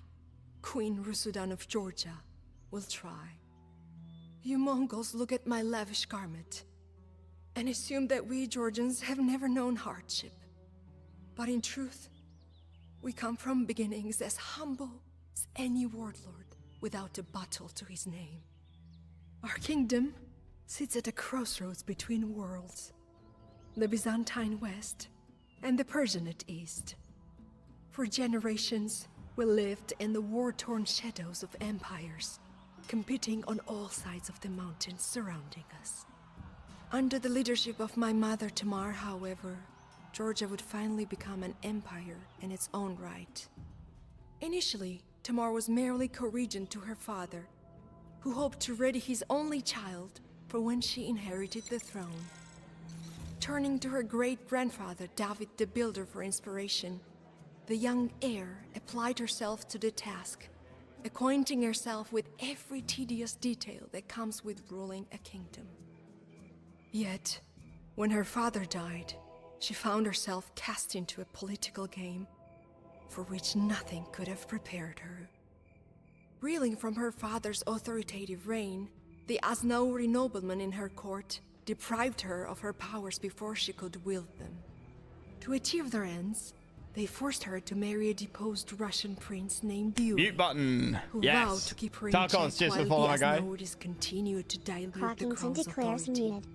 Queen Rusudan of Georgia, will try. You Mongols look at my lavish garment and assume that we Georgians have never known hardship. But in truth, we come from beginnings as humble as any warlord without a battle to his name. Our kingdom sits at a crossroads between worlds, the Byzantine West and the Persianate East. For generations, we lived in the war-torn shadows of empires, competing on all sides of the mountains surrounding us. Under the leadership of my mother Tamar, however, Georgia would finally become an empire in its own right. Initially, Tamar was merely co-regent to her father, who hoped to ready his only child for when she inherited the throne. Turning to her great-grandfather David the Builder for inspiration, the young heir applied herself to the task, acquainting herself with every tedious detail that comes with ruling a kingdom. Yet, when her father died, she found herself cast into a political game for which nothing could have prepared her. Reeling from her father's authoritative reign, the Aznauri noblemen in her court deprived her of her powers before she could wield them. To achieve their ends, they forced her to marry a deposed Russian prince named Yuri, Mute button. who Yes. vowed to keep her in Tarkov's check just while before the my guy. Aznauris continued to dilute the Parkinson crown's declares authority. muted.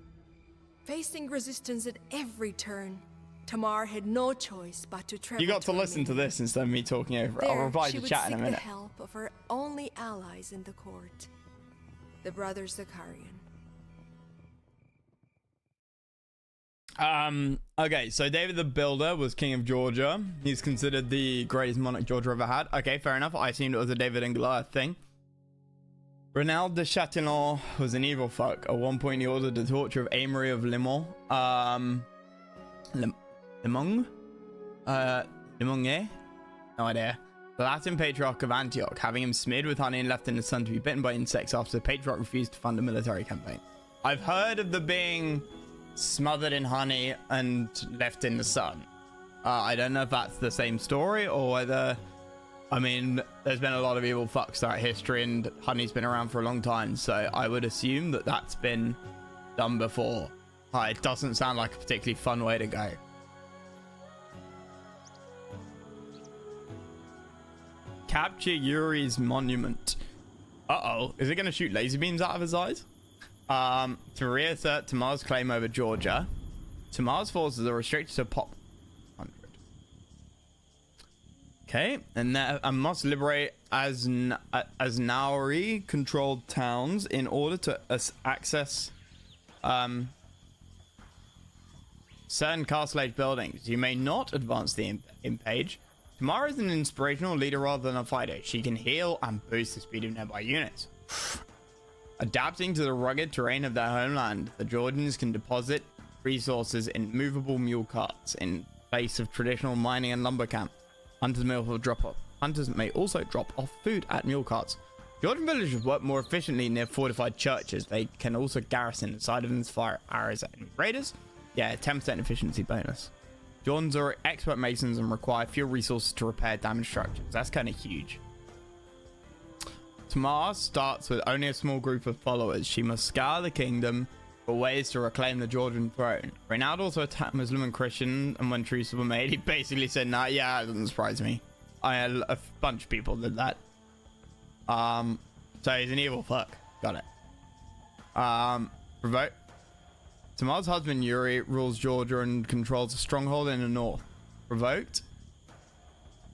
Facing resistance at every turn, Tamar had no choice but to travel. You got to listen to this instead of me talking over it. I'll There, reply she to would chat in seek a the minute. help of her only allies in the court, the brothers Zakarian. Okay, so David the Builder was king of Georgia. He's considered the greatest monarch Georgia ever had. Okay, fair enough. I assumed it was a David and Goliath thing. Ronald de Chatillon was an evil fuck. At one point, he ordered the torture of Amory of Limon. Limon? Limonge? No idea. The Latin patriarch of Antioch, having him smeared with honey and left in the sun to be bitten by insects after the patriarch refused to fund a military campaign. I've heard of the being smothered in honey and left in the sun. I don't know if that's the same story or whether... I mean, there's been a lot of evil fucks throughout history and honey's been around for a long time, so I would assume that that's been done before. It doesn't sound like a particularly fun way to go. Capture Yuri's monument. Uh-oh. Is it going to shoot laser beams out of his eyes? To reassert Tamar's claim over Georgia, Tamar's forces are restricted to Pop 100. Okay, and must liberate Aznauri-controlled towns in order to access certain castle age buildings. You may not advance the imp page. Tamara is an inspirational leader rather than a fighter. She can heal and boost the speed of nearby units. Adapting to the rugged terrain of their homeland, the Georgians can deposit resources in movable mule carts in place of traditional mining and lumber camp. Hunters may also drop off food at mule carts. Georgian villagers work more efficiently near fortified churches. They can also garrison inside of them to fire arrows at enemy raiders. Yeah, 10% efficiency bonus. Georgians are expert masons and require fewer resources to repair damaged structures. That's kind of huge. Tamar starts with only a small group of followers. She must scour the kingdom for ways to reclaim the Georgian throne. Reynald also attacked Muslim and Christian, and when truces were made, he basically said, nah, yeah, it doesn't surprise me. A bunch of people did that. So he's an evil fuck. Got it. Provoke. Tamar's husband Yuri rules Georgia and controls a stronghold in the north. Provoked.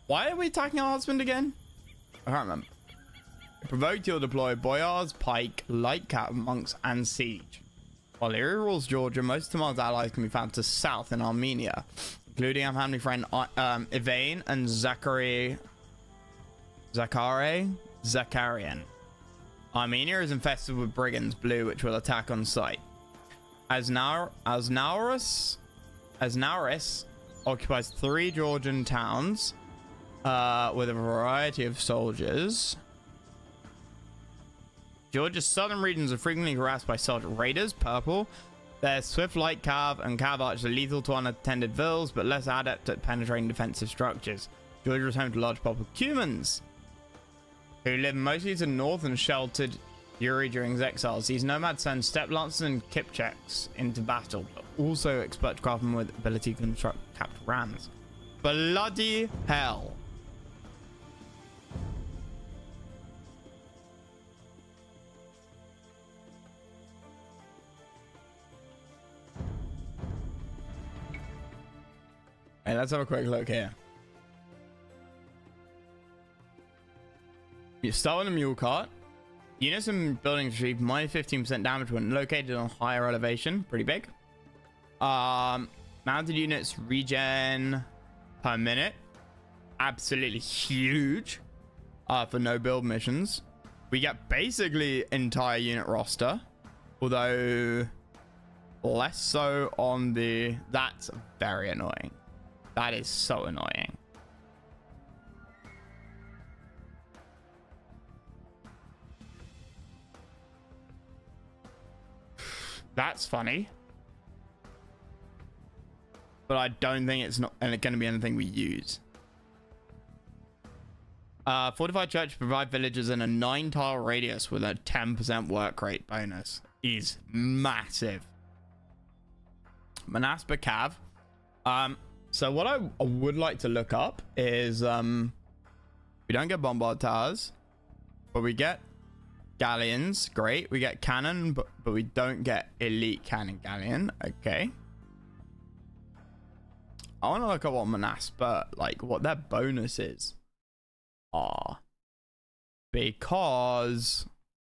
Why are we attacking our husband again? I can't remember. Provoked, you'll deploy boyars, pike, light cav, monks, and siege. While Yuri rules Georgia, most of Tamar's allies can be found to south in Armenia, including our family friend Ivane and Zakarian. Armenia is infested with brigands, blue, which will attack on sight. As Nauris occupies 3 Georgian towns with a variety of soldiers. Georgia's southern regions are frequently harassed by soldier raiders, purple. Their swift light cav and cav archers are lethal to unattended vills, but less adept at penetrating defensive structures. Georgia is home to a large population of humans, who live mostly to the north and sheltered Yuri during his exiles. These nomads send steppe lancers and kipchaks into battle, but also expert craftsmen with ability to construct capped rams. Bloody hell. Hey, let's have a quick look here. You start with a mule cart. Units and buildings receive minus 15% damage when located on higher elevation. Pretty big. Mounted units regen per minute. Absolutely huge. For no build missions. We get basically entire unit roster. Although less so on the... That's very annoying. That is so annoying. That's funny. But I don't think it's going to be anything we use. Fortified church provide villagers in a 9-tile radius with a 10% work rate bonus. Is massive. Manaspa Cav. So what I would like to look up is we don't get bombard towers, but we get galleons. Great. We get cannon, but we don't get elite cannon galleon. Okay. I want to look up what Manaspa, like what their bonuses are, because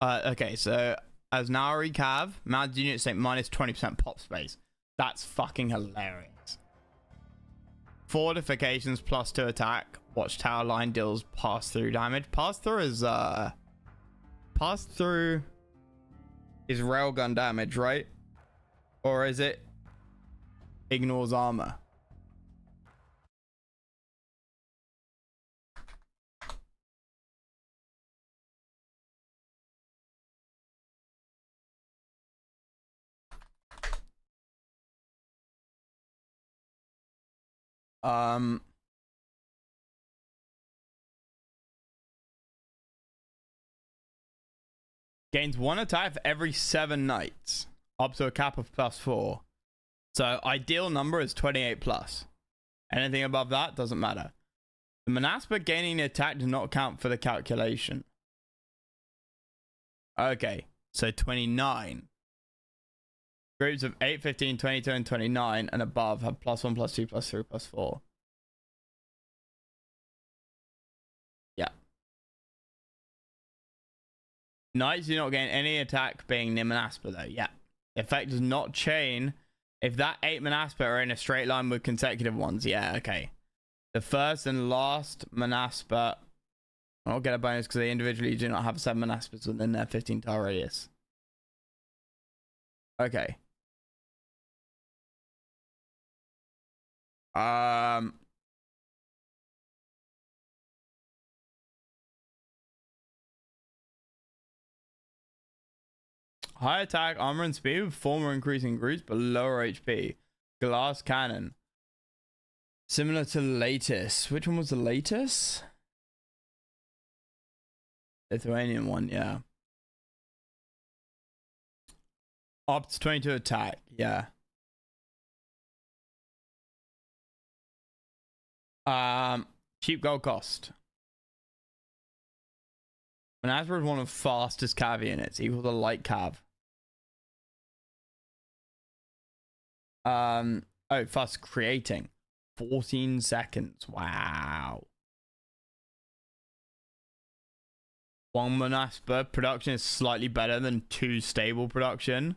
okay, so as Nauri Cav, mounted units take minus 20% pop space. That's fucking hilarious. Fortifications plus 2 attack. Watchtower line deals pass through damage. Pass through is railgun damage, right? Or is it ignores armor? Gains 1 attack for every 7 nights, up to a cap of +4. So ideal number is 28 plus. Anything above that doesn't matter. The Manaspa gaining the attack does not count for the calculation. Okay, so 29. Groups of 8, 15, 22, and 29 and above have +1, +2, +3, +4. Yeah. Knights do not gain any attack being near Manaspa though. Yeah. Effect does not chain If that 8 Manaspa are in a straight line with consecutive ones, yeah, okay. The first and last Manaspa, I'll get a bonus because they individually do not have 7 Manaspas within their 15 tile radius. Okay. High attack, armor, and speed with former increasing groups but lower HP. Glass cannon. Similar to the latest. Which one was the latest? Lithuanian one, yeah. Up to 22 attack, yeah. Cheap gold cost. Manaspa is one of the fastest cav units, equal to light cav. Oh, fast creating. 14 seconds. Wow. 1 Manaspa production is slightly better than 2 stable production.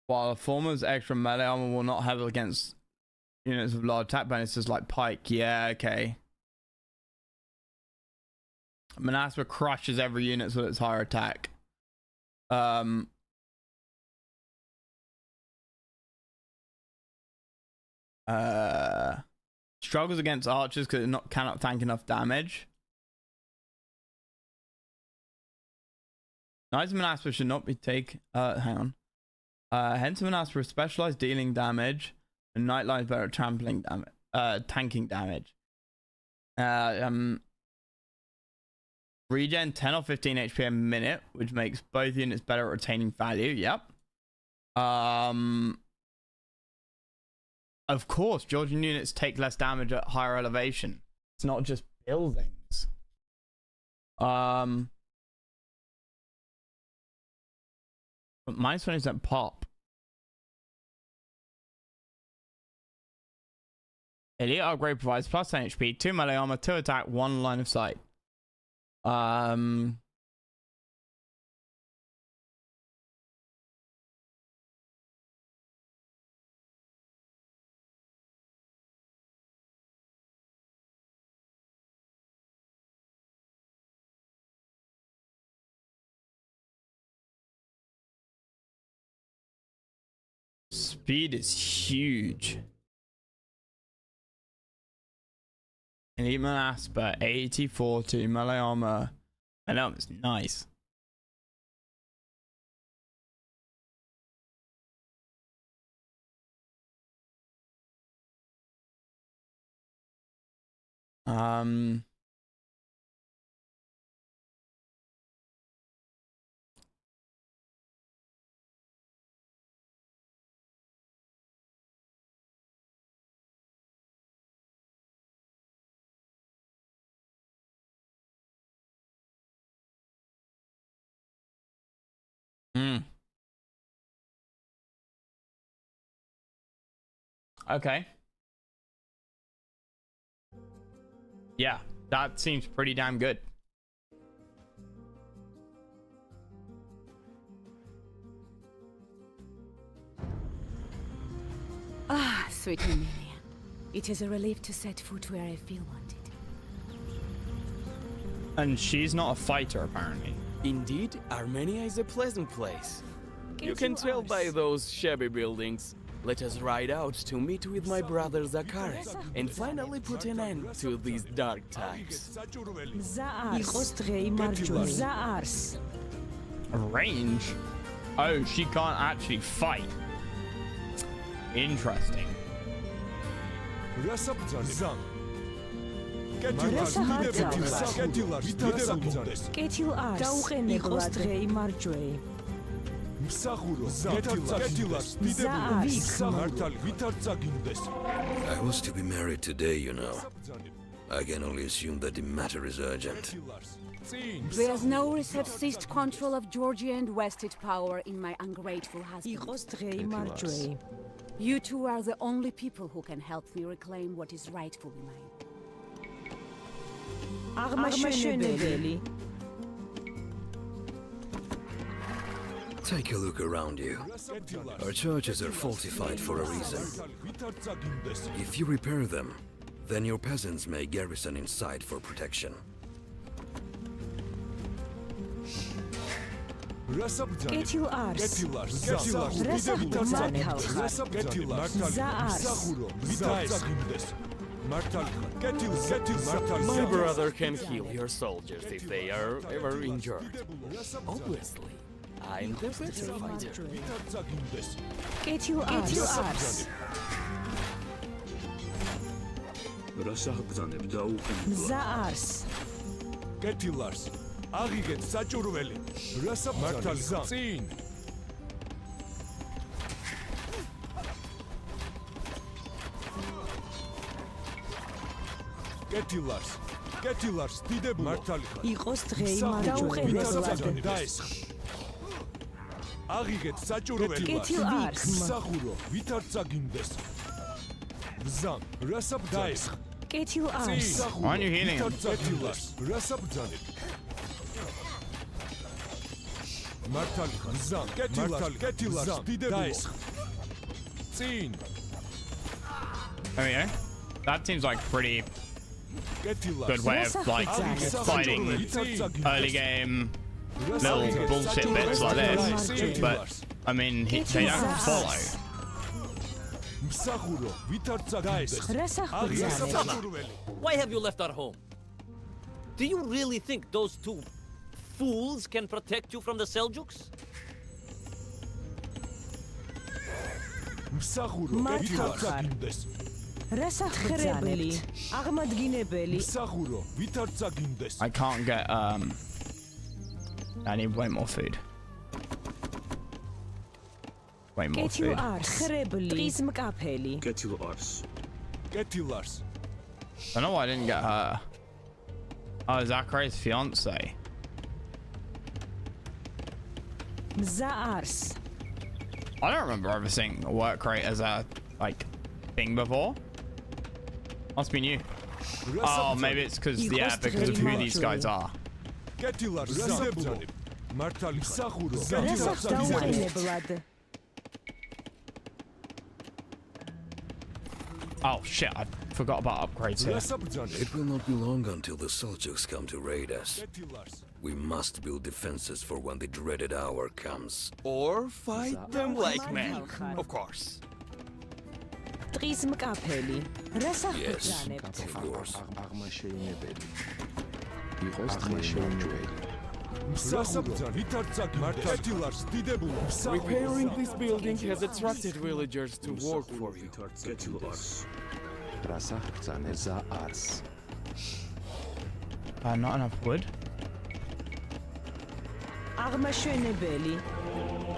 While the former's extra melee armor will not have against units with large attack bonuses like Pike. Yeah, okay. Manaspa crushes every unit with its higher attack. Struggles against archers because it cannot tank enough damage. Knights of Manaspa should not be hang on. Hence Manaspa with specialized dealing damage, and Night Line's better at trampling damage, tanking damage. Regen 10 or 15 HP a minute, which makes both units better at retaining value. Yep. Of course, Georgian units take less damage at higher elevation. It's not just buildings. But minus 20% pop. Elite upgrade provides plus 10 HP, 2 melee armor, 2 attack, 1 line of sight. Speed is huge. Elite Manaspa, 84 to melee armor. Melee armor is nice. Okay. Yeah, that seems pretty damn good. Ah, sweet Amelia. It is a relief to set foot where I feel wanted. And she's not a fighter, apparently. Indeed, Armenia is a pleasant place. You can tell by those shabby buildings. Let us ride out to meet with my brother Zakaris and finally put an end to these dark times. Range? Oh, she can't actually fight. Interesting. I was to be married today, you know. I can only assume that the matter is urgent. There's no have seized control of Georgia and wrested power in my ungrateful husband. You two are the only people who can help me reclaim what is rightfully mine. Take a look around you. Our churches are fortified for a reason. If you repair them, then your peasants may garrison inside for protection. Get you ours. My brother can heal your soldiers if they are ever injured. Obviously, I'm the better fighter. Get you ours. Zaars. Getilars. Agigეთ საჭურველი. მართალია. წინ. Getilars, დიდებულო. მართალია. იყოს დღე იმარჯვენად დაესხა. აგიგეთ საჭურველი. მსახურო, ვითარ წაგინდეს. ბზამ, რასაბ დაესხა. Get you ours. Why aren't you healing him? რასაბ ბრძანებ. მართალია. ბზამ, გეტილარს, დიდებულო. წინ. There we go. That seems like pretty good way of like fighting early game little bullshit bits like this. But I mean, they don't follow. Why have you left our home? Do you really think those two fools can protect you from the Seljuks? I can't get I need way more food. Way more food. I don't know why I didn't get her. Oh, Zachariah's fiance. I don't remember ever seeing a work rate as a like thing before. Must be new. Oh, maybe it's because because of who these guys are. Oh shit, I forgot about upgrades here. It will not be long until the Seljuks come to raid us. We must build defenses for when the dreaded hour comes. Or fight them like men, of course. Yes, of course. Repairing this building has attracted villagers to work for you. Not enough wood.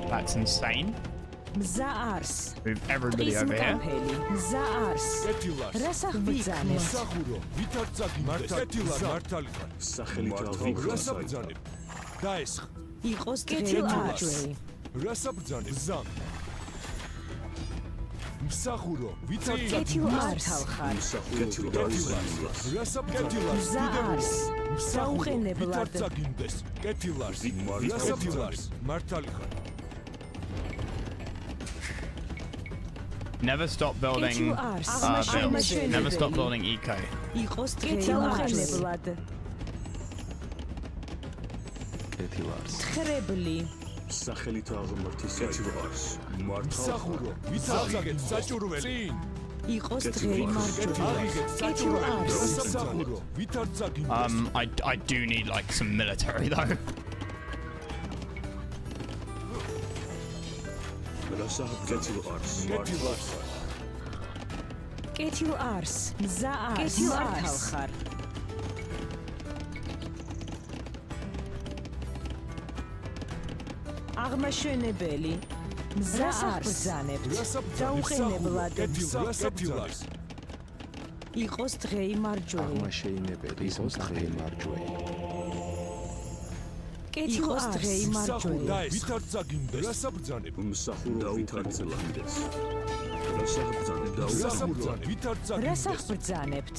That's insane. Move everybody over here. Never stop building builds. Never stop building eco. I do need like some military though. Get you ours. Get you ours. აღმაშენებელი მზაარს დაუყენებლად იყოს დღე იმარჯვე აღმაშენებელი იყოს დღე იმარჯვე იყოს დღე იმარჯვე ვითარ წაგინდეს რასაბრძანებ მსახურო ვითარ წაგინდეს რასახ ბრძანებთ?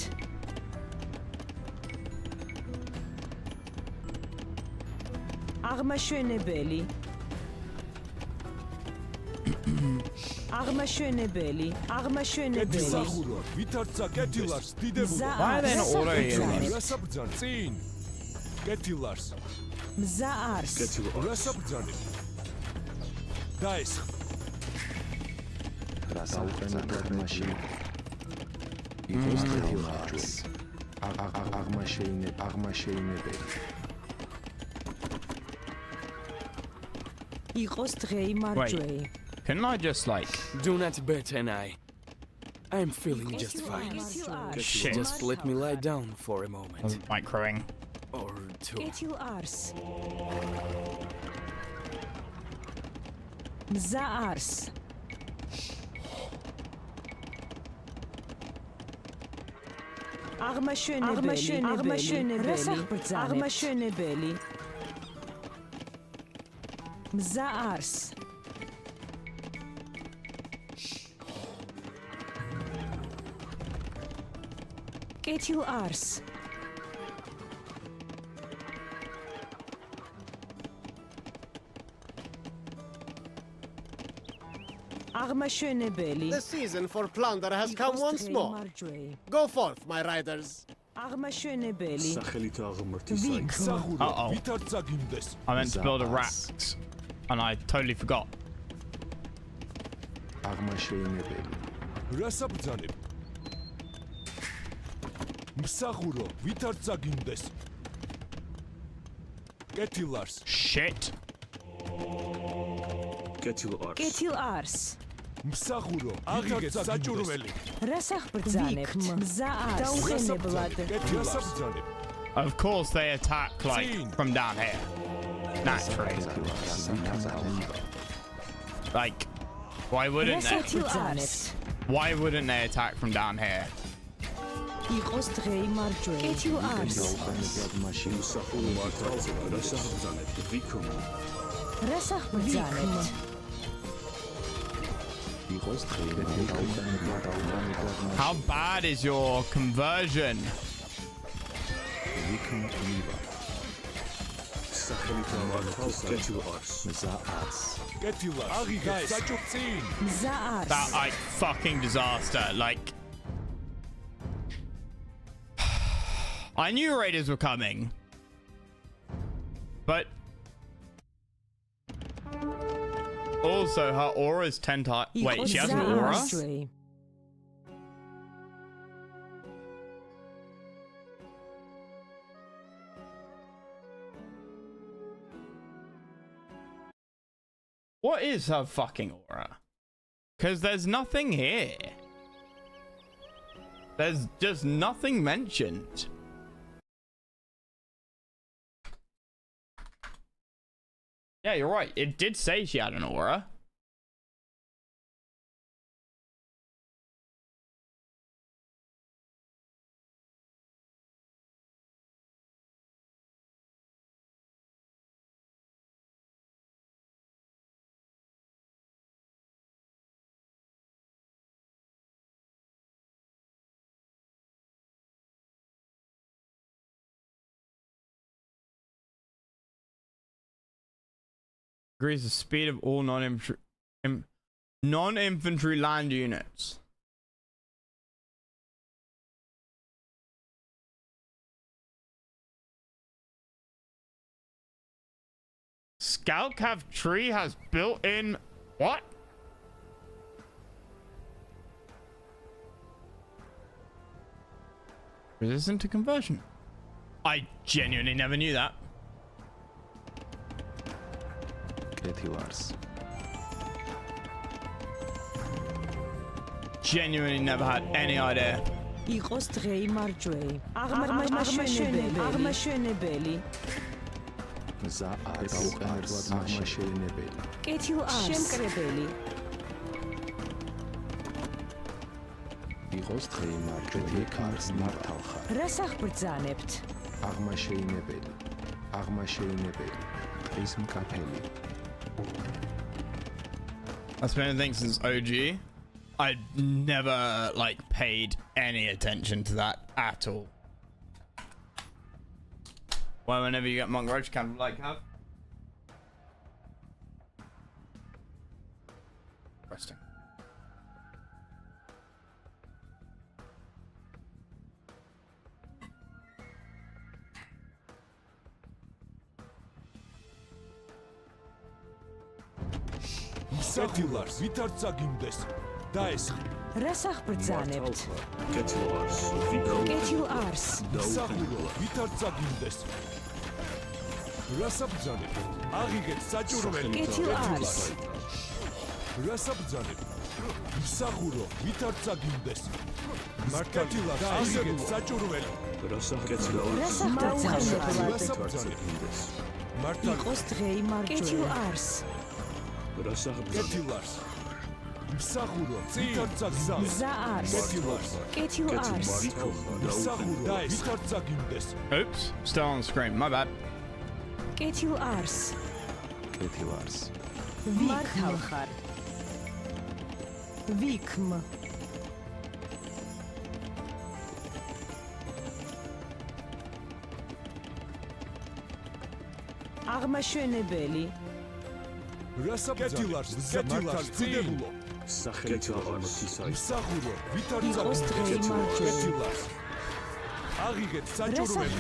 აღმაშენებელი. აღმაშენებელი. ვითარცა კეთილარს დიდებულო. Why are they not auto healing? რასაბრძანებ? წინ. კეთილარს. მზა არს. რასაბრძანებ? დაესხ. იყოს დღეი მარჯვეი. Can I just like... Do not bet an eye. I'm feeling just fine. Shit. Just let me lie down for a I moment. was microing. Or two. კეთილ არს. მზა არს. აღმაშენებელი. მზა არს. კეთილ არს. აღმაშენებელი. The season for plunder has come once more. Go forth, my riders. აღმაშენებელი. Uh-oh. I meant to build a raft, and I totally forgot. რასაბრძანებ? მსახურო, ვითარცა გინდეს. კეთილარს. Shit. კეთილ არს. მსახურო, აღიგეთ საჭურველი. რასახ ბრძანებთ? მზა არს. დაუყენებლად. რასაბრძანებ? Of course they attack like from down here. Naturally. Like, why wouldn't they? Why wouldn't they attack from down here? იყოს დღეი მარჯვეი. კეთილ არს. რასახ ბრძანებთ? How bad is your conversion? That like fucking disaster. Like, I knew raiders were coming, but also her aura's 10 times. Wait, she has an aura? What is her fucking aura? Because there's nothing here. There's just nothing mentioned. Yeah, you're right. It did say she had an aura. Increase the speed of all non-infantry land units. Scout Cav tree has built-in what? Resistant to conversion. I genuinely never knew that. Genuinely never had any idea. იყოს დღეი მარჯვეი. აღმაშენებელი. კეთილ არს. შემკრებელი. იყოს დღეი მარჯვეი კარს მართავხარ. რასახ ბრძანებთ? აღმაშენებელი. ყრის მკაფელი. That's been a thing since OG. I never like paid any attention to that at all. Well, whenever you get Monk Roach, kind of like have. Interesting. Settlers, ვითარ წაგიმდეს და ესხი. რას აღბრძანებთ? კეთილარს. კეთილარს. სახურო, ვითარ წაგიმდეს. რას აბრძანებ? აღიგეთ საჭურველი. კეთილარს. რას აბრძანებ? სახურო, ვითარ წაგიმდეს. მართალად აღიგეთ საჭურველი. რას აბრძანებ? მართალად იყოს დღე იმარჯვე. კეთილარს. მსახურო, ვითარ წაგიმდეს. კეთილარს. მსახურო და ვითარ წაგიმდეს. Oops, still on the screen. My bad. კეთილარს. მართალ ხარ. ვიქმ. აღმაშენებელი. რას აბრძანებს? კეთილარს, წიდებულო. მსახურო, ვითარ წაგიმდეს. კეთილარს. აღიგეთ საჭურველი.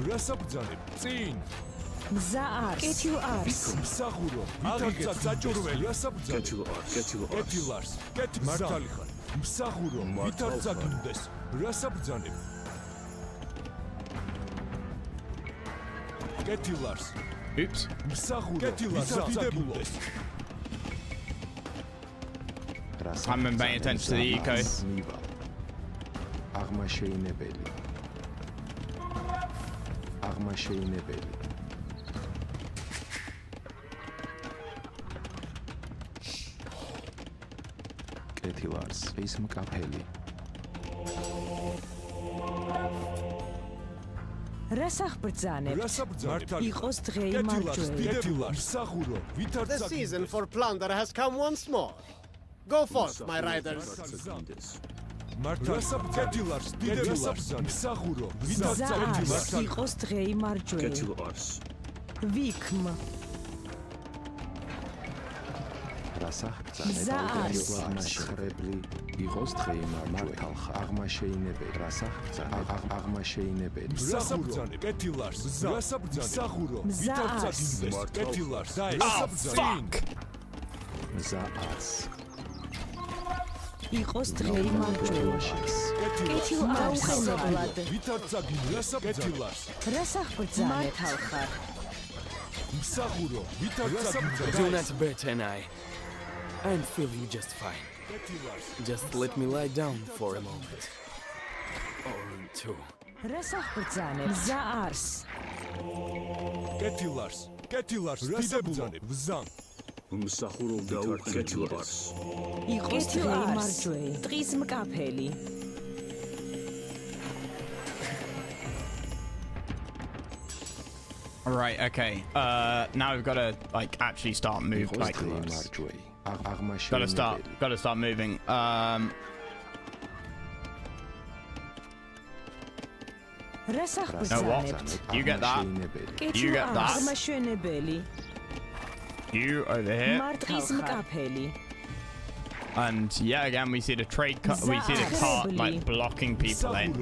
რას აბრძანებ? წინ. მზაარს. კეთილარს. მსახურო, აღიგეთ საჭურველი. რას აბრძანებ? კეთილარს. მართალი ხარ. მსახურო, ვითარ წაგიმდეს. რას აბრძანებ? კეთილარს. Oops. მსახურო, ვითარ წაგიმდეს. I haven't been paying attention to the eco. აღმაშენებელი. აღმაშენებელი. კეთილარს ის მკაფელი. რას აღბრძანებთ? იყოს დღე იმარჯვე. კეთილარს, მსახურო, ვითარ The წაგიმდეს. season for plunder has come once more. Go forth, my riders. მართალს კეთილარს, დიდებულარს, მსახურო, ვითარ წაგიმდეს. იყოს დღე იმარჯვე. ვიქმ. რასახბრძანებელს აღმაშენებელი იყოს დღე იმარჯვე. აღმაშენებელი აღმაშენებელი. რასაბრძანებ? კეთილარს, მსახურო, ვითარ წაგიმდეს. კეთილარს და ესაბრძანებ. მზაარს. იყოს დღე იმარჯვე. კეთილარს. ვითარ წაგიმდეს. კეთილარს. რას აღბრძანებთ? ხარ. მსახურო, ვითარ წაგიმდეს. Do not bet an eye. I'm feeling just fine. Just let me lie down for a moment. Or two. რას აღბრძანებთ? მზაარს. კეთილარს, კეთილარს, დიდებულანებ, ვზან. მსახურო და კეთილარს. იყოს დღე იმარჯვე. ტყის მკაფელი. Alright, okay. Now we've got to like actually start moving. Like, gotta start moving. Know what? You get that. You get that. You over here. And yeah, again we see the trade cut. We see the cart like blocking people in.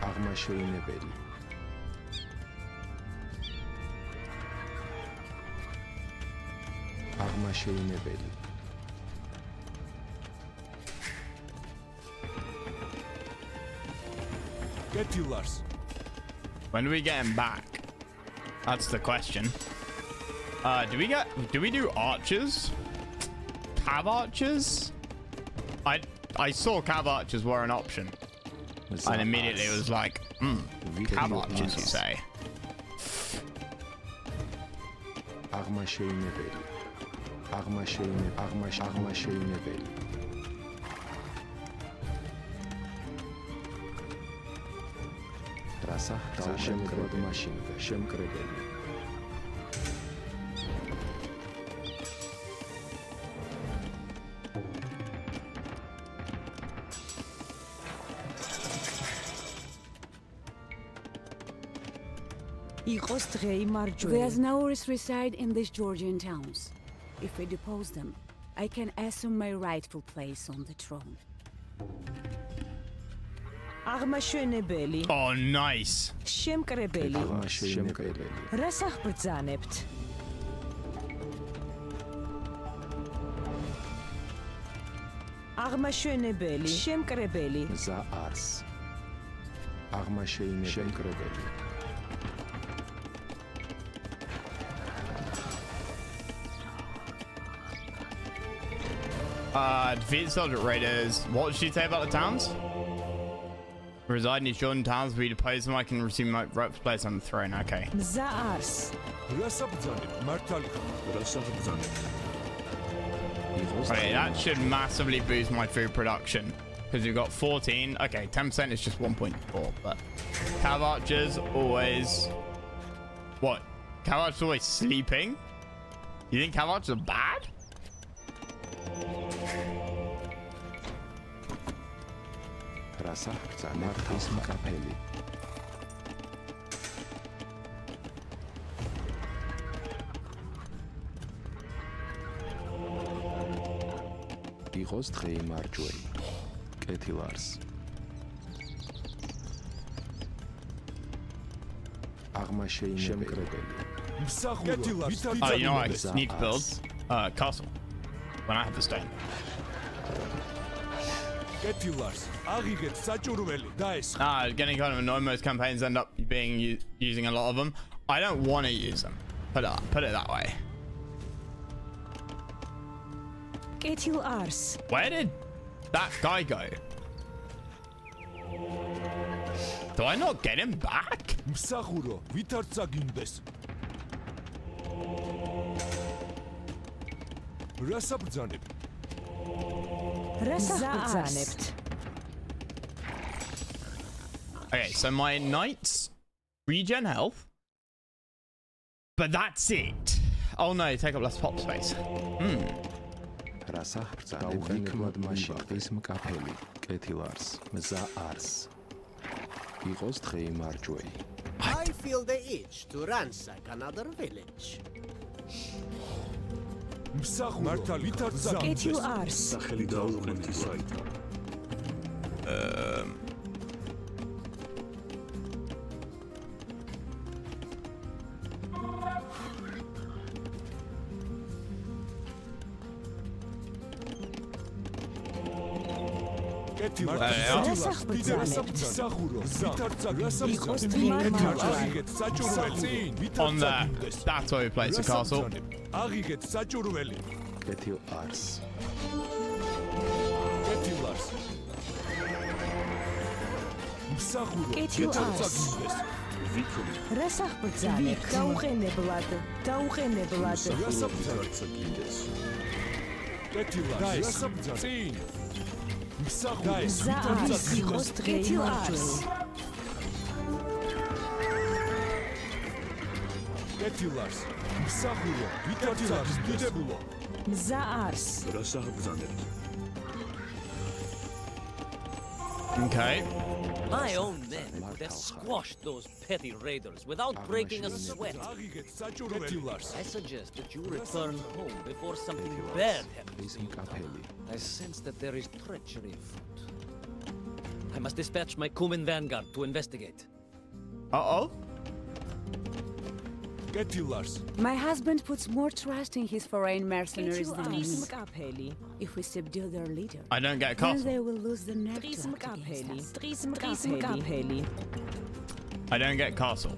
აღმაშენებელი. აღმაშენებელი. კეთილარს. When do we get him back? That's the question. Do we do archers? Cav archers? I saw cav archers were an option. And immediately it was like, cav archers, you say? აღმაშენებელი. აღმაშენებელი. რასახ შემკრებელ მაშინვე შემკრებელი There's no risk reside in these Georgian towns. If we depose them, I can assume my rightful place on the throne. Oh, nice. რასახ ბრძანებთ? აღმაშენებელი, შემკრებელი. მზა არს. აღმაშენებელი, შემკრებელი. Defeat soldier raiders. What did she say about the towns? Reside in these Jordan towns. If we depose them, I can resume my rightful place on the throne. Okay. Okay, that should massively boost my food production because we've got 14. Okay, 10% is just 1.4, but Cav archers always. What? Cav archers always sleeping? You think Cav archers are bad? რასახ მართლის მკაფელი იყოს დღე იმარჯვე კეთილარს აღმაშენებელი Oh, you know what I need to build? Castle. When I have the stone. Getting kind of annoying. Most campaigns end up being using a lot of them. I don't want to use them. Put it that way. Where did that guy go? Do I not get him back? Okay, so my knights regen health, but that's it. Oh no, take up less pop space. I feel the itch to ransack another village. On there. That's where we place the castle. Okay. My own men would have squashed those petty raiders without breaking a sweat. I suggest that you return home before something bad happens to you. I sense that there is treachery afoot. I must dispatch my Cuman vanguard to investigate. Uh-oh. My husband puts more trust in his foreign mercenaries than me. If we subdue their leader, I don't get a then castle. they will lose the nerve to act against us. I don't get castle.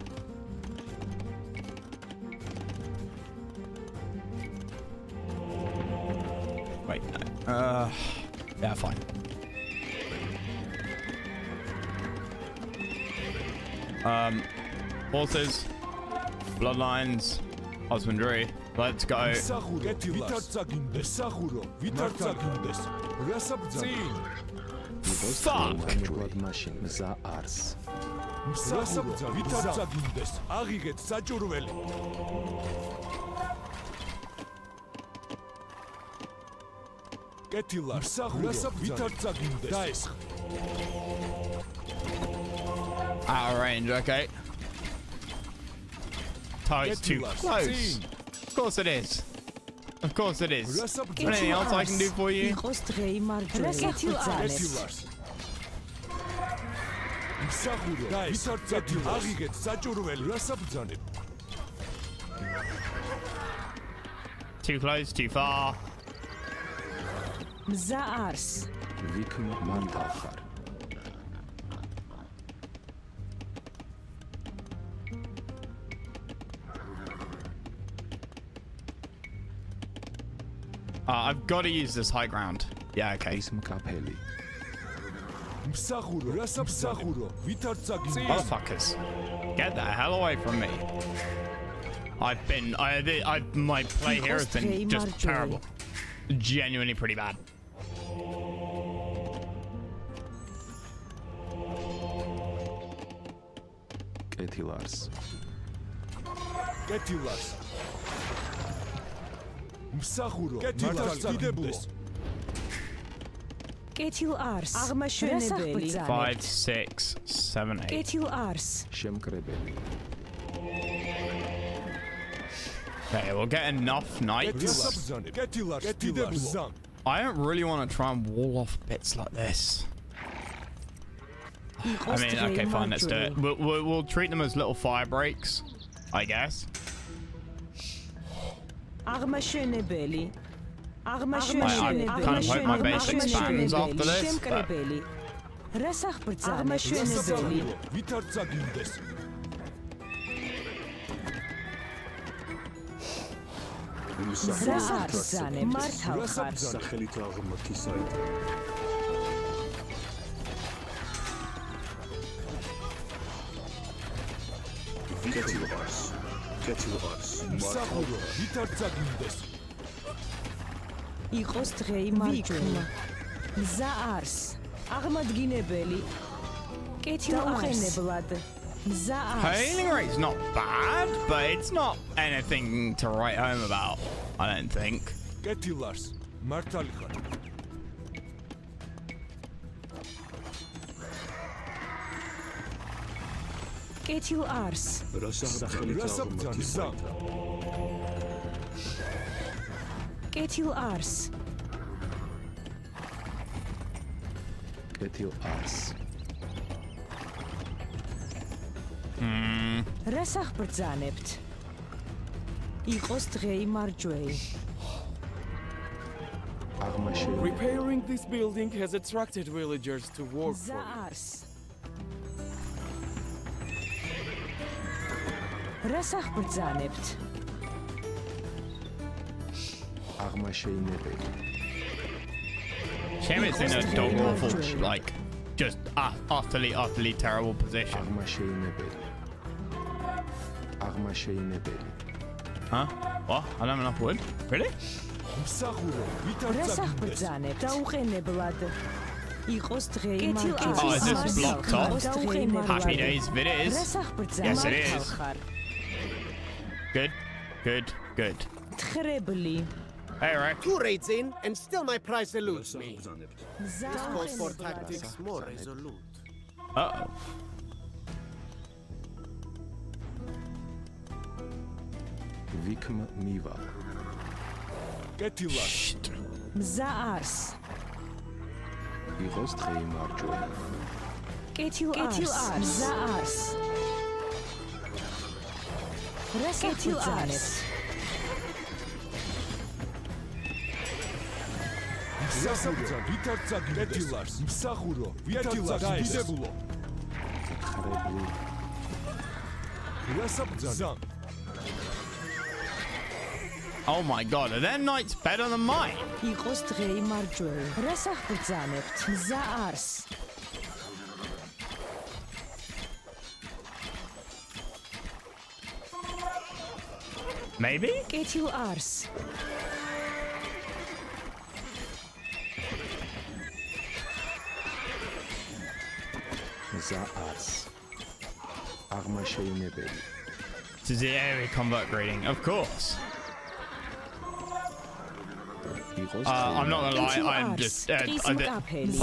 Wait, no. Yeah, fine. Horses, bloodlines, husbandry. Let's go. Fuck! მსახურო ვითარ წაგინდეს აღიგეთ საჭურველი კეთილარ მსახურო ვითარ წაგინდეს დაესხ Out of range, okay. It's too close. Of course it is. Of course it is. Anything else I can do for you? Too close, too far. I've got to use this high ground. Yeah, okay. Motherfuckers. Get the hell away from me. My play here has been just terrible. Genuinely pretty bad. Ketilars. მსახურო კეთილარს დიდებულო კეთილ არს აღმაშენებელი 5 6 7 8 კეთილ არს შემკრებელი Okay, we'll get enough knights. I don't really want to try and wall off bits like this. I mean, okay, fine, let's do it. We'll treat them as little fire breaks, I guess. I kind of hope my base expands after this, but... იყოს დღე იმარჯვება მზა არს აღმადგინებელი კეთილაუხენებლად მზა არს Hailing rate's not bad, but it's not anything to write home about, I don't think. კეთილარს მართალი ხარ კეთილ არს კეთილ არს კეთილ არს რას აღბრძანებთ იყოს დღე იმარჯვე Repairing this building has attracted villagers to work for მზა it. არს რას აღბრძანებთ აღმაშენებელი Shame it's in a dog awful, like, just utterly terrible position. აღმაშენებელი Huh? What? I don't have enough wood? Really? რას აღბრძანებთ დაუყენებლად იყოს დღე იმარჯვე Oh, is this blocked off? Happy days if it is. Yes, it is. Good, good, good. თხრებლი Hey, Rick. 2 raids in, and still my prize eludes me. This calls for tactics more resolute. Uh-oh. ვიქმ მივა კეთილარს მზა არს იყოს დღე იმარჯვე კეთილ არს მზა არს რას აღბრძანებთ მსახურო ვითარ წაგინდეს მსახურო ვითარ წაგინდებულო ხრები რას აღბრძანებთ Oh my god, are their knights better than mine? იყოს დღე იმარჯვე რას აღბრძანებთ მზა არს Maybe? კეთილ არს მზა არს აღმაშენებელი. To the area convert grading, of course. I'm not gonna lie, I'm just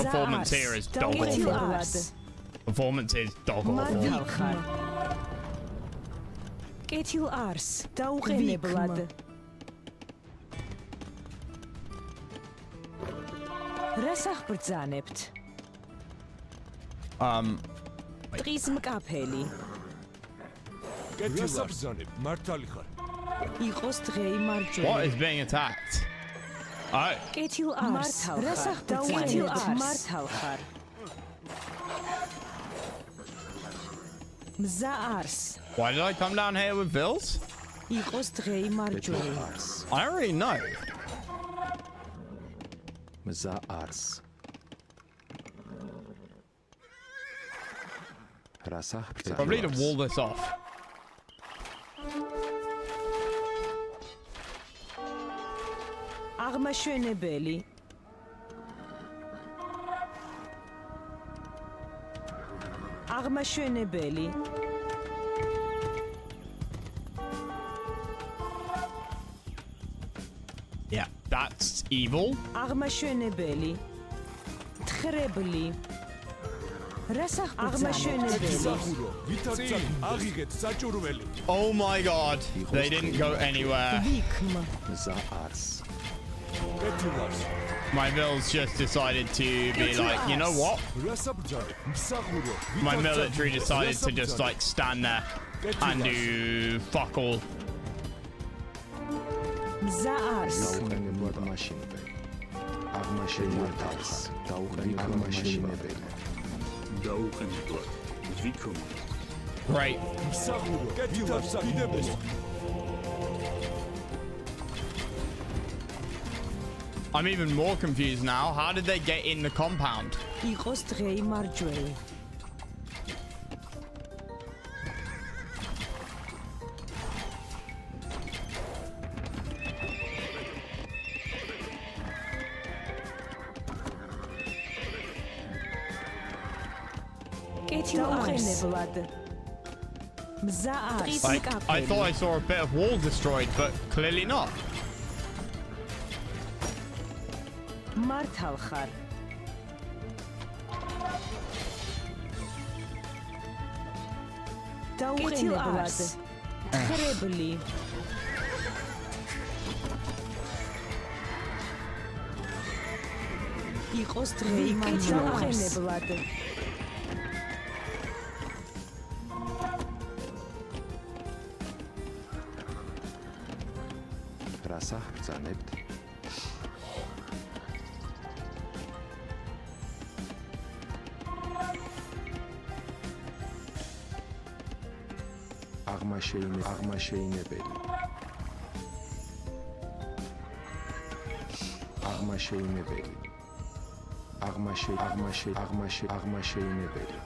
performance here is dog awful. Performance is dog awful. კეთილ არს დაუყენებლად. რას ახბრძანებთ? ტყის მკაფელი. რას ახბრძანებ? მართალი ხარ. იყოს დღე იმარჯვენე. What is being attacked? Oh. კეთილ არს. რას ახბრძანებთ? მართალ ხარ. მზა არს. Why did I come down here with Vils? იყოს დღე იმარჯვენე. I already know. მზა არს. რას ახბრძანებთ? Probably to wall this off. აღმაშენებელი. აღმაშენებელი. Yeah, that's evil. აღმაშენებელი. თხრებლი. რას აღმაშენებელი? აღიგეთ საჭურველი. Oh my god, they didn't go anywhere. მზა არს. My Vils just decided to be like, you know what? My military decided to just like stand there and do fuck all. მზა არს. დაუყენებლად მაშინებელი. აღმაშენებლად არს. დაუყენებლად მაშინებელი. დაუყენებლად. ვიქო. Right. I'm even more confused now. How did they get in the compound? იყოს დღე იმარჯვენე. კეთილ არს. მზა არს. Like, I thought I saw a bit of wall destroyed, but clearly not. მართალ ხარ. დაუყენებლად. თხრებლი. იყოს დღე იმარჯვენებლად. რას ახბრძანებთ? აღმაშენებელი. აღმაშენებელი. აღმაშენებელი.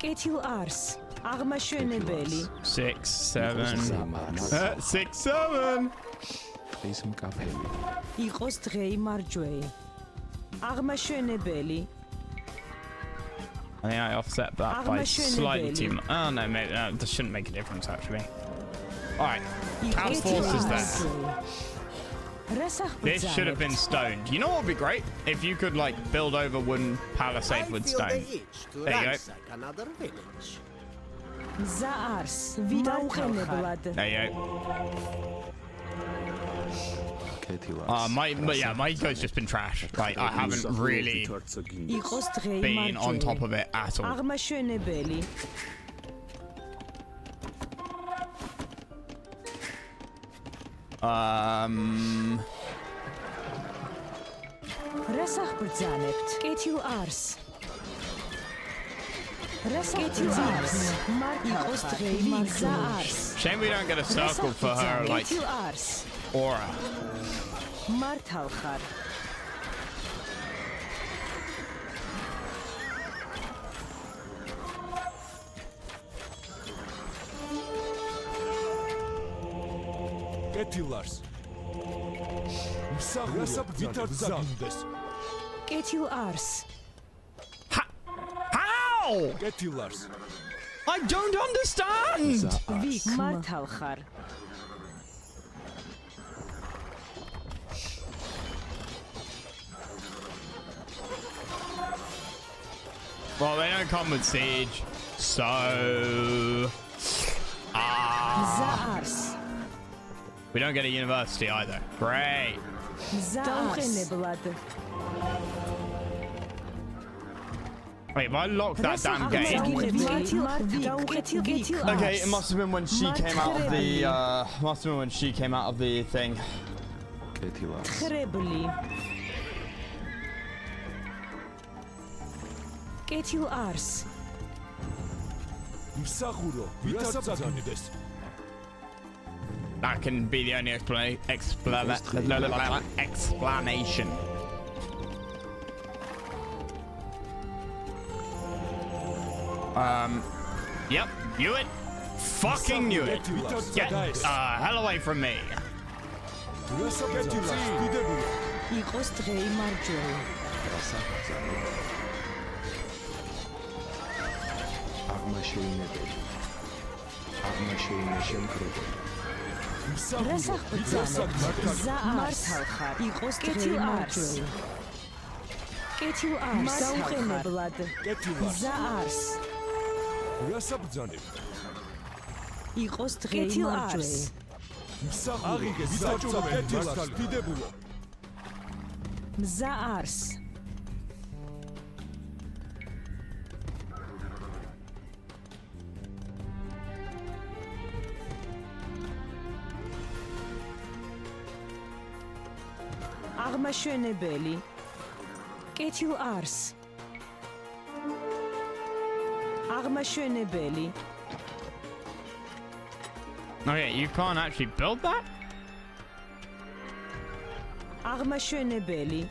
კეთილ არს. აღმაშენებელი. 6, 7. 6, 7. ტყის მკაფელი. იყოს დღე იმარჯვენე. აღმაშენებელი. I think I offset that by slightly too much. Oh no, maybe that shouldn't make a difference actually. Alright, House Force is there. This should have been stoned. You know what would be great? If you could like build over wooden palisade with stone. There you go. მზა არს. დაუყენებლად. There you go. My eco's just been trash. Like I haven't really been on top of it at all. აღმაშენებელი. რას ახბრძანებთ? კეთილ არს. რას ახბრძანებთ? იყოს დღე იმარჯვენე. Shame we don't get a circle for her like კეთილ არს. aura. მართალ ხარ. კეთილ არს. მსახურა ვითარცა გინდეს. კეთილ არს. How? How? I don't understand! Well, they don't come with siege, so... we don't get a university either. Great. Wait, if I lock that damn gate... Okay, it must have been when she came out of the... must have been when she came out of the thing. Ketil Ars. That can be the only explanation. Yep, knew it. Fucking knew it. Get hell away from me. აღმაშენებელი კეთილ არს აღმაშენებელი Okay, you can't actually build that? აღმაშენებელი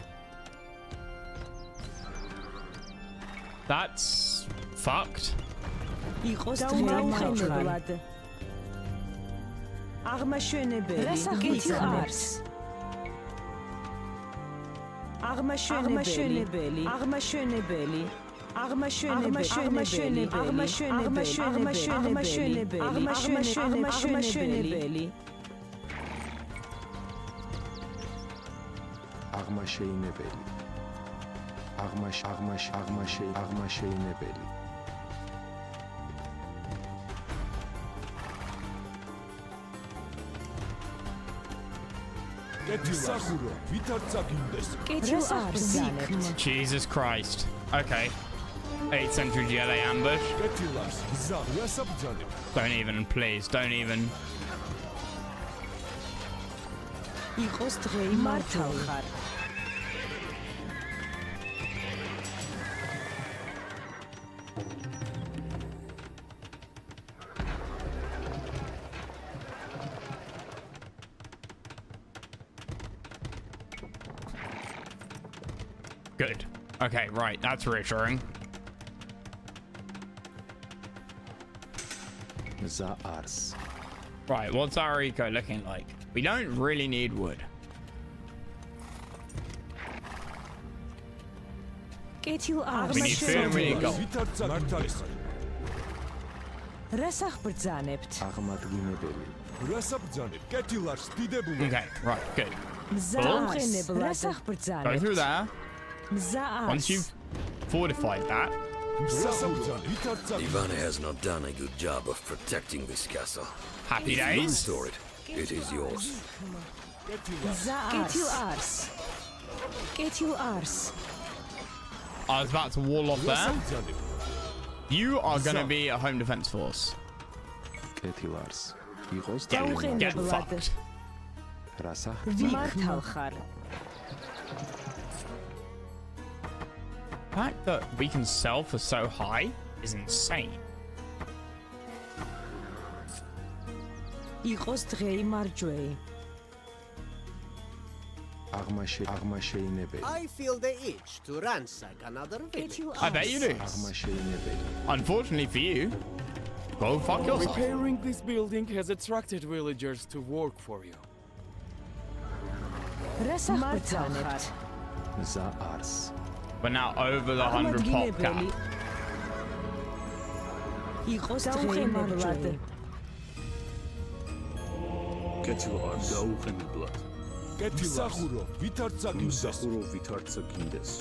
That's fucked. იყოს დაუხმებლად აღმაშენებელი კეთილ არს აღმაშენებელი აღმაშენებელი აღმაშენებელი აღმაშენებელი Jesus Christ. Okay. 8th century GLA ambush. Don't even, please, don't even. Good. Okay, right. That's reassuring. Right, what's our eco looking like? We don't really need wood. We need food and we need gold. Okay, right, good. Go through there. Once you've fortified that. Ivana has not done a good job of protecting this castle. Happy If you days. restore it, it is yours. I was about to wall off there. You are going to be a home defense force. Get fucked. The fact that we can sell for so high is insane. I feel the itch to ransack another village. I bet you do. Unfortunately for you, go fuck yourself. Repairing this building has attracted villagers to work for you. We're now over the 100 pop cap. იყოს დღეიმარჯვე. კეთილ არს დაუყენებლად. მსახურო, ვითარცა გინდეს.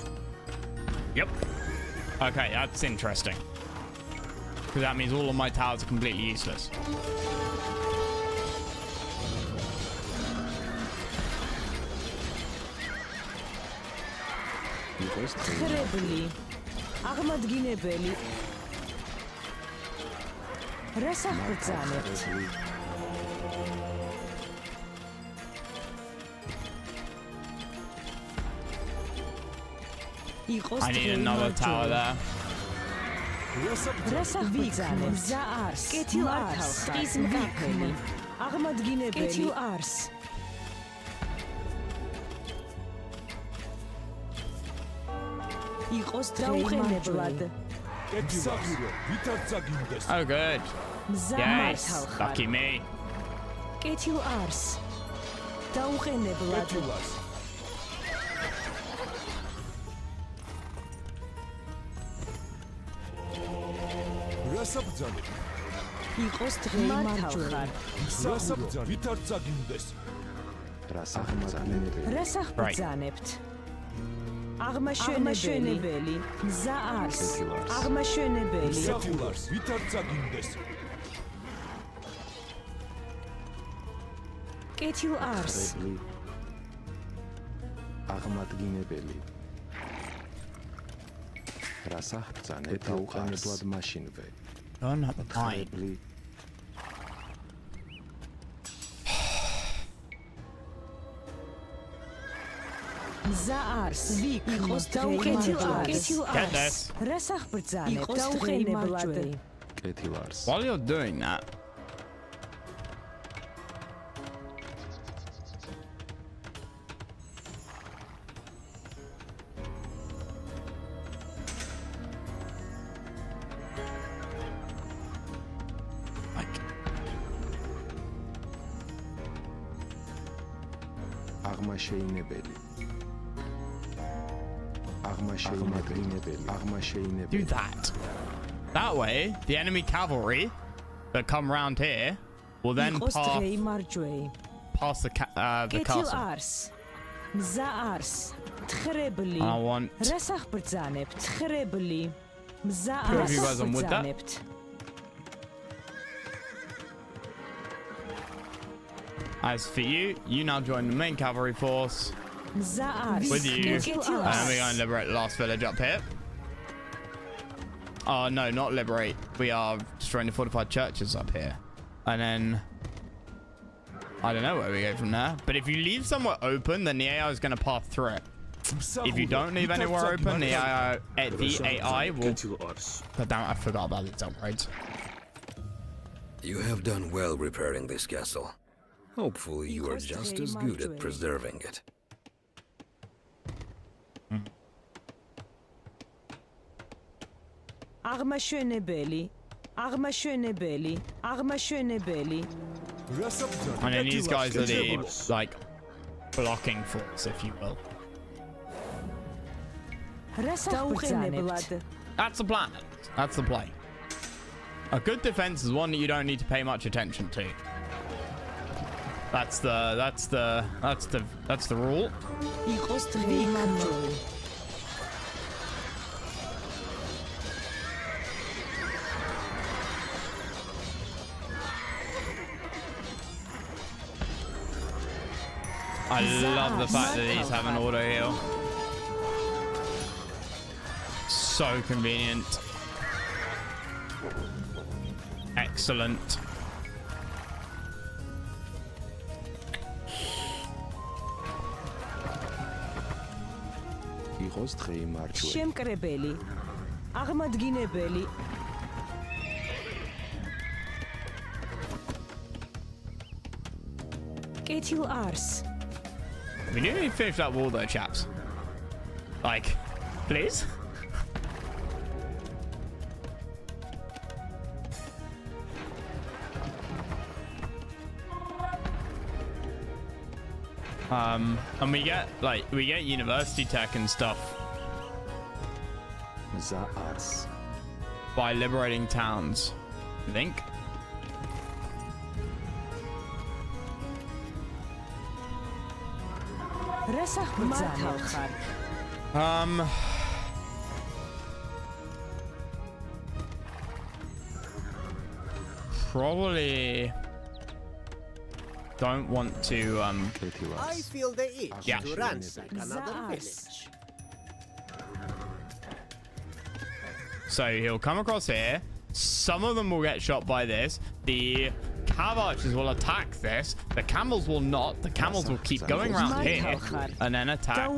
Yep. Okay, that's interesting. Because that means all of my towers are completely useless. ხრებული. აღმადგინებელი. რას აღბრძანებთ? I need another tower there. რას აღბრძანებთ? მზა არს. კეთილ არს. ის მკაფელი. აღმადგინებელი. კეთილ არს. იყოს დაუყენებლად. მსახურო, ვითარცა გინდეს. Oh, good. Yes, lucky me. კეთილ არს. დაუყენებლად. რასაბძანე? იყოს დღეიმარჯვე. რასაბძანე? ვითარცა გინდეს. რას აღბრძანებთ? აღმაშენებელი. მზა არს. აღმაშენებელი. მსახურს ვითარცა გინდეს. კეთილ არს. აღმადგინებელი. რას აღბრძანებთ? დაუყენებლად მაშინვე. No, not the point. მზა არს. იყოს დაუყენებლად. Get this. რას აღბრძანებთ? იყოს დაუყენებლად. კეთილ არს. While you're doing that, აღმაშენებელი. აღმაშენებელი. Do that. That way, the enemy cavalry that come round here will then იყოს pass დღეიმარჯვე. the კეთილ castle. არს. მზა არს. ხრებული. I want. რას აღბრძანებთ? ხრებული. მზა Prove არს. you guys I'm with that. აღბრძანებთ. As for you, you now join the main cavalry force მზა არის. with you, and კეთილ we're არს. going to liberate the last village up here. Oh no, not liberate. We are destroying the fortified churches up here, and then I don't know where we go from there. But if you leave somewhere open, then the AI is going to pass through it. If you don't leave anywhere open, the AI will. But damn, I forgot about its upgrades. You have done well repairing this castle. Hopefully you are just as good at preserving it. აღმაშენებელი. აღმაშენებელი. აღმაშენებელი. And then these guys are the like blocking force, if you will. რას აღბრძანებთ? That's the plan. That's the play. A good defense is one that you don't need to pay much attention to. That's the rule. იყოს დღეიმარჯვე. I love the fact that these have an auto heal. So convenient. Excellent. იყოს დღეიმარჯვე. შემკრებელი. აღმადგინებელი. კეთილ არს. We need to finish that wall though, chaps. Like, please? And we get university tech and stuff მზა არს. by liberating towns. think. Probably don't want to I feel the itch yeah. to ransack another village. So he'll come across here. Some of them will get shot by this. The cav archers will attack this. The camels will not. The camels will keep going around here and then attack.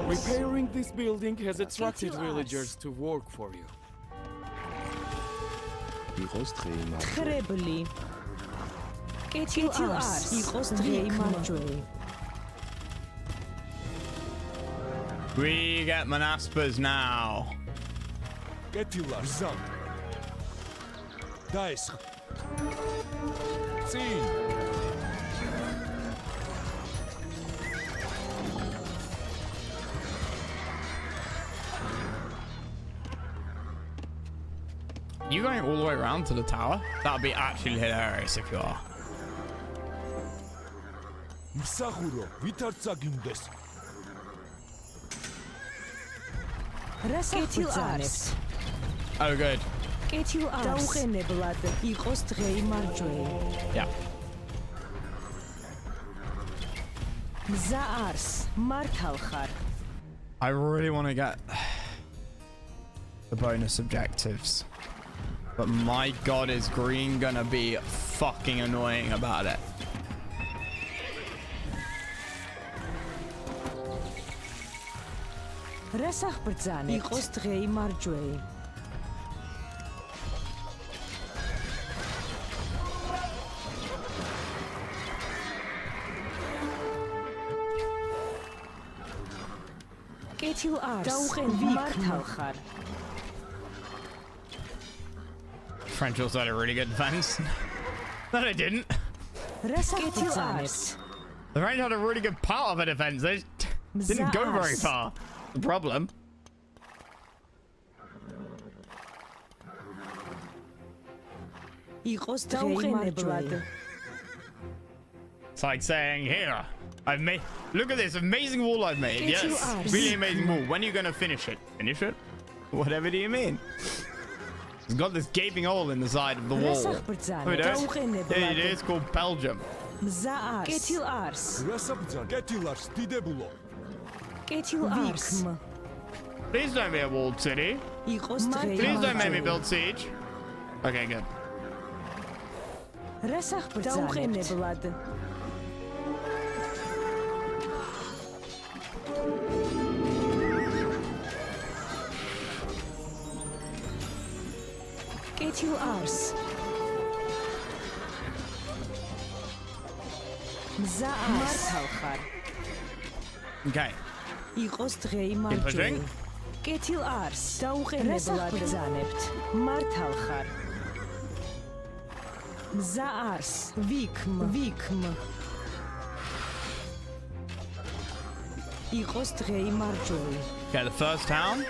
Repairing this building has attracted villagers to work for you. We get Manaspas now. Ketilar zam. Daes. Sin. You going all the way around to the tower? That'd be actually hilarious if you are. Msahuro, vitartsagimdes. Oh, good. Yeah. I really want to get the bonus objectives. But my god, is green gonna be fucking annoying about it. French also had a really good defense. No, they didn't. The French had a really good part of a defense. They didn't go very far. The problem. It's like saying, here, I've made, look at this amazing wall I've made. Yes, really amazing wall. When are you gonna finish it? Finish it? Whatever do you mean? It's got this gaping hole in the side of the wall. Here it is, called Belgium. Please don't be a walled city. Please don't make me build siege. Okay, good. Okay. Keep pushing. Okay, the first town.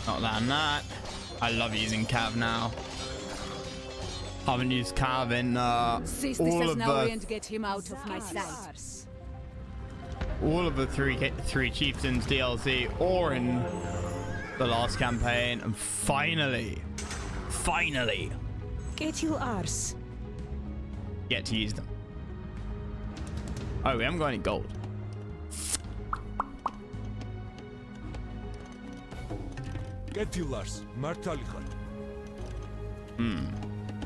Not that. I love using Cav now. I haven't used Cav in all of the three chieftains DLC or in the last campaign, and finally get to use them. Oh, we haven't got any gold.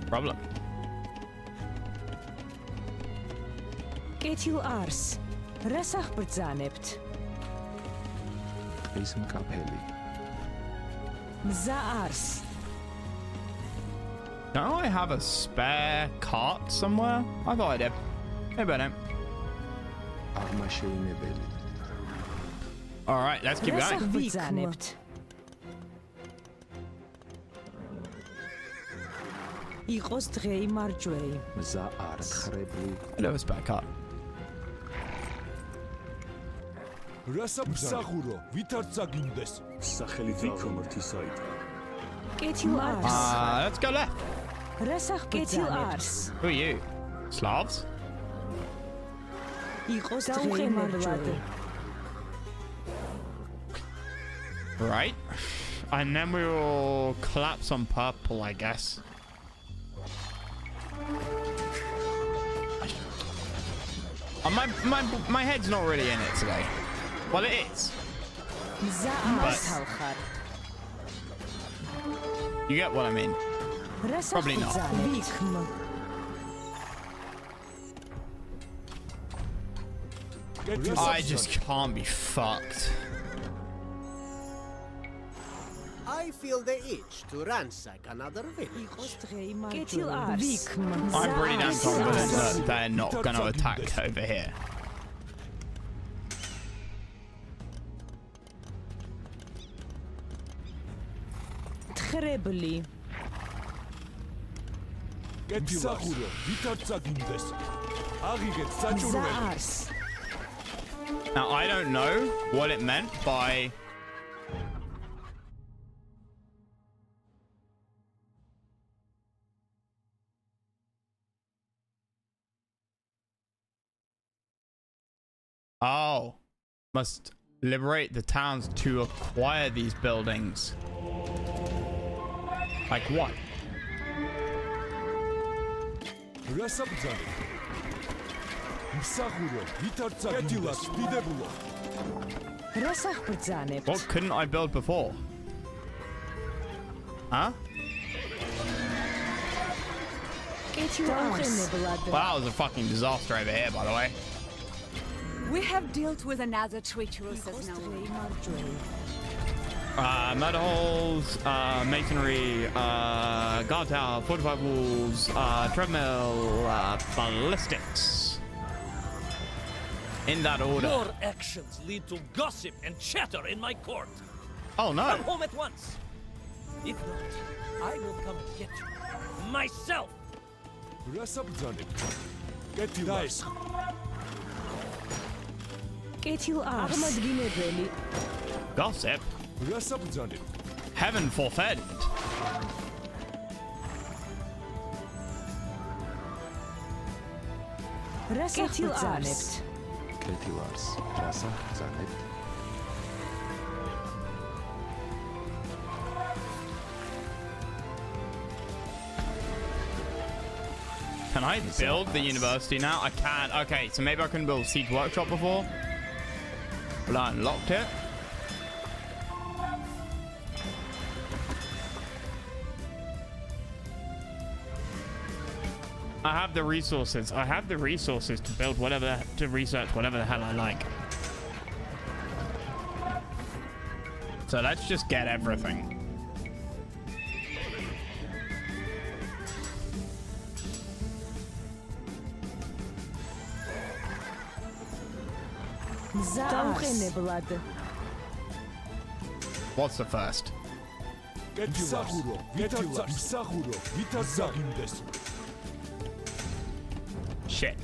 Problem. Don't I have a spare cart somewhere? I thought I did. Maybe I don't. All right, let's keep going. იყოს დღეი მარჯვეი. მზა არ ხრებული. Let us back up. რასაბსახურო, ვითარ წაგინდეს. სახელით აღმართისაით. კეთილ არს. Let's go left. კეთილ არს. Who are you? Slavs? იყოს დღეი მარჯვეი. Right. And then we will collapse on purple, I guess. My head's not really in it today. Well, it is. But you get what I mean. Probably not. I just can't be fucked. I feel the itch to ransack another village. I'm pretty damn confident that they're not going to attack over here. Now, I don't know what it meant by... Oh, must liberate the towns to acquire these buildings. Like what? What couldn't I build before? Huh? Well, that was a fucking disaster over here, by the way. We have dealt with another treacherous as now. Murder holes, masonry, guard tower, fortified walls, treadmill, ballistics. In that order. Your actions lead to gossip and chatter in my court. Oh no. Come home at once. If not, I will come and get you myself. Gossip? Heaven forfend. კეთილარს. რასა ბრძანებთ? Can I build the university now? I can. Okay, so maybe I couldn't build Siege Workshop before. Well, I unlocked it. I have the resources. I have the resources to build whatever, to research whatever the hell I like. So let's just get everything. What's the first? Shit.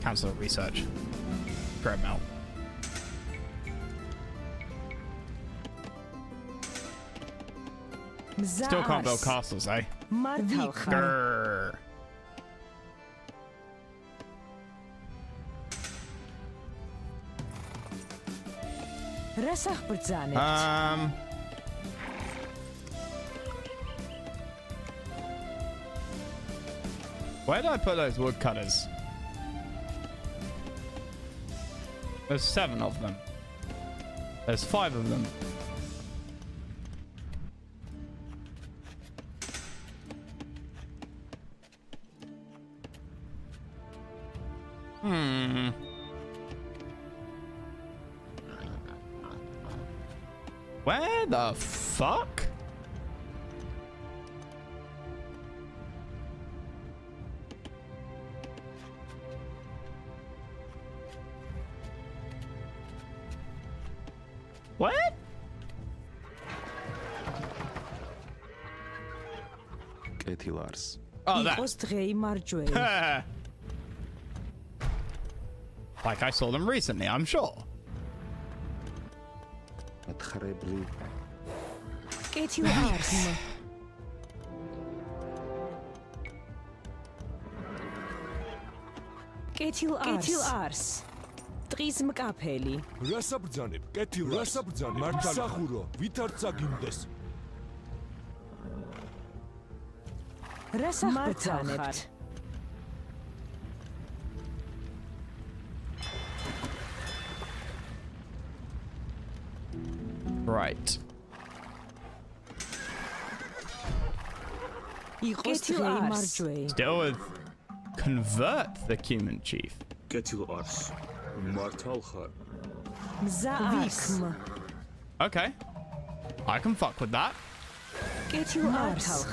Council of Research. Treadmill. Still can't build castles, eh? Grrr. Where did I put those woodcutters? There's 7 of them. There's 5 of them. Where the fuck? What? კეთილარს. Oh, that. Like I saw them recently, I'm sure. მათხრებლი. კეთილარს. კეთილარს. ტყის მკაფელი. რასაბრძანებ? კეთილარს. რასაბრძანებ? მართალახურო, ვითარ წაგიმდეს. რასაბრძანებთ? Right. Still with convert the human chief. კეთილარს. მართალ ხარ. Okay. I can fuck with that. კეთილარს.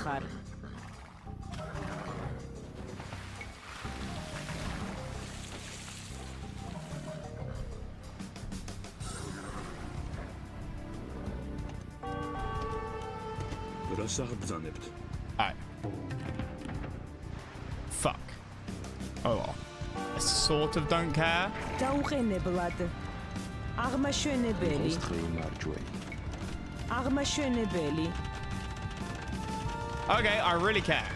რასაბრძანებთ? Alright. Fuck. Oh well. I sort of don't care. დაუყენებლად. აღმაშენებელი. აღმაშენებელი. Okay, I really care.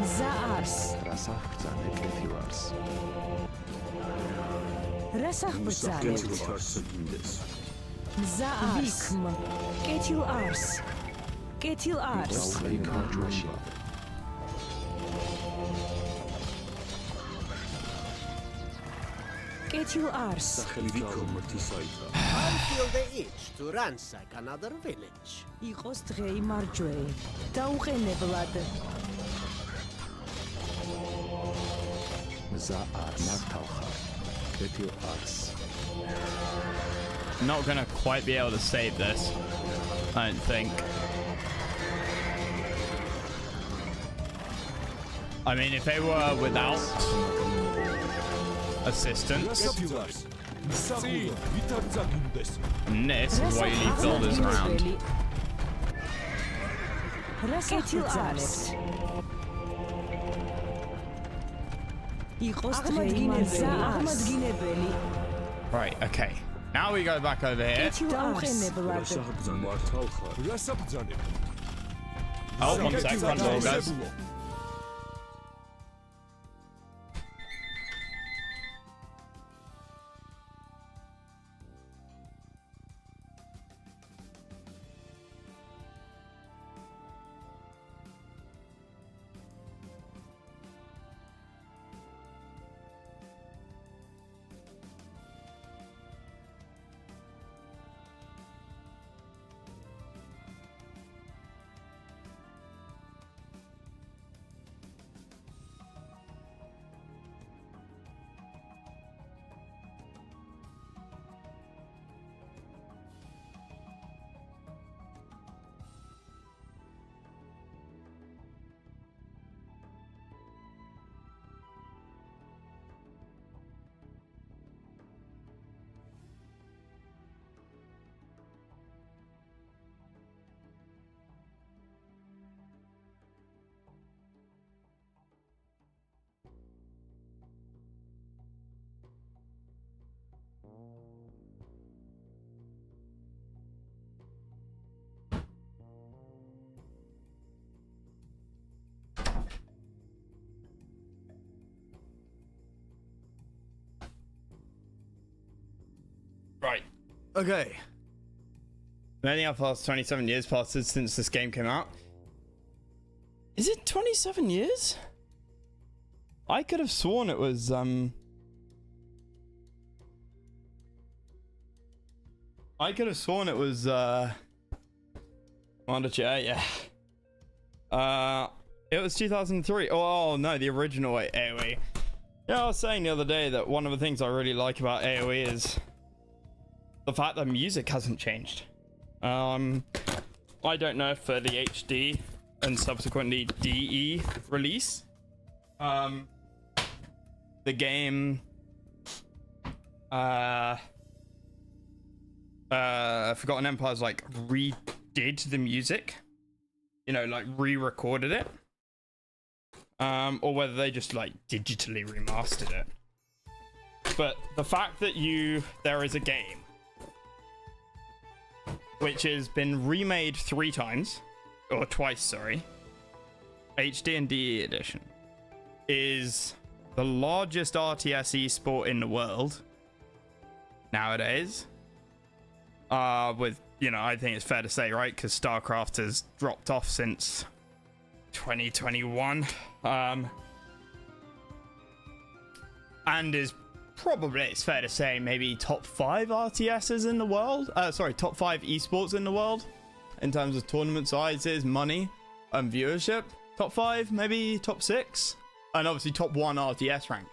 მზაარს. რასაბრძანებ კეთილარს. რასაბრძანებთ? მზაარს. კეთილარს. კეთილარს. კეთილარს. I feel the itch to ransack another village. იყოს დღე იმარჯვე. დაუყენებლად. მზაარს. მართალ ხარ. კეთილარს. Not gonna quite be able to save this. I don't think. I mean, if they were without assistance, and this is why you leave builders around. Right, okay. Now we go back over here. Oh, one sec, front door, guys. Right. Okay. Many have passed 27 years passed since this game came out. Is it 27 years? I could have sworn it was I could have sworn it was Commander Chair, yeah. It was 2003. Oh no, the original AoE. Yeah, I was saying the other day that one of the things I really like about AoE is the fact that music hasn't changed. I don't know if for the HD and subsequently DE release, the game Forgotten Empires like redid the music, you know, like re-recorded it, or whether they just like digitally remastered it. But the fact that there is a game which has been remade 3 times, or twice, sorry, HD and DE edition, is the largest RTS esport in the world nowadays. With, you know, I think it's fair to say, right, because StarCraft has dropped off since 2021, and is probably, it's fair to say, maybe top 5 RTSs in the world. Top 5 esports in the world in terms of tournament sizes, money, and viewership. Top 5, maybe top 6, and obviously top 1 RTS rank.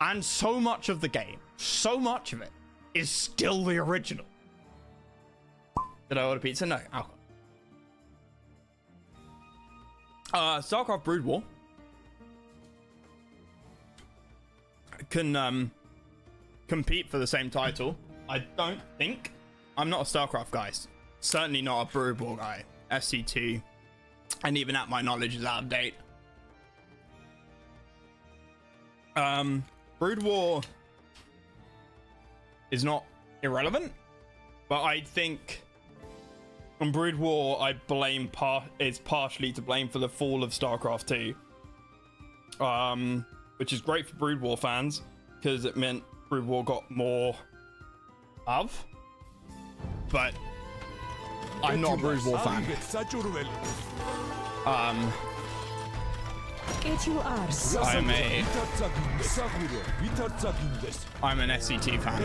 And so much of the game, so much of it, is still the original. Did I order pizza? No, alcohol. StarCraft Brood War can compete for the same title. I don't think. I'm not a StarCraft guy. Certainly not a Brood War guy. SC2, and even at my knowledge, is out of date. Brood War is not irrelevant, but I think on Brood War I blame it's partially to blame for the fall of StarCraft 2, which is great for Brood War fans because it meant Brood War got more love, but I'm not a Brood War fan. I'm an SC2 fan.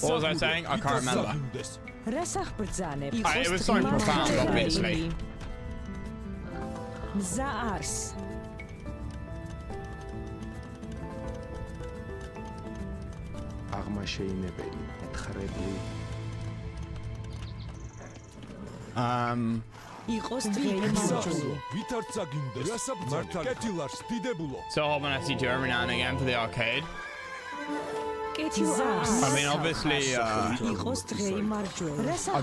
What was I saying? I can't remember. It was so profound, obviously. So I'm on SC2 every now and again for the arcade. I mean, obviously, I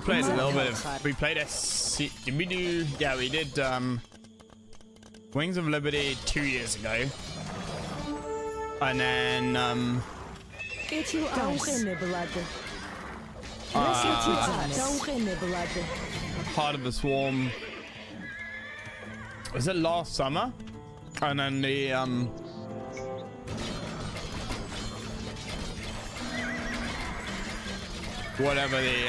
played a little bit of. We played SC. Did we do? Yeah, we did. Wings of Liberty 2 years ago, and then Heart of the Swarm. Was it last summer? And then the whatever the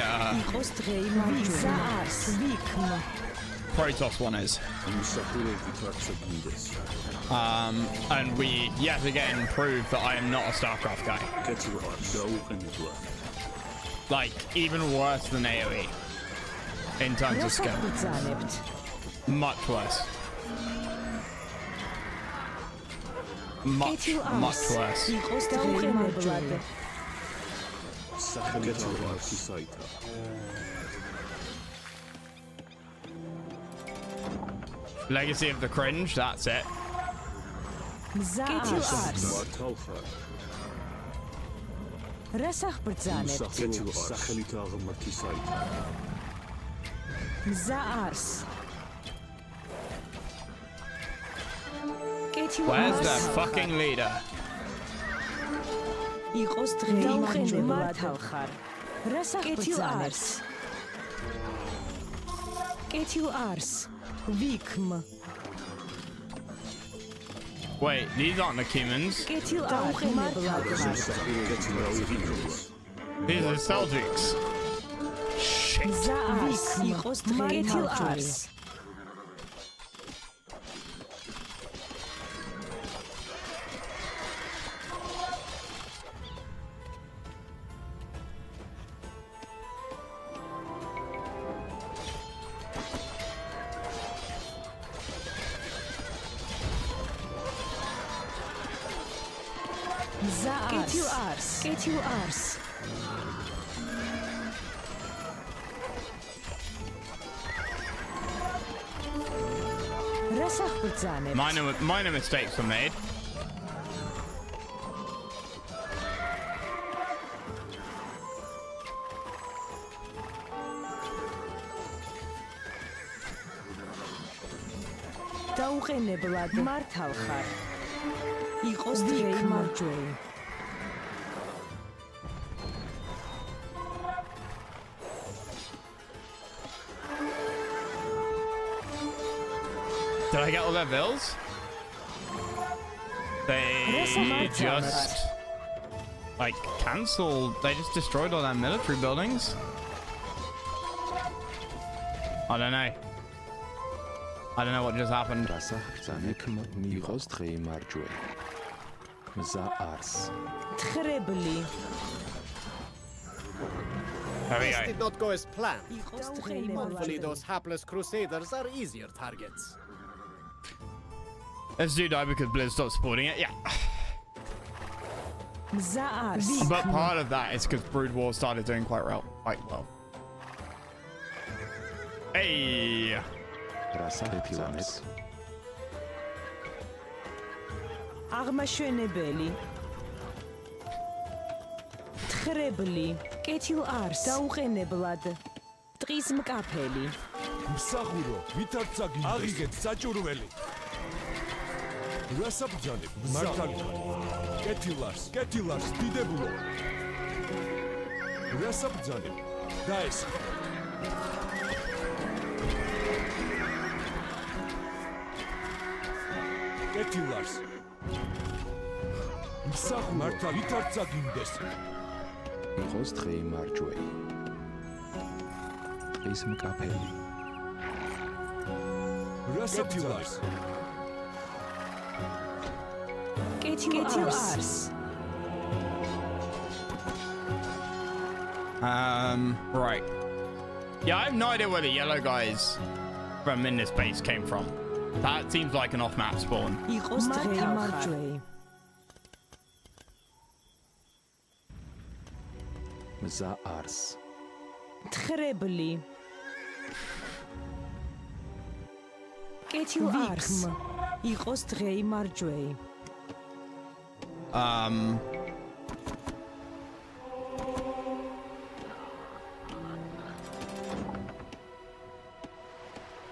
Protoss one is. And we yet again proved that I am not a StarCraft guy. Like, even worse than AoE in terms of skill. Much worse. Much worse. Legacy of the Cringe, that's it. Where's the fucking leader? Wait, these aren't the Cumans. These are the Seljuks. Shit. Minor mistakes were made. დაუყენებლად მართალ ხარ. იყოს დღე მარჯვენა. Did I get all their bills? They just like cancelled. They just destroyed all their military buildings. I don't know. I don't know what just happened. This did not go as planned. Hopefully those hapless crusaders are easier targets. Let's do die because Blizz stopped supporting it. Yeah. But part of that is because Brood War started doing quite well. Hey. აღმაშენებელი თხრებლი კეთილ არს დაუყენებლად ტყის მკაფელი მსახურო ვითარც წაგინდეს აღიგეთ საჭურველი რასაბჯანებ მართალი კეთილარს დიდებულო რასაბჯანებ და ეს კეთილარს მსახურო მართალი ვითარც წაგინდეს იყოს დღე მარჯვეი ტყის მკაფელი რასაბჯანებ კეთილ არს right. Yeah, I have no idea where the yellow guys from in this base came from. That seems like an off-map spawn. იყოს დღე მარჯვეი მზა არს თხრებლი კეთილ არს იყოს დღე მარჯვეი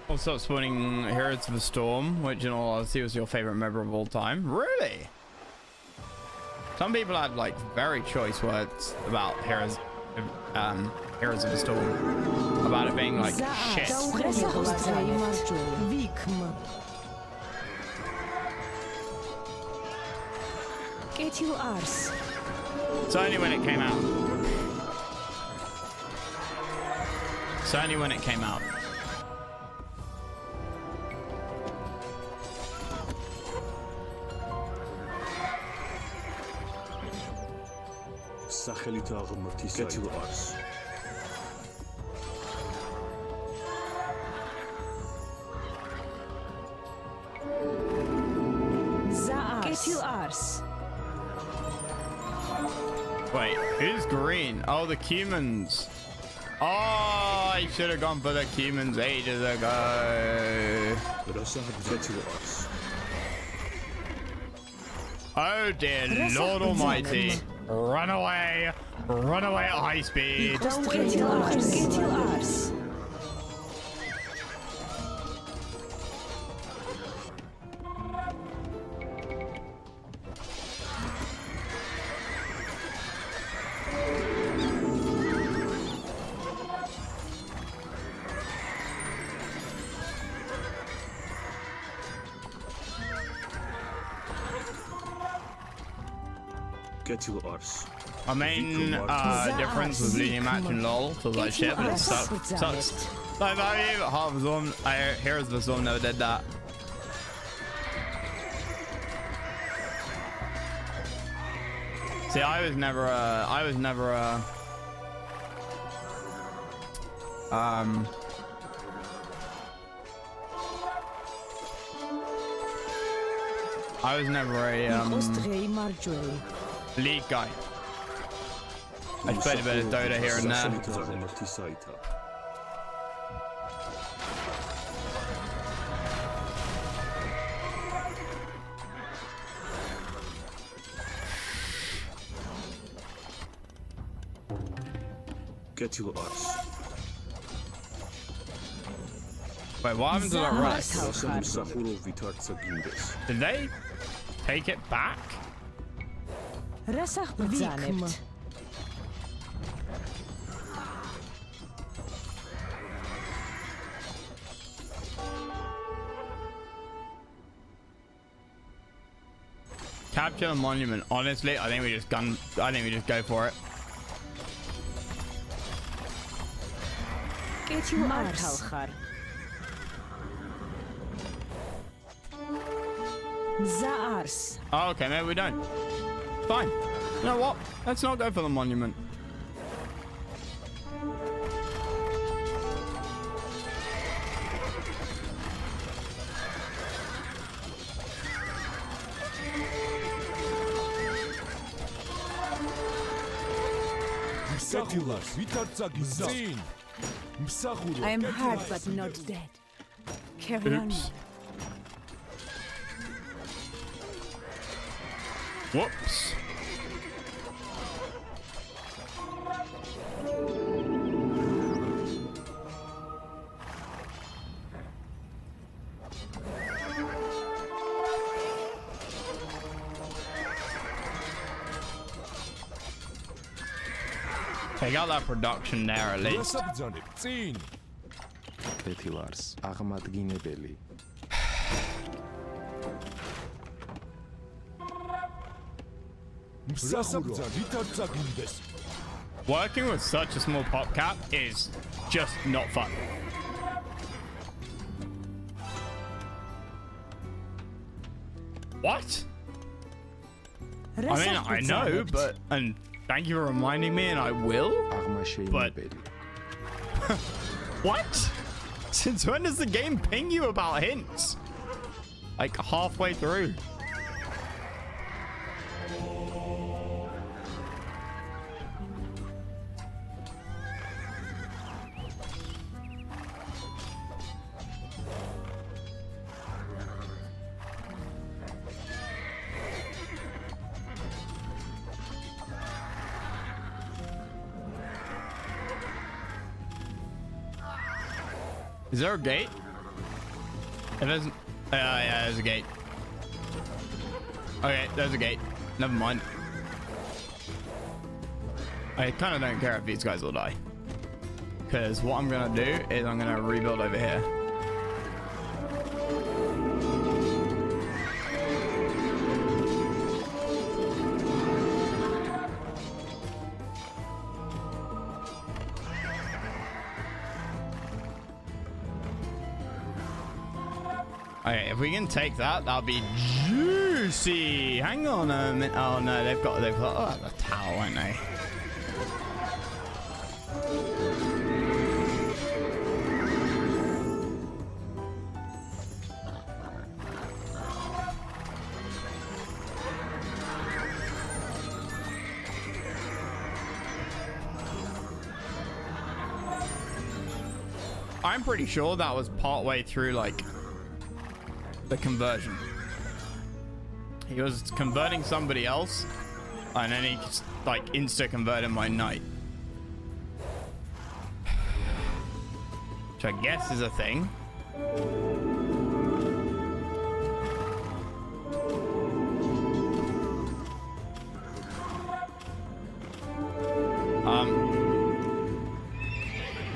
Also spawning Heroes of the Storm, which in all honesty was your favorite member of all time. Really? Some people had like very choice words about Heroes of the Storm. About it being like shit. It's only when it came out. It's only when it came out. სახელით აღმართის კეთილ არს კეთილ არს Wait, who's green? Oh, the Cumans. Oh, I should have gone for the Cumans ages ago. Oh dear Lord Almighty. Run away at high speed. Our main difference was losing a match in LoL, so like shit, but it sucks. Like value, half of Storm, Heroes of the Storm never did that. See, I was never a League guy. I played a bit of Dota here and there. Ketil Ars. Wait, what happened to that rest? Did they take it back? Rasach bzanibt. Capture the monument. Honestly, I think we just go for it. Get you Ars. Zaars. Oh, okay, maybe we don't. Fine. You know what? Let's not go for the monument. I am hurt but not dead. Carry on. Whoops. Take out that production there at least. Ketil-Ars, აღმადგინებელი. Working with such a small pop cap is just not fun. What? I mean, I know, but and thank you for reminding me, and I will. But what? Since when does the game ping you about hints? Like halfway through. Is there a gate? If there's, yeah, there's a gate. Okay, there's a gate. Never mind. I kind of don't care if these guys will die, because what I'm gonna do is I'm gonna rebuild over here. Okay, if we can take that, that'll be juicy. Hang on a minute. Oh no, they've got the tower, won't they? I'm pretty sure that was partway through, like, the conversion. He was converting somebody else, and then he just, like, insta-converted my knight. Which I guess is a thing.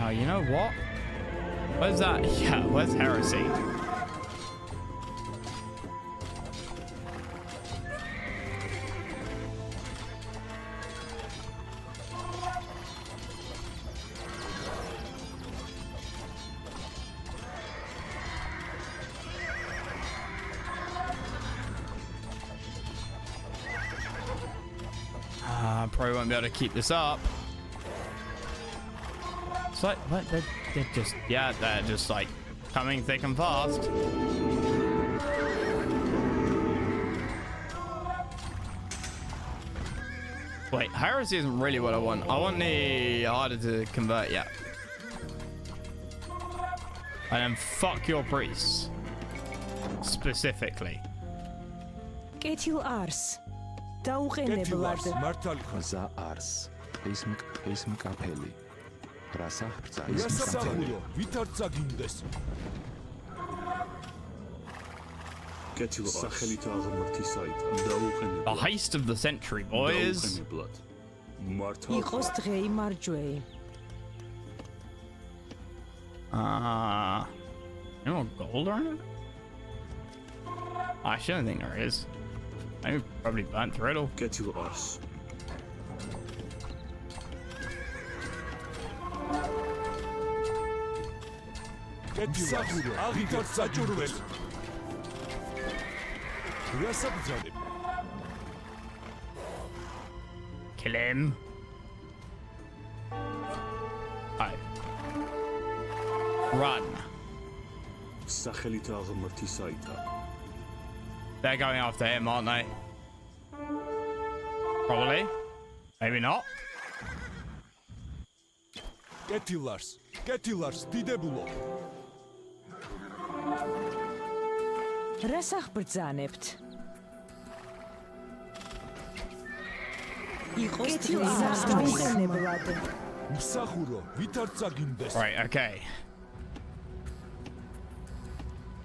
Oh, you know what? Where's that? Yeah, where's Heresy? Probably won't be able to keep this up. It's like, what? They're just, yeah, they're just like coming thick and fast. Wait, heresy isn't really what I want. I want the harder to convert, yeah. And then fuck your priests. Specifically. Ketil-Ars. Zaars, ტყის მკაფელი. გასახურო ვითარ წაგინდეს სახელით აღმართისაით დაუყენებლად The heist of the century, boys. იყოს დღეი მარჯვეი. You want gold on it? I don't think there is. I probably burnt through it all. Get your arse. გეთილახურო აღიქარ საჭურველი რასაბძანებ Kill him. Hi. Run. სახელით აღმართისაითა They're going after him, aren't they? Probably. Maybe not. კეთილარს დიდებულო რას აღბრძანებთ? იყოს დაუყენებლად. მსახურო ვითარ წაგინდეს Right, okay.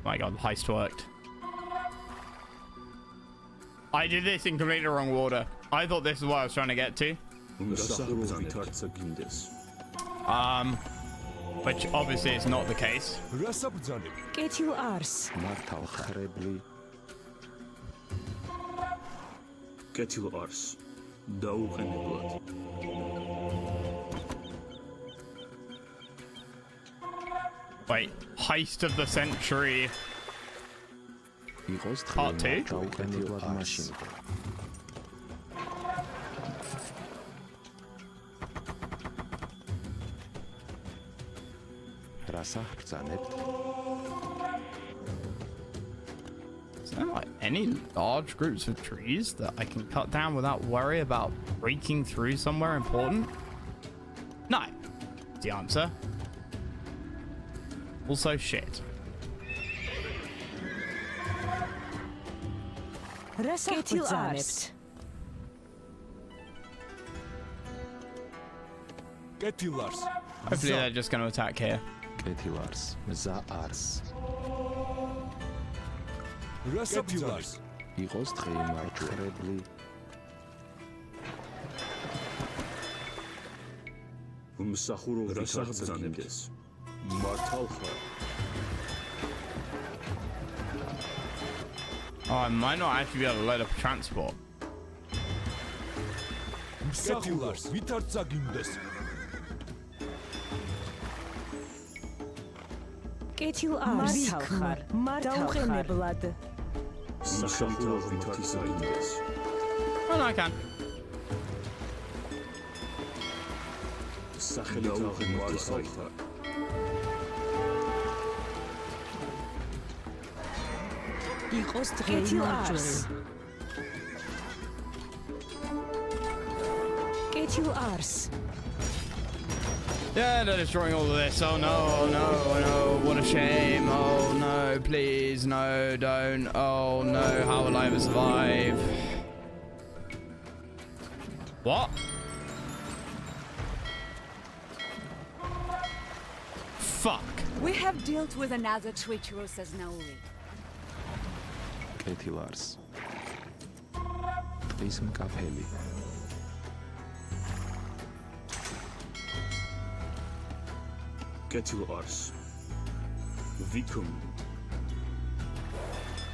My god, the heist worked. I did this in completely wrong order. I thought this is what I was trying to get to. Which obviously is not the case. კეთილ არს. კეთილ არს დაუყენებლად Wait, heist of the century. Part 2? Is there like any large groups of trees that I can cut down without worry about breaking through somewhere important? No. That's the answer. Also shit. რას აღბრძანებთ? კეთილარს Hopefully they're just going to attack here. რასაბძანებს იყოს დღე მარჯვებული მსახურო რასაბძანებს მართალ ხარ Oh, I might not actually be able to load up transport. მსახურს ვითარ წაგინდეს კეთილ არს. დაუყენებლად. სახელით ვითარ წაგინდეს Oh, no, I can. სახელით აღმართისაითა იყოს დღეი მარჯვეი. კეთილ არს. Yeah, they're destroying all of this. Oh no, oh no, oh no, what a shame. Oh no, please, no, don't. Oh no, how will I ever survive? What? Fuck. We have dealt with another treacherous as Nauli. კეთილარს ტყის მკაფელი კეთილ არს ვიქუმ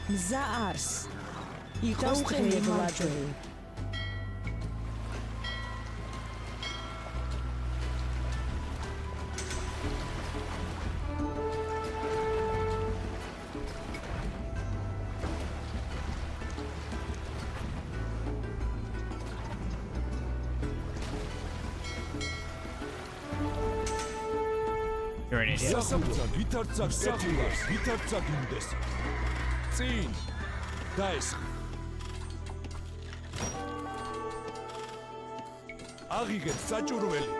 მზა არს. იყოს დღეი მარჯვეი. You're an idiot. ვითარ წაგინდეს ვითარ წაგინდეს წინ დაესხი აღიგეთ საჭურველი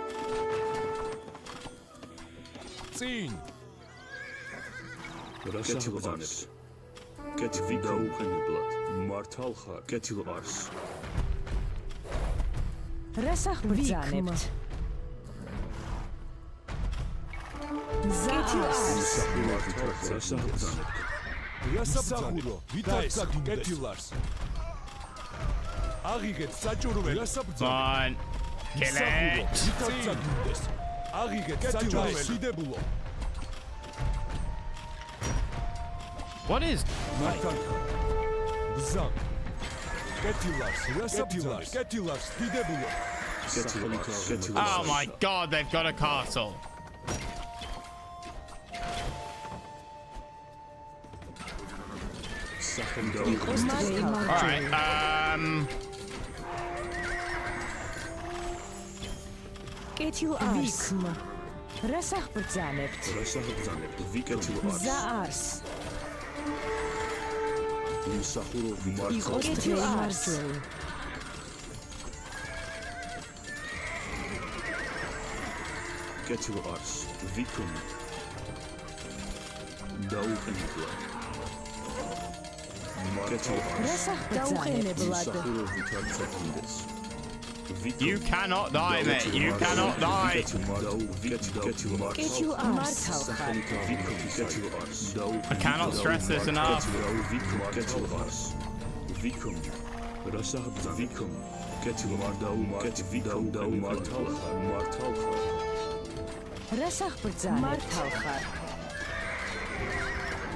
წინ კეთილ არს კეთილ დაუყენებლად მართალ ხარ კეთილ არს რას აღბრძანებთ? on. Kill it. What is oh my god, they've got a castle. Alright, Ketil ars. Resach brzaneft. Za ars. Ketil ars. Ketil ars. Vikum. Daugenblad. You cannot die, mate. You cannot die. I cannot stress this enough.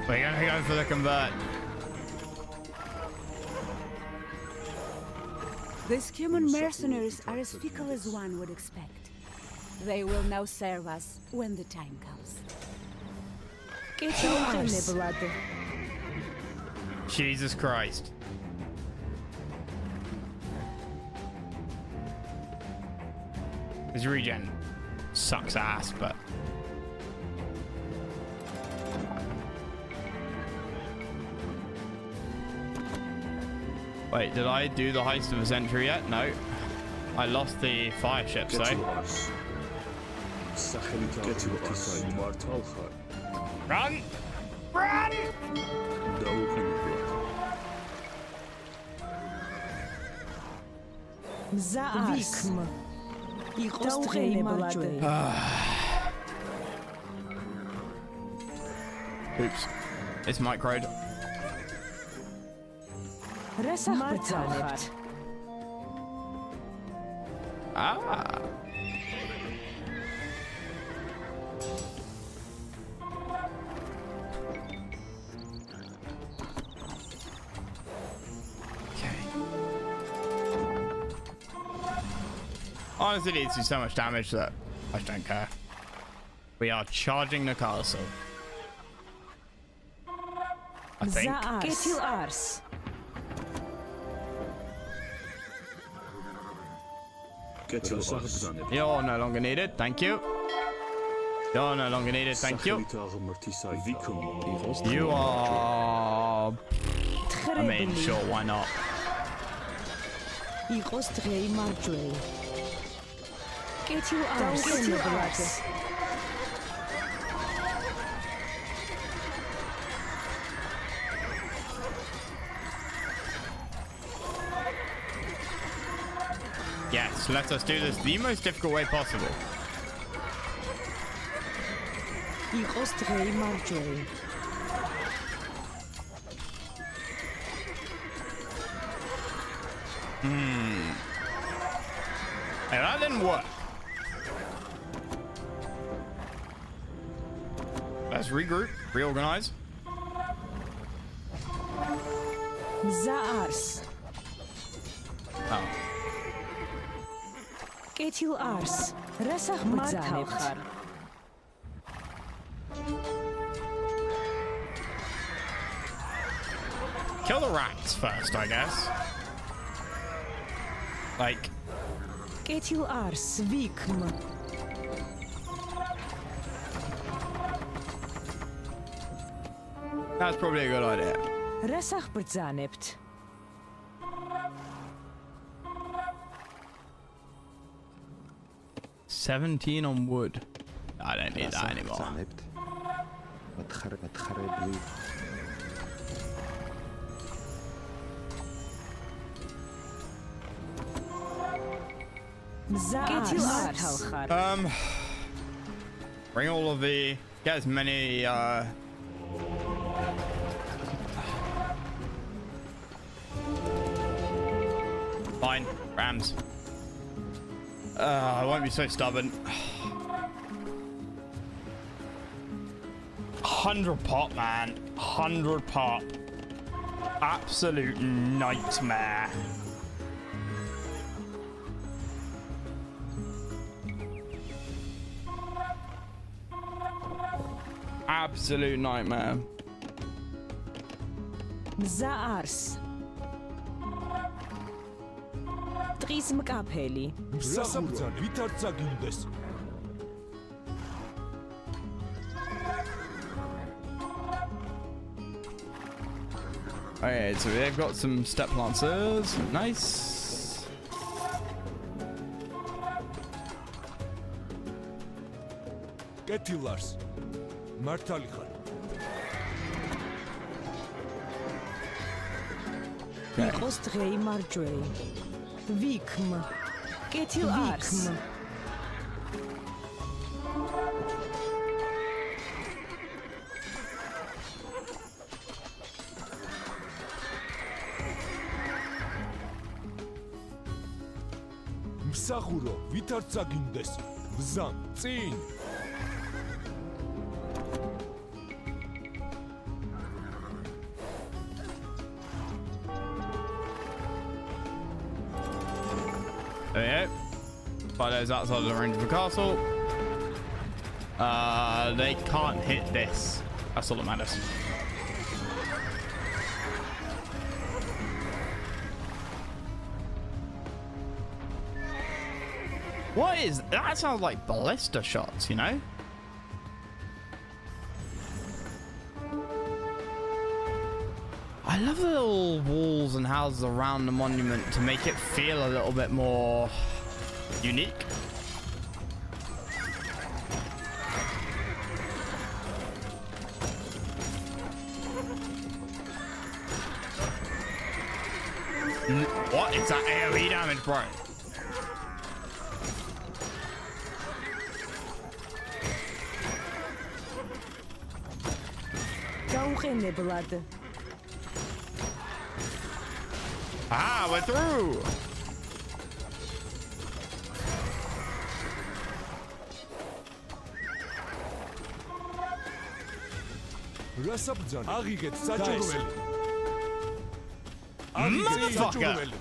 We're gonna go for the convert. These human mercenaries are as fickle as one would expect. They will now serve us when the time comes. Jesus Christ. This regen sucks ass, but... Wait, did I do the heist of a century yet? No. I lost the fire ship, so... Run! Run! Oops. It's microed. Ah. Okay. Honestly, it does so much damage that I just don't care. We are charging the castle. I think. You're no longer needed, thank you. You're no longer needed, thank you. You are... I mean, sure, why not? Yes, let us do this the most difficult way possible. Hey, that didn't work. Let's regroup, reorganize. Oh. Ketil ars. Resach brzaneft. Kill the rats first, I guess. Like... Ketil ars. Vikm. That's probably a good idea. Resach brzaneft. $17 on wood. I don't need that anymore. Ketil ars. Bring all of the Get as many fine, Rams. I won't be so stubborn. 100 pop, man. 100 pop. Absolute nightmare. Absolute nightmare. Mzaars. Dries mkapeli. მსახურთან ვითარ წაგინდეს. Alright, so they've got some step lancers. Nice. კეთილარს. მართალი ხარ. Nikos drei marjway. Vikm. Ketil ars. მსახურო, ვითარ წაგინდეს. ბზან, წინ. There we go. Fido's outside of the range of the castle. They can't hit this. That's all that matters. What is that? Sounds like ballista shots, you know? I love the little walls and houses around the monument to make it feel a little bit more unique. What is that AoE damage, bro? blood. Ah, we're through. Motherfucker.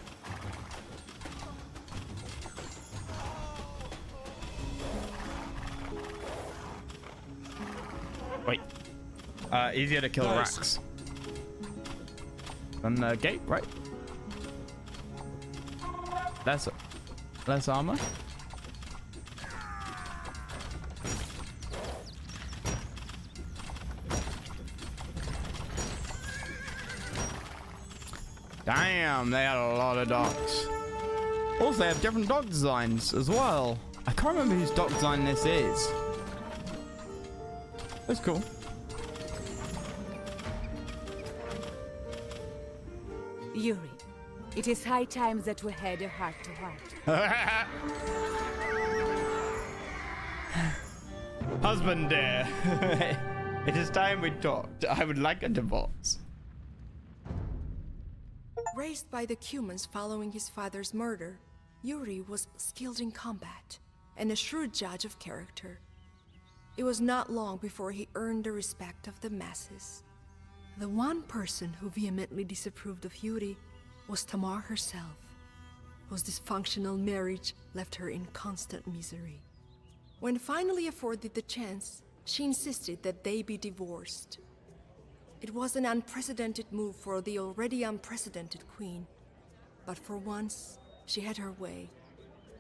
Wait. Easier to kill racks than the gate, right? Less armor. Damn, they had a lot of dogs. Also, they have different dog designs as well. I can't remember whose dog design this is. That's cool. Yuri, it is high time that we had a heart-to-heart. Husband, dear. It is time we talked. I would like a divorce. Raised by the Cumans following his father's murder, Yuri was skilled in combat and a shrewd judge of character. It was not long before he earned the respect of the masses. The one person who vehemently disapproved of Yuri was Tamar herself, whose dysfunctional marriage left her in constant misery. When finally afforded the chance, she insisted that they be divorced. It was an unprecedented move for the already unprecedented queen, but for once, she had her way,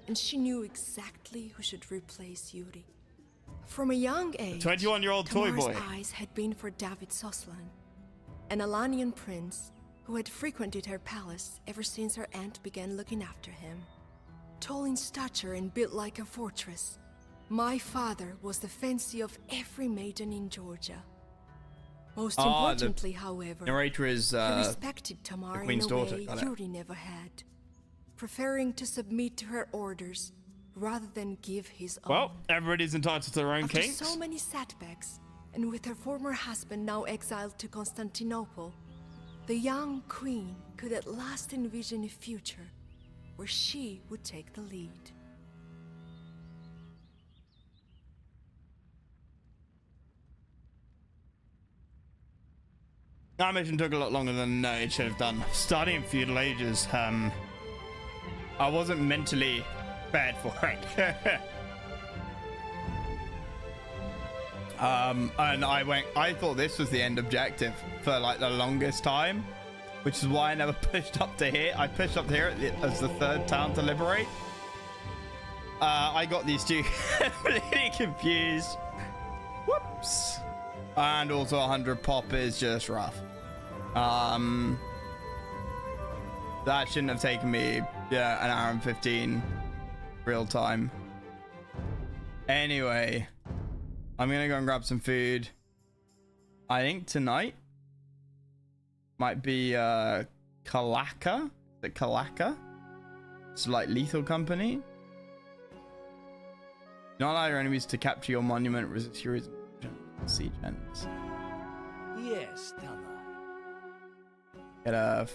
and she knew exactly who should replace Yuri. From a young age, 21-year-old toy boy. Tamar's eyes had been for David Soslan, an Alanian prince who had frequented her palace ever since her aunt began looking after him. Tall in stature and built like a fortress, my father was the fancy of every maiden in Georgia. Most importantly, however, narrator is he respected Tamar in a way Yuri never had, preferring to submit to her orders rather than give his own. Well, everybody's entitled to their own After kinks. so many setbacks, and with her former husband now exiled to Constantinople, the young queen could at last envision a future where she would take the lead. That mission took a lot longer than it should have done. Starting in feudal ages, I wasn't mentally prepared for it. And I thought this was the end objective for like the longest time, which is why I never pushed up to here. I pushed up to here as the third town to liberate. I got these two completely confused. Whoops. And also 100 pop is just rough. That shouldn't have taken me, an hour and 15 real time. Anyway, I'm gonna go and grab some food. I think tonight might be Kalaka. The Kalaka. It's like Lethal Company. Not allow your enemies to capture your monument. Resist your siege ends. Yes, Tala. Get a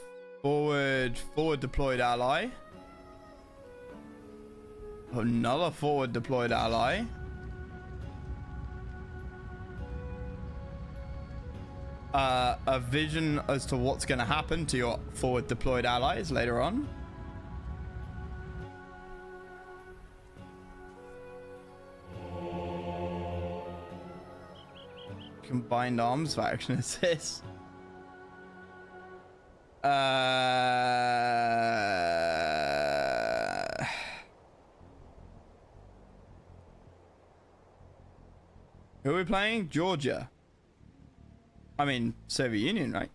forward deployed ally. Another forward deployed ally. A vision as to what's going to happen to your forward deployed allies later on. Combined arms for action assist. Who are we playing? Georgia. I mean, Soviet Union, right?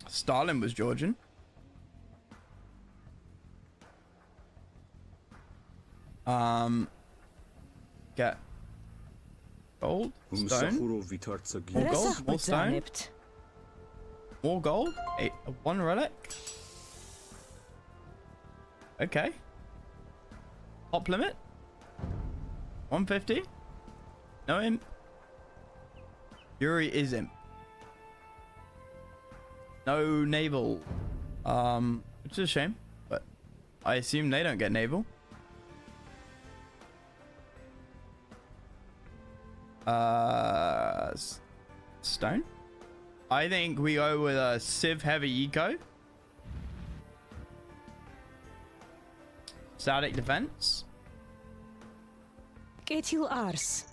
Stalin was Georgian. Get gold, stone, more gold, more stone, more gold, one relic. Okay. Top limit 150. No imp. Yuri is imp. No naval. Which is a shame, but I assume they don't get naval. Stone. I think we go with a Civ heavy eco. Static defense. Ketil Ars.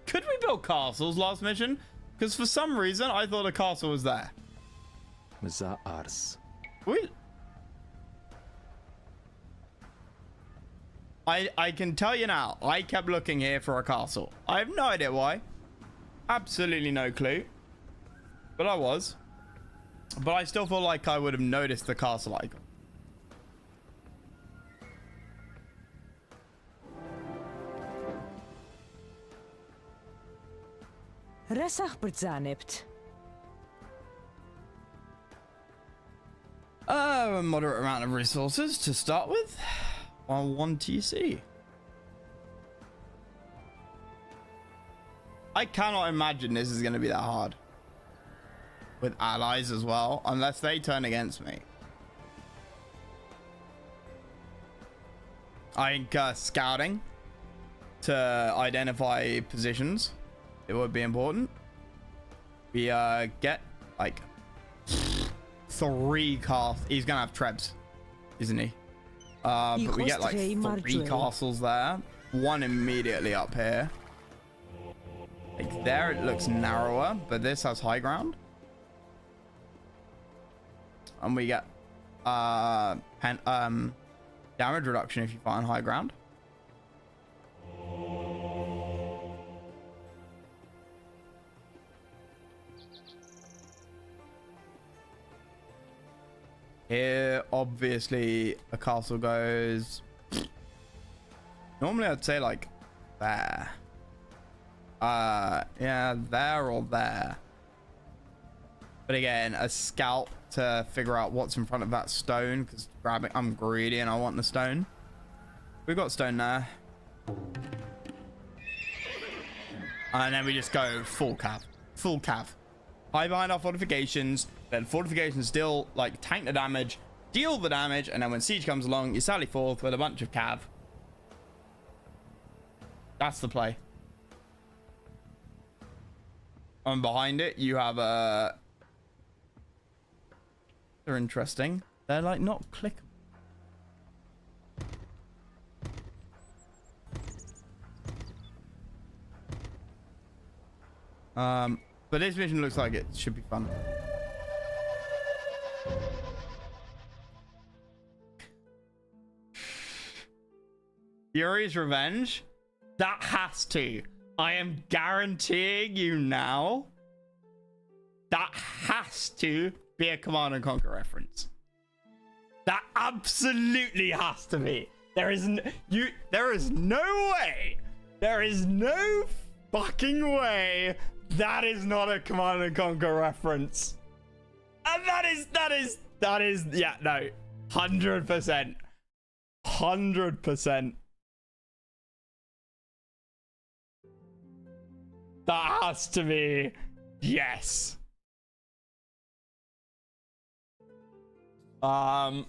Could we build castles last mission? Because for some reason I thought a castle was there. Za Ars. We. I can tell you now, I kept looking here for a castle. I have no idea why. Absolutely no clue. But I was. But I still feel like I would have noticed the castle icon. Resach Brzanipt. A moderate amount of resources to start with. On 1 TC. I cannot imagine this is going to be that hard. With allies as well, unless they turn against me. I think scouting to identify positions, it would be important. We get like 3 cast. He's gonna have trebs, isn't he? But we get like 3 castles there. 1 immediately up here. Like there it looks narrower, but this has high ground. And we get damage reduction if you find high ground. Here, obviously, a castle goes. Normally, I'd say like there. Yeah, there or there. But again, a scout to figure out what's in front of that stone, because I'm greedy and I want the stone. We've got stone there. And then we just go full cav. Full cav. Hide behind our fortifications. Then fortifications still, like, tank the damage, deal the damage, and then when siege comes along, you sally forth with a bunch of cav. That's the play. And behind it, you have a... They're interesting. They're, like, not clickable. But this mission looks like it should be fun. Fury's Revenge? That has to. I am guaranteeing you now. That has to be a Command and Conquer reference. That absolutely has to be. There is no way. There is no fucking way that is not a Command and Conquer reference. And that is, yeah, no. 100%. 100%. That has to be, yes. And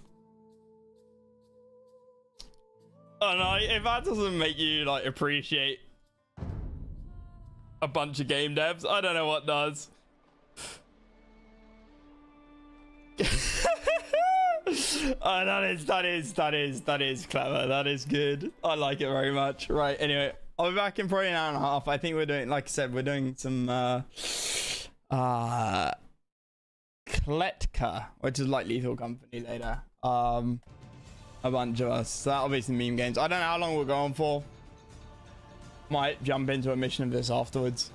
if that doesn't make you like appreciate a bunch of game devs, I don't know what does. Oh, that is clever. That is good. I like it very much. Right. Anyway, I'll be back in probably an hour and a half. I think we're doing, like I said, we're doing some Kletka, which is like Lethal Company later. A bunch of us. So that'll be some meme games. I don't know how long we're going for. Might jump into a mission of this afterwards.